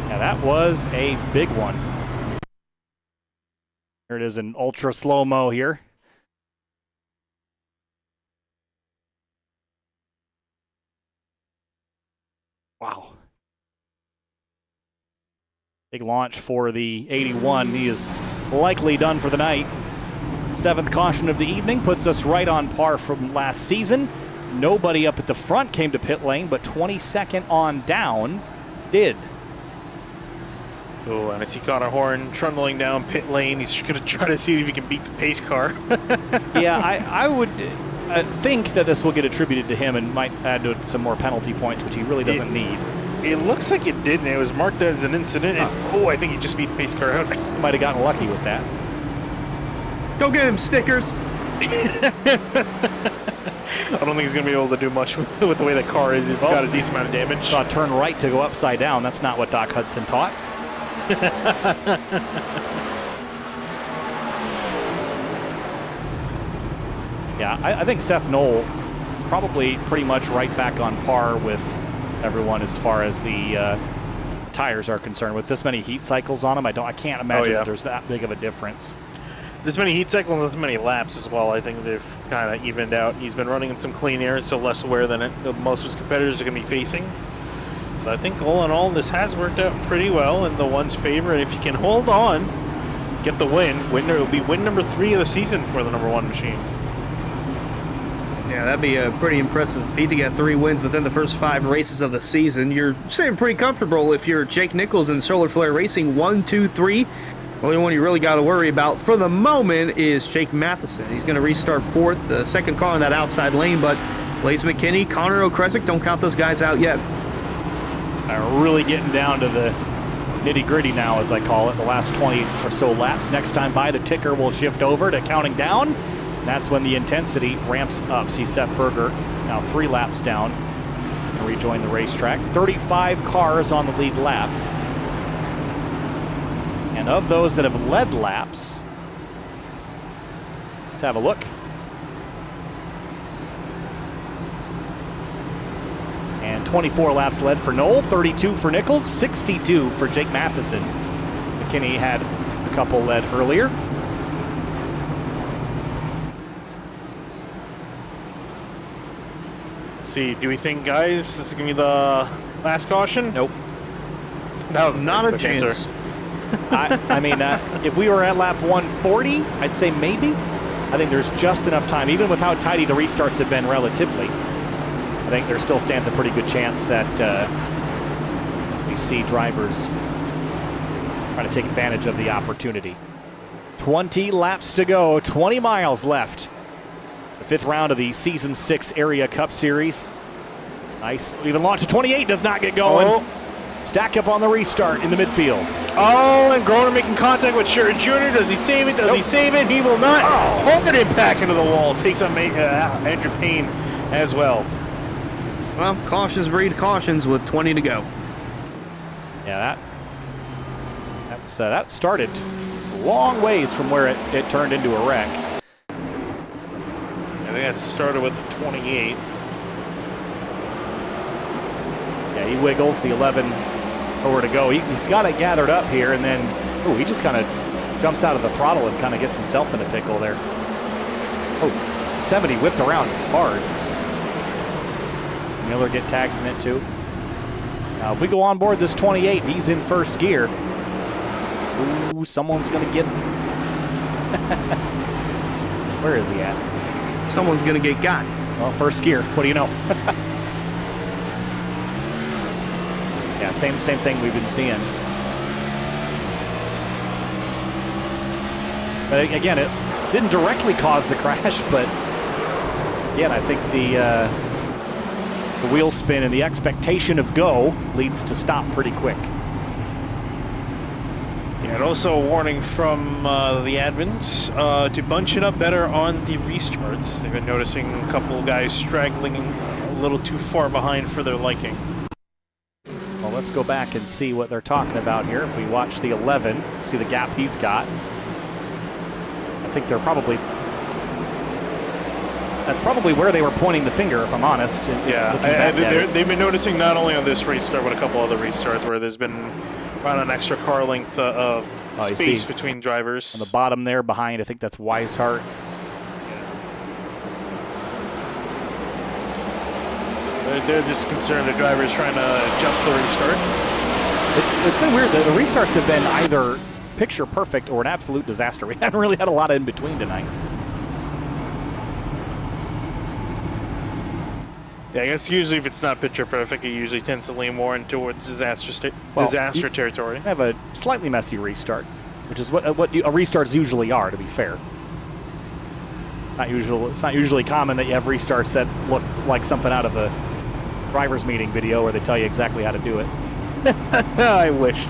Speaker 1: Yeah, that was a big one. Here it is in ultra slow-mo here. Wow. Big launch for the 81. He is likely done for the night. 7th caution of the evening puts us right on par from last season. Nobody up at the front came to pit lane, but 22nd on down did.
Speaker 2: Oh, and as he caught a horn trundling down pit lane, he's going to try to see if he can beat the pace car.
Speaker 1: Yeah, I would think that this will get attributed to him and might add to some more penalty points, which he really doesn't need.
Speaker 2: It looks like it didn't. It was marked as an incident. And, I think he just beat the pace car out.
Speaker 1: He might have gotten lucky with that.
Speaker 3: Go get him, stickers.
Speaker 2: I don't think he's going to be able to do much with the way the car is. It's got a decent amount of damage.
Speaker 1: Saw a turn right to go upside down. That's not what Doc Hudson taught. Yeah, I think Seth Knoll probably pretty much right back on par with everyone as far as the tires are concerned. With this many heat cycles on them, I can't imagine that there's that big of a difference.
Speaker 2: This many heat cycles and this many laps as well. I think they've kind of evened out. He's been running in some clean air, so less aware than most of his competitors are going to be facing. So I think all in all, this has worked out pretty well in the one's favor. And if you can hold on, get the win, it'll be win number 3 of the season for the number 1 machine.
Speaker 3: Yeah, that'd be a pretty impressive feat to get 3 wins within the first 5 races of the season. You're sitting pretty comfortable if you're Jake Nichols and Solar Flare Racing. 1, 2, 3. The only one you really got to worry about for the moment is Jake Matheson. He's going to restart 4th, the second car in that outside lane, but Blaze McKinney, Connor O'Kresick, don't count those guys out yet.
Speaker 1: Really getting down to the nitty-gritty now, as I call it, the last 20 or so laps. Next time by, the ticker will shift over to counting down. That's when the intensity ramps up. See Seth Berger now 3 laps down and rejoin the racetrack. 35 cars on the lead lap. And of those that have led laps, let's have a look. And 24 laps led for Knoll, 32 for Nichols, 62 for Jake Matheson. McKinney had a couple led earlier.
Speaker 2: See, do we think, guys, this is going to be the last caution?
Speaker 1: Nope.
Speaker 2: That was
Speaker 3: Not a chance.
Speaker 1: I mean, if we were at lap 140, I'd say maybe. I think there's just enough time, even with how tidy the restarts have been relatively. I think there still stands a pretty good chance that we see drivers trying to take advantage of the opportunity. 20 laps to go, 20 miles left. The 5th round of the Season 6 Area Cup Series. Nice, even launch to 28, does not get going. Stack up on the restart in the midfield.
Speaker 2: Oh, and Groner making contact with Sheridan Jr. Does he save it? Does he save it? He will not. Hard impact into the wall. Takes on Andrew Payne as well.
Speaker 3: Well, cautions breed cautions with 20 to go.
Speaker 1: Yeah, that started a long ways from where it turned into a wreck.
Speaker 2: I think that started with the 28.
Speaker 1: Yeah, he wiggles the 11 over to go. He's got it gathered up here, and then he just kind of jumps out of the throttle and kind of gets himself in a pickle there. 70 whipped around hard. Miller get tagged in it too. Now, if we go on board this 28, he's in first gear. Ooh, someone's going to get... Where is he at?
Speaker 3: Someone's going to get got.
Speaker 1: Well, first gear. What do you know? Yeah, same thing we've been seeing. But again, it didn't directly cause the crash, but again, I think the wheel spin and the expectation of go leads to stop pretty quick.
Speaker 2: Yeah, and also a warning from the admins to bunch it up better on the restarts. They've been noticing a couple guys straggling a little too far behind for their liking.
Speaker 1: Well, let's go back and see what they're talking about here. If we watch the 11, see the gap he's got. I think they're probably... That's probably where they were pointing the finger, if I'm honest.
Speaker 2: Yeah, they've been noticing not only on this restart, but a couple other restarts where there's been around an extra car length of space between drivers.
Speaker 1: On the bottom there behind, I think that's Weishart.
Speaker 2: So they're just concerned the drivers trying to jump the restart.
Speaker 1: It's been weird. The restarts have been either picture perfect or an absolute disaster. We haven't really had a lot in between tonight.
Speaker 2: Yeah, I guess usually if it's not picture perfect, it usually tends to lean more into towards disaster territory.
Speaker 1: You have a slightly messy restart, which is what restarts usually are, to be fair. It's not usually common that you have restarts that look like something out of a driver's meeting video where they tell you exactly how to do it.
Speaker 2: I wish.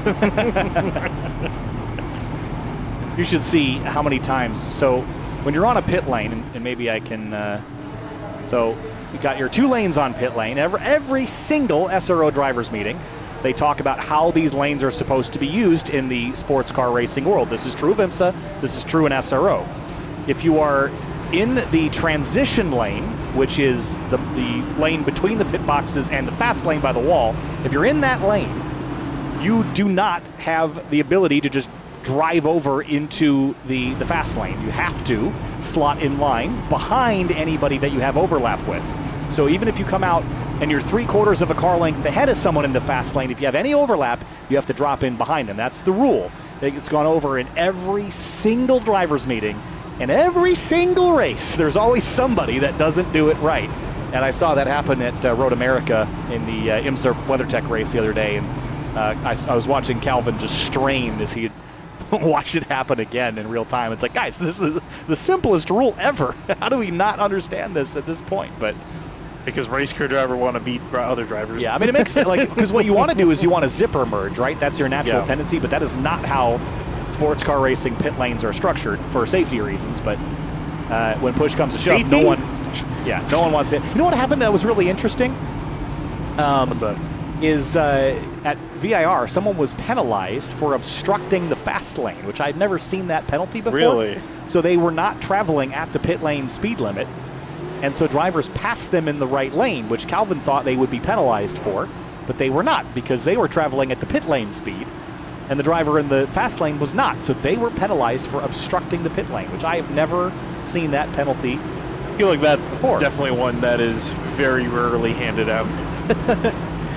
Speaker 1: You should see how many times. So when you're on a pit lane, and maybe I can, so you got your 2 lanes on pit lane. Every single SRO drivers meeting, they talk about how these lanes are supposed to be used in the sports car racing world. This is true of IMSA. This is true in SRO. If you are in the transition lane, which is the lane between the pit boxes and the fast lane by the wall, if you're in that lane, you do not have the ability to just drive over into the fast lane. You have to slot in line behind anybody that you have overlap with. So even if you come out and you're 3/4 of a car length ahead of someone in the fast lane, if you have any overlap, you have to drop in behind them. That's the rule. It's gone over in every single driver's meeting and every single race. There's always somebody that doesn't do it right. And I saw that happen at Road America in the IMSA WeatherTech race the other day. And I was watching Calvin just strain as he watched it happen again in real time. It's like, guys, this is the simplest rule ever. How do we not understand this at this point? But
Speaker 2: because race car driver want to beat other drivers.
Speaker 1: Yeah, I mean, it makes sense. Like, because what you want to do is you want to zipper merge, right? That's your natural tendency, but that is not how sports car racing pit lanes are structured for safety reasons. But when push comes to shove, no one wants it. You know what happened that was really interesting?
Speaker 2: What's that?
Speaker 1: Is at VIR, someone was penalized for obstructing the fast lane, which I'd never seen that penalty before.
Speaker 2: Really?
Speaker 1: So they were not traveling at the pit lane speed limit, and so drivers passed them in the right lane, which Calvin thought they would be penalized for, but they were not because they were traveling at the pit lane speed, and the driver in the fast lane was not. So they were penalized for obstructing the pit lane, which I have never seen that penalty
Speaker 2: I feel like that
Speaker 1: before.
Speaker 2: Definitely one that is very rarely handed out.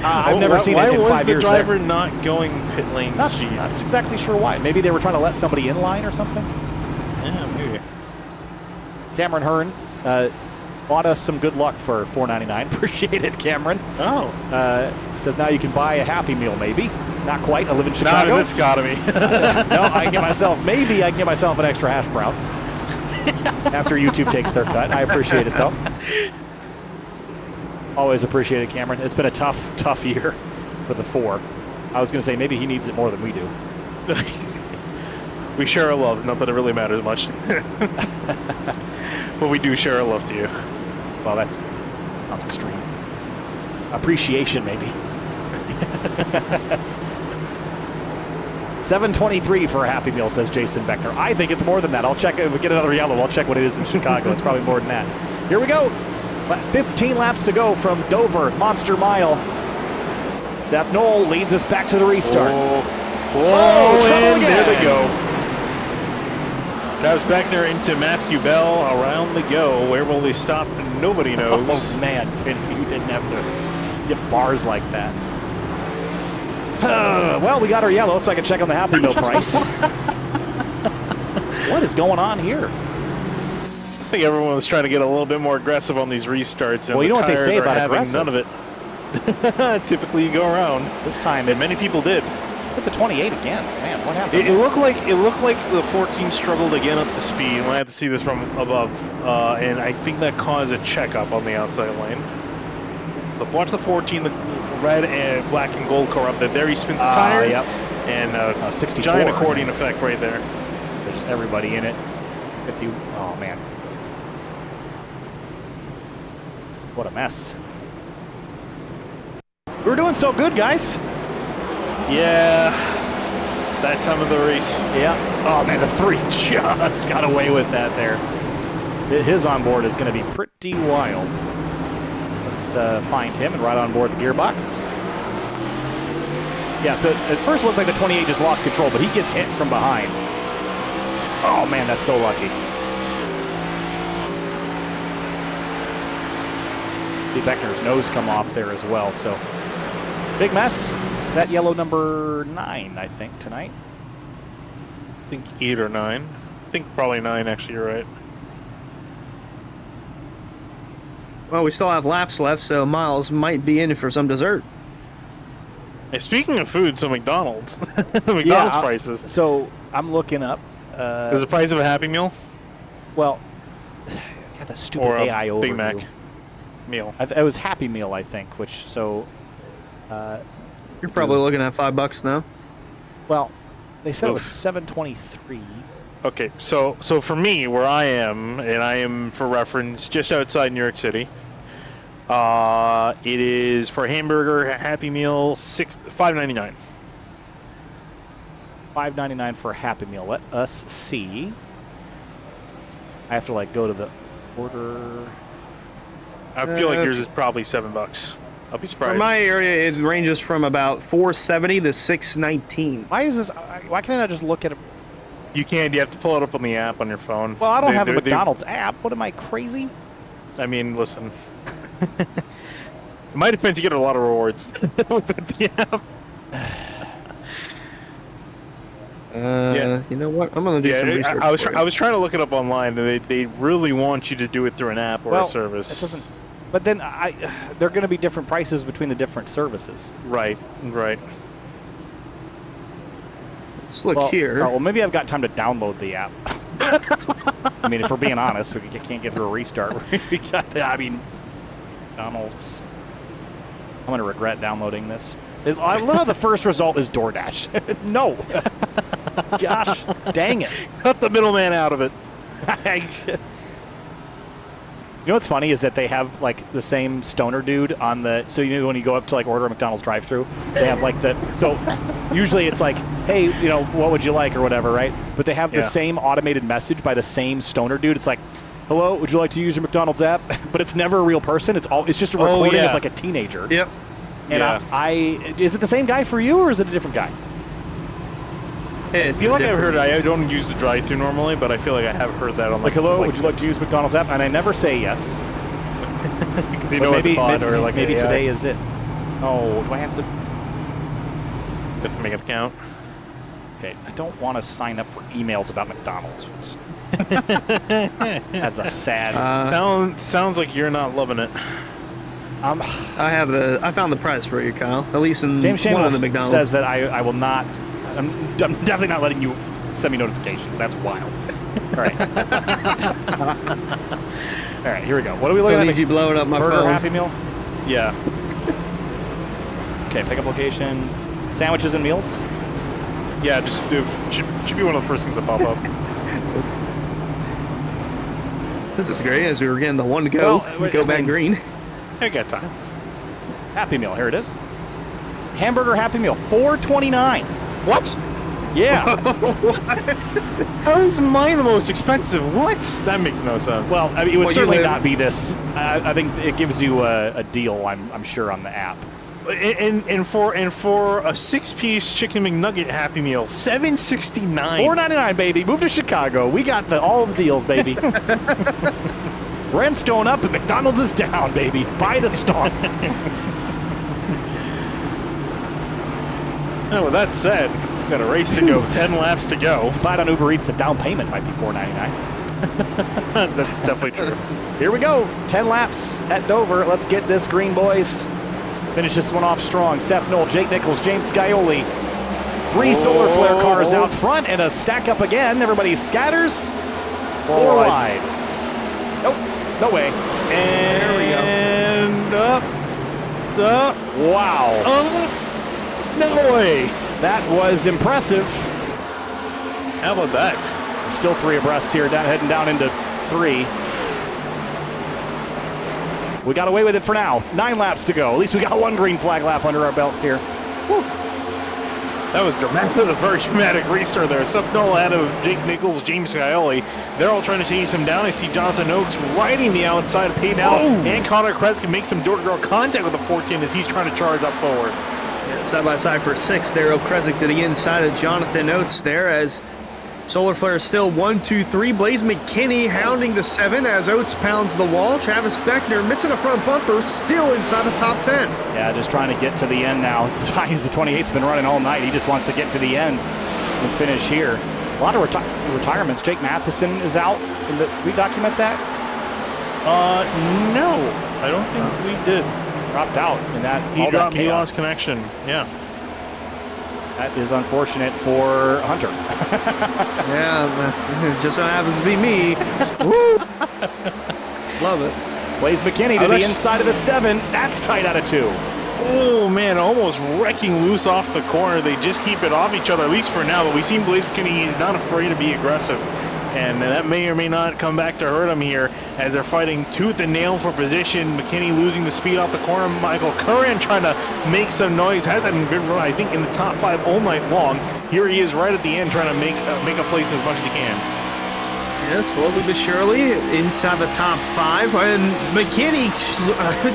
Speaker 1: I've never seen it in 5 years.
Speaker 2: Why was the driver not going pit lane speed?
Speaker 1: Not exactly sure why. Maybe they were trying to let somebody in line or something.
Speaker 2: Yeah, maybe.
Speaker 1: Cameron Hearn bought us some good luck for $4.99. Appreciate it, Cameron.
Speaker 2: Oh.
Speaker 1: Says now you can buy a Happy Meal, maybe. Not quite. I live in Chicago.
Speaker 2: Not in this economy.
Speaker 1: No, I can get myself an extra hash brown after YouTube takes their cut. I appreciate it, though. Always appreciate it, Cameron. It's been a tough year for the 4. I was going to say maybe he needs it more than we do.
Speaker 2: We share our love. Not that it really matters much. But we do share our love to you.
Speaker 1: Well, that's extreme. Appreciation, maybe. 7:23 for a Happy Meal, says Jason Beckner. I think it's more than that. I'll check it. If we get another yellow, I'll check what it is in Chicago. It's probably more than that. Here we go. 15 laps to go from Dover, Monster Mile. Seth Knoll leads us back to the restart.
Speaker 2: Whoa, and there they go. Travis Beckner into Matthew Bell around the go. Where will they stop? Nobody knows.
Speaker 1: Oh, man. You didn't have to get bars like that. Well, we got our yellow, so I can check on the Happy Meal price. What is going on here?
Speaker 2: think everyone's trying to get a little bit more aggressive on these restarts. And
Speaker 1: Well, you know what they say about
Speaker 2: having
Speaker 1: aggressive.
Speaker 2: none of it. Typically, you go around.
Speaker 1: This time,
Speaker 2: And many people did.
Speaker 1: It's at the 28 again. Man, what happened?
Speaker 2: It looked like the 14 struggled to get up to speed. And I had to see this from above, and I think that caused a checkup on the outside lane. So watch the 14, the red and black and gold car up there. There he spins the tires.
Speaker 1: Yep.
Speaker 2: And
Speaker 1: 64.
Speaker 2: giant accordion effect right there.
Speaker 1: There's everybody in it. 50. Oh man, what a mess. We were doing so good, guys.
Speaker 2: Yeah, that time of the race.
Speaker 1: Yeah. Oh man, the 3 just got away with that there. His onboard is going to be pretty wild. Let's find him and ride on board the gearbox. Yeah, so at first it looked like the 28 just lost control, but he gets hit from behind. Oh man, that's so lucky. See Beckner's nose come off there as well, so big mess. Is that yellow number 9, I think, tonight?
Speaker 2: I think 8 or 9. I think probably 9, actually, you're right.
Speaker 3: Well, we still have laps left, so Miles might be in for some dessert.
Speaker 2: Hey, speaking of food, so McDonald's. McDonald's prices.
Speaker 1: So I'm looking up.
Speaker 2: Is the price of a Happy Meal?
Speaker 1: Well, got the stupid
Speaker 2: Or a
Speaker 1: AI overview.
Speaker 2: Big Mac meal?
Speaker 1: It was Happy Meal, I think, which, so...
Speaker 3: You're probably looking at $5 now.
Speaker 1: well, they said it was
Speaker 2: Oof.
Speaker 1: $7.23.
Speaker 2: Okay, so for me, where I am, and I am, for reference, just outside New York City, it is, for a hamburger, a Happy Meal, $5.99.
Speaker 1: $5.99 for a Happy Meal. Let us see. I have to, like, go to the order...
Speaker 2: I feel like yours is probably $7. I'll be surprised.
Speaker 3: For my area, it ranges from about $4.70 to $6.19.
Speaker 1: Why is this... Why can't I not just look at it?
Speaker 2: You can. You have to pull it up on the app on your phone.
Speaker 1: Well, I don't have a McDonald's app. What, am I crazy?
Speaker 2: I mean, listen. In my defense, you get a lot of rewards with the app.
Speaker 3: You know what? I'm gonna do some research.
Speaker 2: I was trying to look it up online, and they really want you to do it through an app or a service.
Speaker 1: It doesn't. But then they're going to be different prices between the different services.
Speaker 2: Right.
Speaker 3: Let's look here.
Speaker 1: Oh, well, maybe I've got time to download the app. I mean, if we're being honest, we can't get through a restart. We got. I mean, McDonald's. I'm going to regret downloading this. I love how the first result is DoorDash. No. Gosh, dang it.
Speaker 2: Cut the middleman out of it.
Speaker 1: You know what's funny is that they have like the same stoner dude on the, so you know when you go up to like order a McDonald's drive-thru, they have like the, so usually it's like, hey, you know, what would you like or whatever, right? But they have the same automated message by the same stoner dude. It's like, hello, would you like to use your McDonald's app? But it's never a real person. It's just a recording of like a teenager.
Speaker 3: Yep.
Speaker 1: And is it the same guy for you or is it a different guy?
Speaker 2: I feel like I've heard it. I don't use the drive-thru normally, but I feel like I have heard that on
Speaker 1: like hello, would you like to use McDonald's app? And I never say yes.
Speaker 2: They know
Speaker 1: maybe
Speaker 2: maybe
Speaker 1: today is it. Oh, do I have to?
Speaker 2: Have to make an account.
Speaker 1: Okay, I don't want to sign up for emails about McDonald's. That's a sad.
Speaker 2: Sounds like you're not loving it.
Speaker 3: I found the price for you, Kyle. At least in
Speaker 1: James
Speaker 3: one of the
Speaker 1: Shambles
Speaker 3: McDonald's.
Speaker 1: says that I will not. I'm definitely not letting you send me notifications. That's wild. All right. All right, here we go. What are we looking at?
Speaker 3: You blowing up my
Speaker 1: Burger
Speaker 3: phone.
Speaker 1: Happy Meal?
Speaker 2: Yeah.
Speaker 1: Okay, pickup location. Sandwiches and meals?
Speaker 2: Yeah, just do. Should be one of the first things to pop up.
Speaker 3: This is great. As we were getting the one to go, go back green.
Speaker 2: I got time.
Speaker 1: Happy Meal, here it is. Hamburger Happy Meal, $4.29.
Speaker 2: What?
Speaker 1: Yeah.
Speaker 2: How is mine the most expensive? What? That makes no sense.
Speaker 1: Well, I mean, it would certainly not be this. I think it gives you a deal, I'm sure, on the app.
Speaker 2: And for a 6-piece chicken McNugget Happy Meal, $7.69.
Speaker 1: $4.99, baby. Move to Chicago. We got all the deals, baby. Rent's going up and McDonald's is down, baby. Buy the stocks.
Speaker 2: Now, with that said, got a race to go, 10 laps to go.
Speaker 1: Buy it on Uber Eats. The down payment might be $4.99.
Speaker 2: That's definitely true.
Speaker 1: Here we go. 10 laps at Dover. Let's get this green, boys. Finish this one off strong. Seth Knoll, Jake Nichols, James Scioli. 3 solar flare cars out front and a stack up again. Everybody scatters or wide. Nope, no way.
Speaker 2: And
Speaker 3: there we go.
Speaker 2: And up.
Speaker 1: Wow.
Speaker 2: No way.
Speaker 1: That was impressive.
Speaker 2: How about that?
Speaker 1: Still 3 abreast here, heading down into 3. We got away with it for now. 9 laps to go. At least we got 1 green flag lap under our belts here. Woo.
Speaker 2: That was dramatic. That was a very dramatic restart there. Seth Knoll out of Jake Nichols, James Scioli. They're all trying to chase him down. I see Jonathan Oakes riding the outside of Payton Howell, and Connor Kress can make some door-to-door contact with the 14 as he's trying to charge up forward.
Speaker 3: Yeah, side by side for 6th there. Okrezik to the inside of Jonathan Oates there as Solar Flare is still 1, 2, 3. Blaze McKinney hounding the 7 as Oates pounds the wall. Travis Beckner missing a front bumper, still inside the top 10.
Speaker 1: Yeah, just trying to get to the end now. As high as the 28's been running all night. He just wants to get to the end and finish here. A lot of retirements. Jake Matheson is out. Did we document that?
Speaker 2: No, I don't think we did.
Speaker 1: Dropped out in that.
Speaker 2: He lost connection. Yeah.
Speaker 1: That is unfortunate for Hunter.
Speaker 3: Yeah, just so happens to be me. Woo! Love it.
Speaker 1: Blaze McKinney to the inside of the 7. That's tight out of 2.
Speaker 2: Oh, man, almost wrecking loose off the corner. They just keep it off each other, at least for now. But we've seen Blaze McKinney, he's not afraid to be aggressive. And that may or may not come back to hurt him here as they're fighting tooth and nail for position. McKinney losing the speed off the corner. Michael Curran trying to make some noise. Hasn't been, I think, in the top 5 all night long. Here he is right at the end trying to make a place as much as he can.
Speaker 3: Yeah, slowly but surely inside the top 5. And McKinney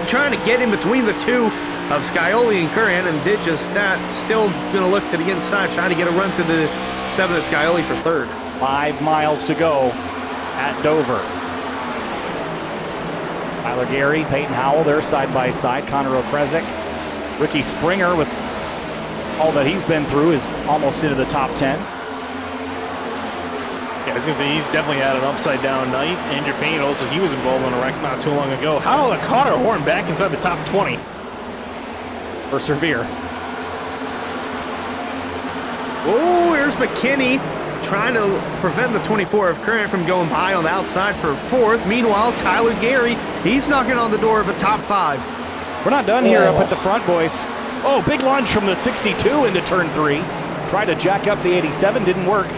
Speaker 3: trying to get in between the 2 of Scioli and Curran, and did just that. Still going to look to the inside, trying to get a run to the 7 of Scioli for 3rd.
Speaker 1: 5 miles to go at Dover. Tyler Gary, Payton Howell, they're side by side. Connor Okrezik, Ricky Springer, with all that he's been through, is almost into the top 10.
Speaker 2: Yeah, I was going to say, he's definitely had an upside down night. Andrew Payne also, he was involved in a wreck not too long ago. Howell and Connor Horn back inside the top 20.
Speaker 1: Persevere.
Speaker 3: Oh, here's McKinney trying to prevent the 24 of Curran from going by on the outside for 4th. Meanwhile, Tyler Gary, he's knocking on the door of the top 5.
Speaker 1: We're not done here up at the front, boys. Oh, big lunge from the 62 into turn 3. Tried to jack up the 87, didn't work.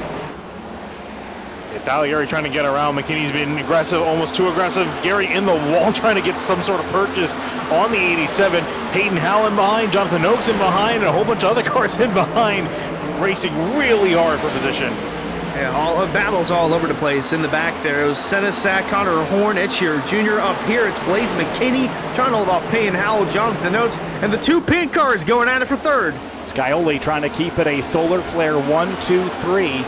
Speaker 2: Yeah, Tyler Gary trying to get around. McKinney's been aggressive, almost too aggressive. Gary in the wall trying to get some sort of purchase on the 87. Payton Howell in behind, Jonathan Oakes in behind, and a whole bunch of other cars in behind, racing really hard for position.
Speaker 3: Yeah, all battles all over the place in the back there. It was Senesac, Connor Horn, Etchier Jr. Up here, it's Blaze McKinney trying to hold off Payton Howell, Jonathan Oates, and the 2 pink cars going at it for 3rd.
Speaker 1: Scioli trying to keep it a solar flare 1, 2, 3.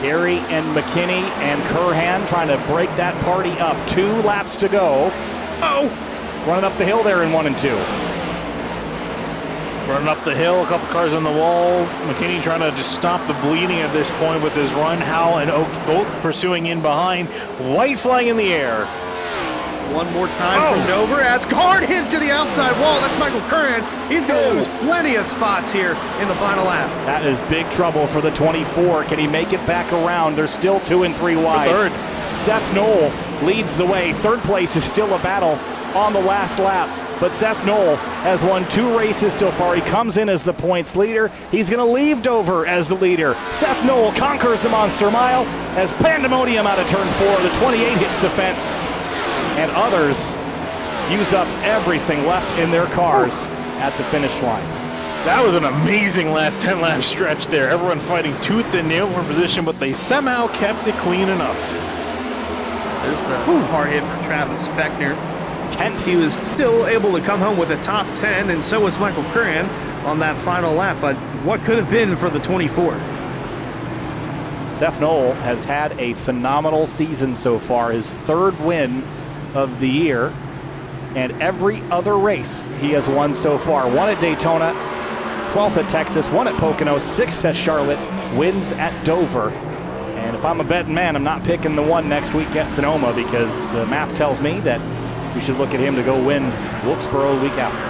Speaker 1: Gary and McKinney and Curhan trying to break that party up. 2 laps to go. Oh, running up the hill there in 1 and 2.
Speaker 2: Running up the hill, a couple cars on the wall. McKinney trying to just stop the bleeding at this point with his run. Howell and Oakes both pursuing in behind. White flag in the air.
Speaker 3: One more time from Dover as hard hit to the outside wall. That's Michael Curran. He's going to lose plenty of spots here in the final lap.
Speaker 1: That is big trouble for the 24. Can he make it back around? They're still 2 and 3 wide.
Speaker 2: 3rd.
Speaker 1: Seth Knoll leads the way. 3rd place is still a battle on the last lap. But Seth Knoll has won 2 races so far. He comes in as the points leader. He's going to leave Dover as the leader. Seth Knoll conquers the Monster Mile as pandemonium out of turn 4. The 28 hits the fence. And others use up everything left in their cars at the finish line.
Speaker 2: That was an amazing last 10-lap stretch there. Everyone fighting tooth and nail for position, but they somehow kept it clean enough.
Speaker 3: There's the hard hit for Travis Beckner.
Speaker 1: 10th.
Speaker 3: He was still able to come home with a top 10, and so was Michael Curran on that final lap. But what could have been for the 24?
Speaker 1: Seth Knoll has had a phenomenal season so far. His 3rd win of the year, and every other race he has won so far. 1 at Daytona, 12th at Texas, 1 at Pocono, 6th at Charlotte, wins at Dover, and if I'm a betting man, I'm not picking the one next week at Sonoma, because the math tells me that we should look at him to go win Wilkesboro the week after.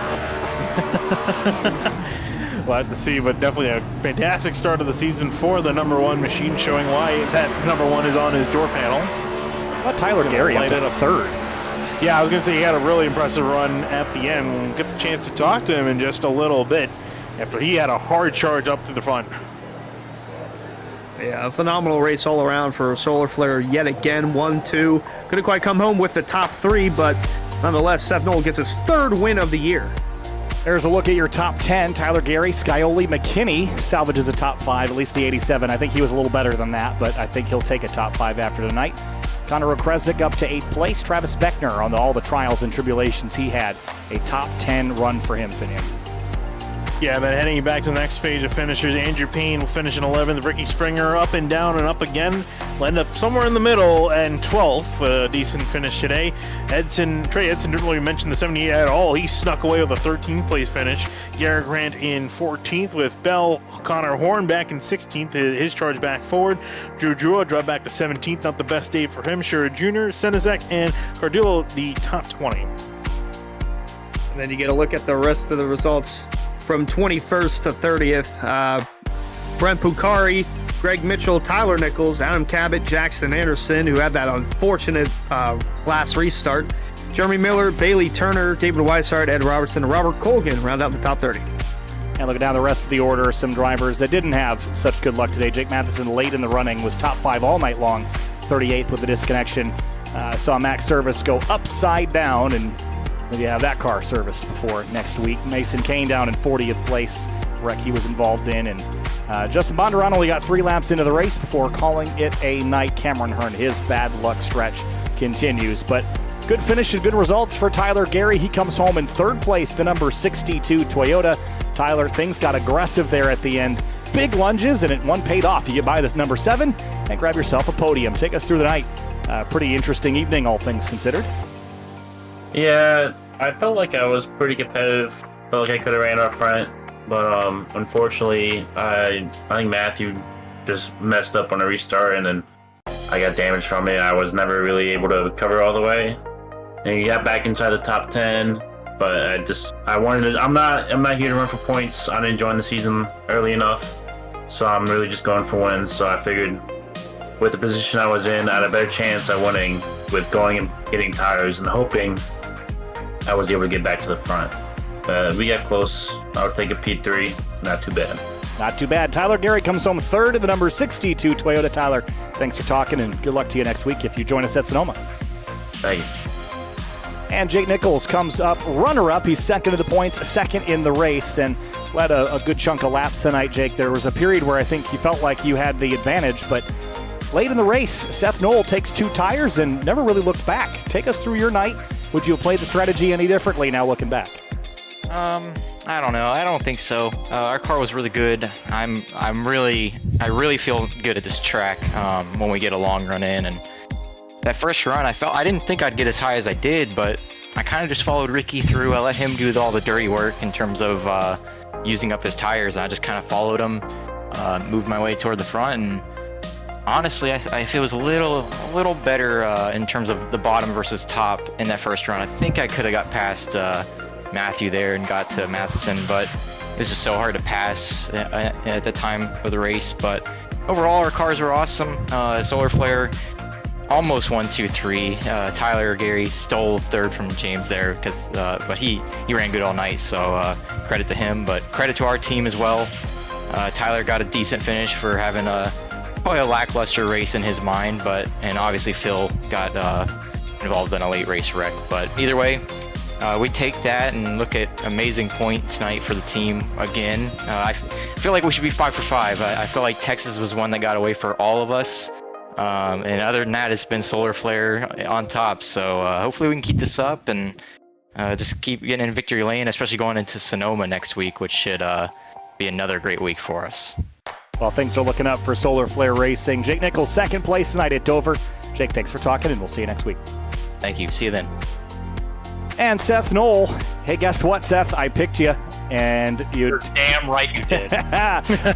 Speaker 2: We'll have to see, but definitely a fantastic start of the season for the number one machine, showing why that number one is on his door panel.
Speaker 1: How about Tyler Gary up to third?
Speaker 2: Yeah, I was going to say he had a really impressive run at the end. We'll get the chance to talk to him in just a little bit after he had a hard charge up to the front.
Speaker 3: Yeah, a phenomenal race all around for Solar Flare yet again. 1-2. Couldn't quite come home with the top 3, but nonetheless, Seth Knoll gets his 3rd win of the year.
Speaker 1: There's a look at your top 10. Tyler Gary, Scioli, McKinney salvages a top 5, at least the 87. I think he was a little better than that, but I think he'll take a top 5 after tonight. Connor Okrezik up to 8th place. Travis Beckner, on all the trials and tribulations he had, a top 10 run for him, Finian.
Speaker 2: Yeah, then heading back to the next phase of finishers, Andrew Payne will finish in 11th. Ricky Springer up and down and up again. Will end up somewhere in the middle and 12th. A decent finish today. Trey Edson didn't really mention the 78 at all. He snuck away with a 13th place finish. Garrett Grant in 14th with Bell. Connor Horn back in 16th. His charge back forward. Drew Drua dropped back to 17th. Not the best day for him. Shura Jr., Senizek, and Cardillo the top 20.
Speaker 3: And then you get a look at the rest of the results. From 21st to 30th, Brent Pukari, Greg Mitchell, Tyler Nichols, Adam Cabot, Jackson Anderson, who had that unfortunate last restart, Jeremy Miller, Bailey Turner, David Weishart, Ed Robertson, and Robert Colgan round out the top 30.
Speaker 1: And looking down the rest of the order, some drivers that didn't have such good luck today. Jake Matheson late in the running was top 5 all night long, 38th with a disconnection. Saw Max Service go upside down, and maybe have that car serviced before next week. Mason Kane down in 40th place, wreck he was involved in. And Justin Bondurant only got 3 laps into the race before calling it a night. Cameron Hearn, his bad luck stretch continues. But good finish and good results for Tyler Gary. He comes home in 3rd place, the number 62 Toyota. Tyler, things got aggressive there at the end. Big lunges, and one paid off. You get by this number 7 and grab yourself a podium. Take us through the night. Pretty interesting evening, all things considered.
Speaker 4: Yeah, I felt like I was pretty competitive. Felt like I could have ran up front, but unfortunately, I think Matthew just messed up on a restart, and then I got damaged from it. I was never really able to cover all the way, and he got back inside the top 10. But I'm not here to run for points. I didn't join the season early enough, so I'm really just going for wins. So I figured, with the position I was in, I had a better chance at winning with going and getting tires and hoping I was able to get back to the front. We got close. I would take a P3. Not too bad.
Speaker 1: Not too bad. Tyler Gary comes home 3rd in the number 62 Toyota. Tyler, thanks for talking, and good luck to you next week if you join us at Sonoma.
Speaker 4: Thank you.
Speaker 1: And Jake Nichols comes up runner-up. He's 2nd of the points, 2nd in the race, and led a good chunk of laps tonight, Jake. There was a period where I think you felt like you had the advantage, but late in the race, Seth Knoll takes 2 tires and never really looked back. Take us through your night. Would you have played the strategy any differently now looking back?
Speaker 5: I don't know. I don't think so. Our car was really good. I really feel good at this track when we get a long run in. And that first run, I didn't think I'd get as high as I did, but I kind of just followed Ricky through. I let him do all the dirty work in terms of using up his tires, and I just kind of followed him, moved my way toward the front, and honestly, I feel it was a little better in terms of the bottom versus top in that first run. I think I could have got past Matthew there and got to Matheson, but it was just so hard to pass at the time of the race. But overall, our cars were awesome. Solar Flare almost 1, 2, 3. Tyler Gary stole 3rd from James there, but he ran good all night, so credit to him. But credit to our team as well. Tyler got a decent finish for having probably a lackluster race in his mind, and obviously Phil got involved in a late race wreck. But either way, we take that and look at amazing point tonight for the team again. I feel like we should be 5 for 5. I feel like Texas was one that got away for all of us. And other than that, it's been Solar Flare on top. So hopefully we can keep this up and just keep getting in victory lane, especially going into Sonoma next week, which should be another great week for us.
Speaker 1: Well, things are looking up for Solar Flare Racing. Jake Nichols, 2nd place tonight at Dover. Jake, thanks for talking, and we'll see you next week.
Speaker 5: Thank you. See you then.
Speaker 1: And Seth Knoll. Hey, guess what, Seth? I picked you and you
Speaker 6: You're damn right you did.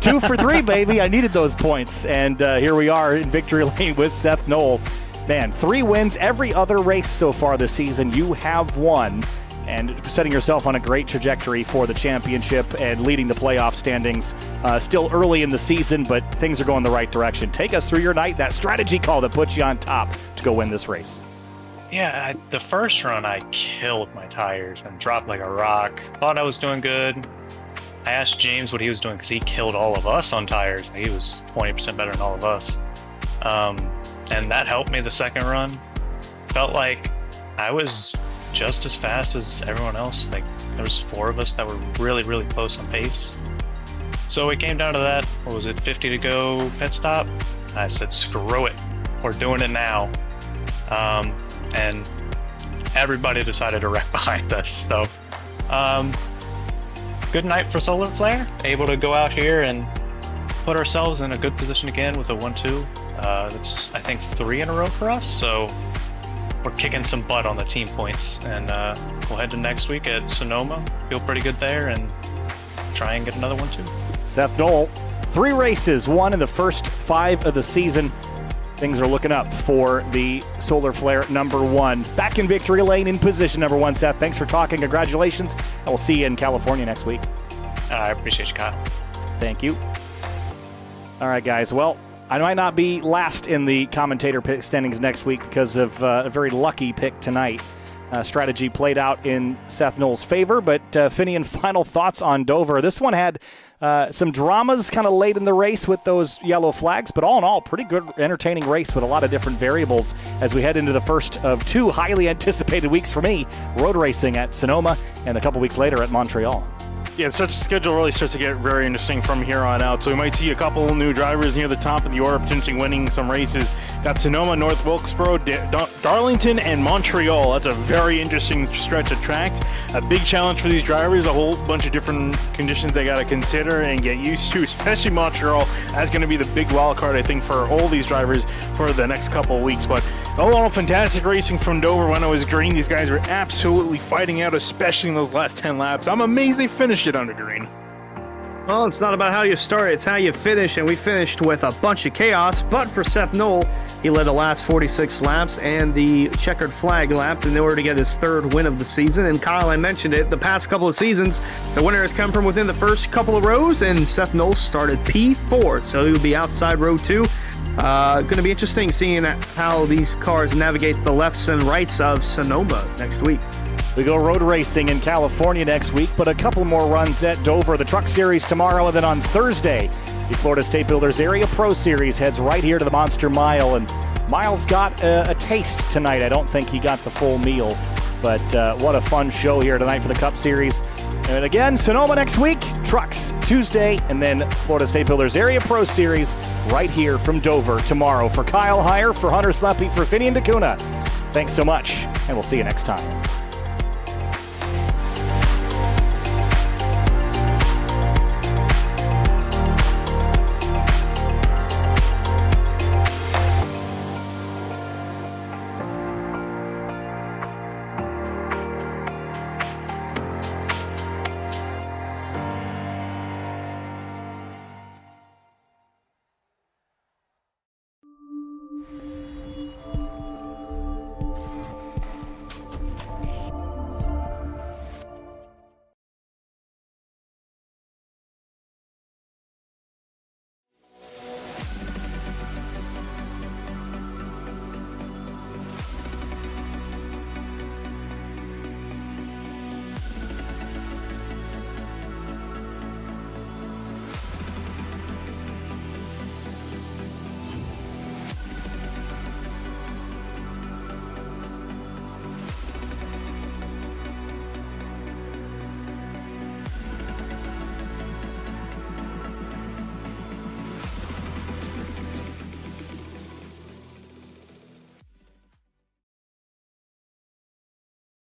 Speaker 1: 2 for 3, baby. I needed those points. And here we are in victory lane with Seth Knoll. Man, 3 wins every other race so far this season. You have won, and setting yourself on a great trajectory for the championship and leading the playoff standings. Still early in the season, but things are going the right direction. Take us through your night, that strategy call that puts you on top to go win this race.
Speaker 6: Yeah, the first run I killed my tires and dropped like a rock. Thought I was doing good. I asked James what he was doing because he killed all of us on tires. He was 20% better than all of us. And that helped me the second run. Felt like I was just as fast as everyone else. Like there was 4 of us that were really, really close on pace. So it came down to that. What was it, 50 to go pit stop? I said, screw it. We're doing it now. And everybody decided to wreck behind us. So, good night for Solar Flare. Able to go out here and put ourselves in a good position again with a 1-2. That's, I think, 3 in a row for us. So we're kicking some butt on the team points. And we'll head to next week at Sonoma. Feel pretty good there and try and get another 1-2.
Speaker 1: Seth Knoll, 3 races, won in the first 5 of the season. Things are looking up for the Solar Flare number 1. Back in victory lane in position number 1, Seth. Thanks for talking. Congratulations. And we'll see you in California next week.
Speaker 6: I appreciate you, Kyle.
Speaker 1: Thank you. All right, guys. Well, I might not be last in the commentator pick standings next week because of a very lucky pick tonight. Strategy played out in Seth Knoll's favor, but Finian, final thoughts on Dover. This one had some dramas kind of late in the race with those yellow flags, but all in all, pretty good, entertaining race with a lot of different variables as we head into the first of 2 highly anticipated weeks for me, road racing at Sonoma and a couple weeks later at Montreal.
Speaker 2: Yeah, such a schedule really starts to get very interesting from here on out. So we might see a couple new drivers near the top of the order, potentially winning some races. Got Sonoma, North Wilkesboro, Darlington, and Montreal. That's a very interesting stretch of tracks. A big challenge for these drivers, a whole bunch of different conditions they got to consider and get used to, especially Montreal. That's going to be the big wild card, I think, for all these drivers for the next couple of weeks. But all in all, fantastic racing from Dover when it was green. These guys were absolutely fighting out, especially in those last 10 laps. I'm amazed they finished it under green.
Speaker 3: Well, it's not about how you start, it's how you finish, and we finished with a bunch of chaos. But for Seth Knoll, he led the last 46 laps and the checkered flag lap in order to get his 3rd win of the season. And Kyle, I mentioned it, the past couple of seasons, the winner has come from within the first couple of rows, and Seth Knoll started P4, so he would be outside row 2. Going to be interesting seeing how these cars navigate the lefts and rights of Sonoma next week.
Speaker 1: We go road racing in California next week, but a couple more runs at Dover. The Truck Series tomorrow, and then on Thursday, the Florida State Builders Area Pro Series heads right here to the Monster Mile. And Miles got a taste tonight. I don't think he got the full meal, but what a fun show here tonight for the Cup Series. And again, Sonoma next week, Trucks Tuesday, and then Florida State Builders Area Pro Series right here from Dover tomorrow. For Kyle Heyer, for Hunter Sleppy, for Finian DeCuna, thanks so much, and we'll see you next time.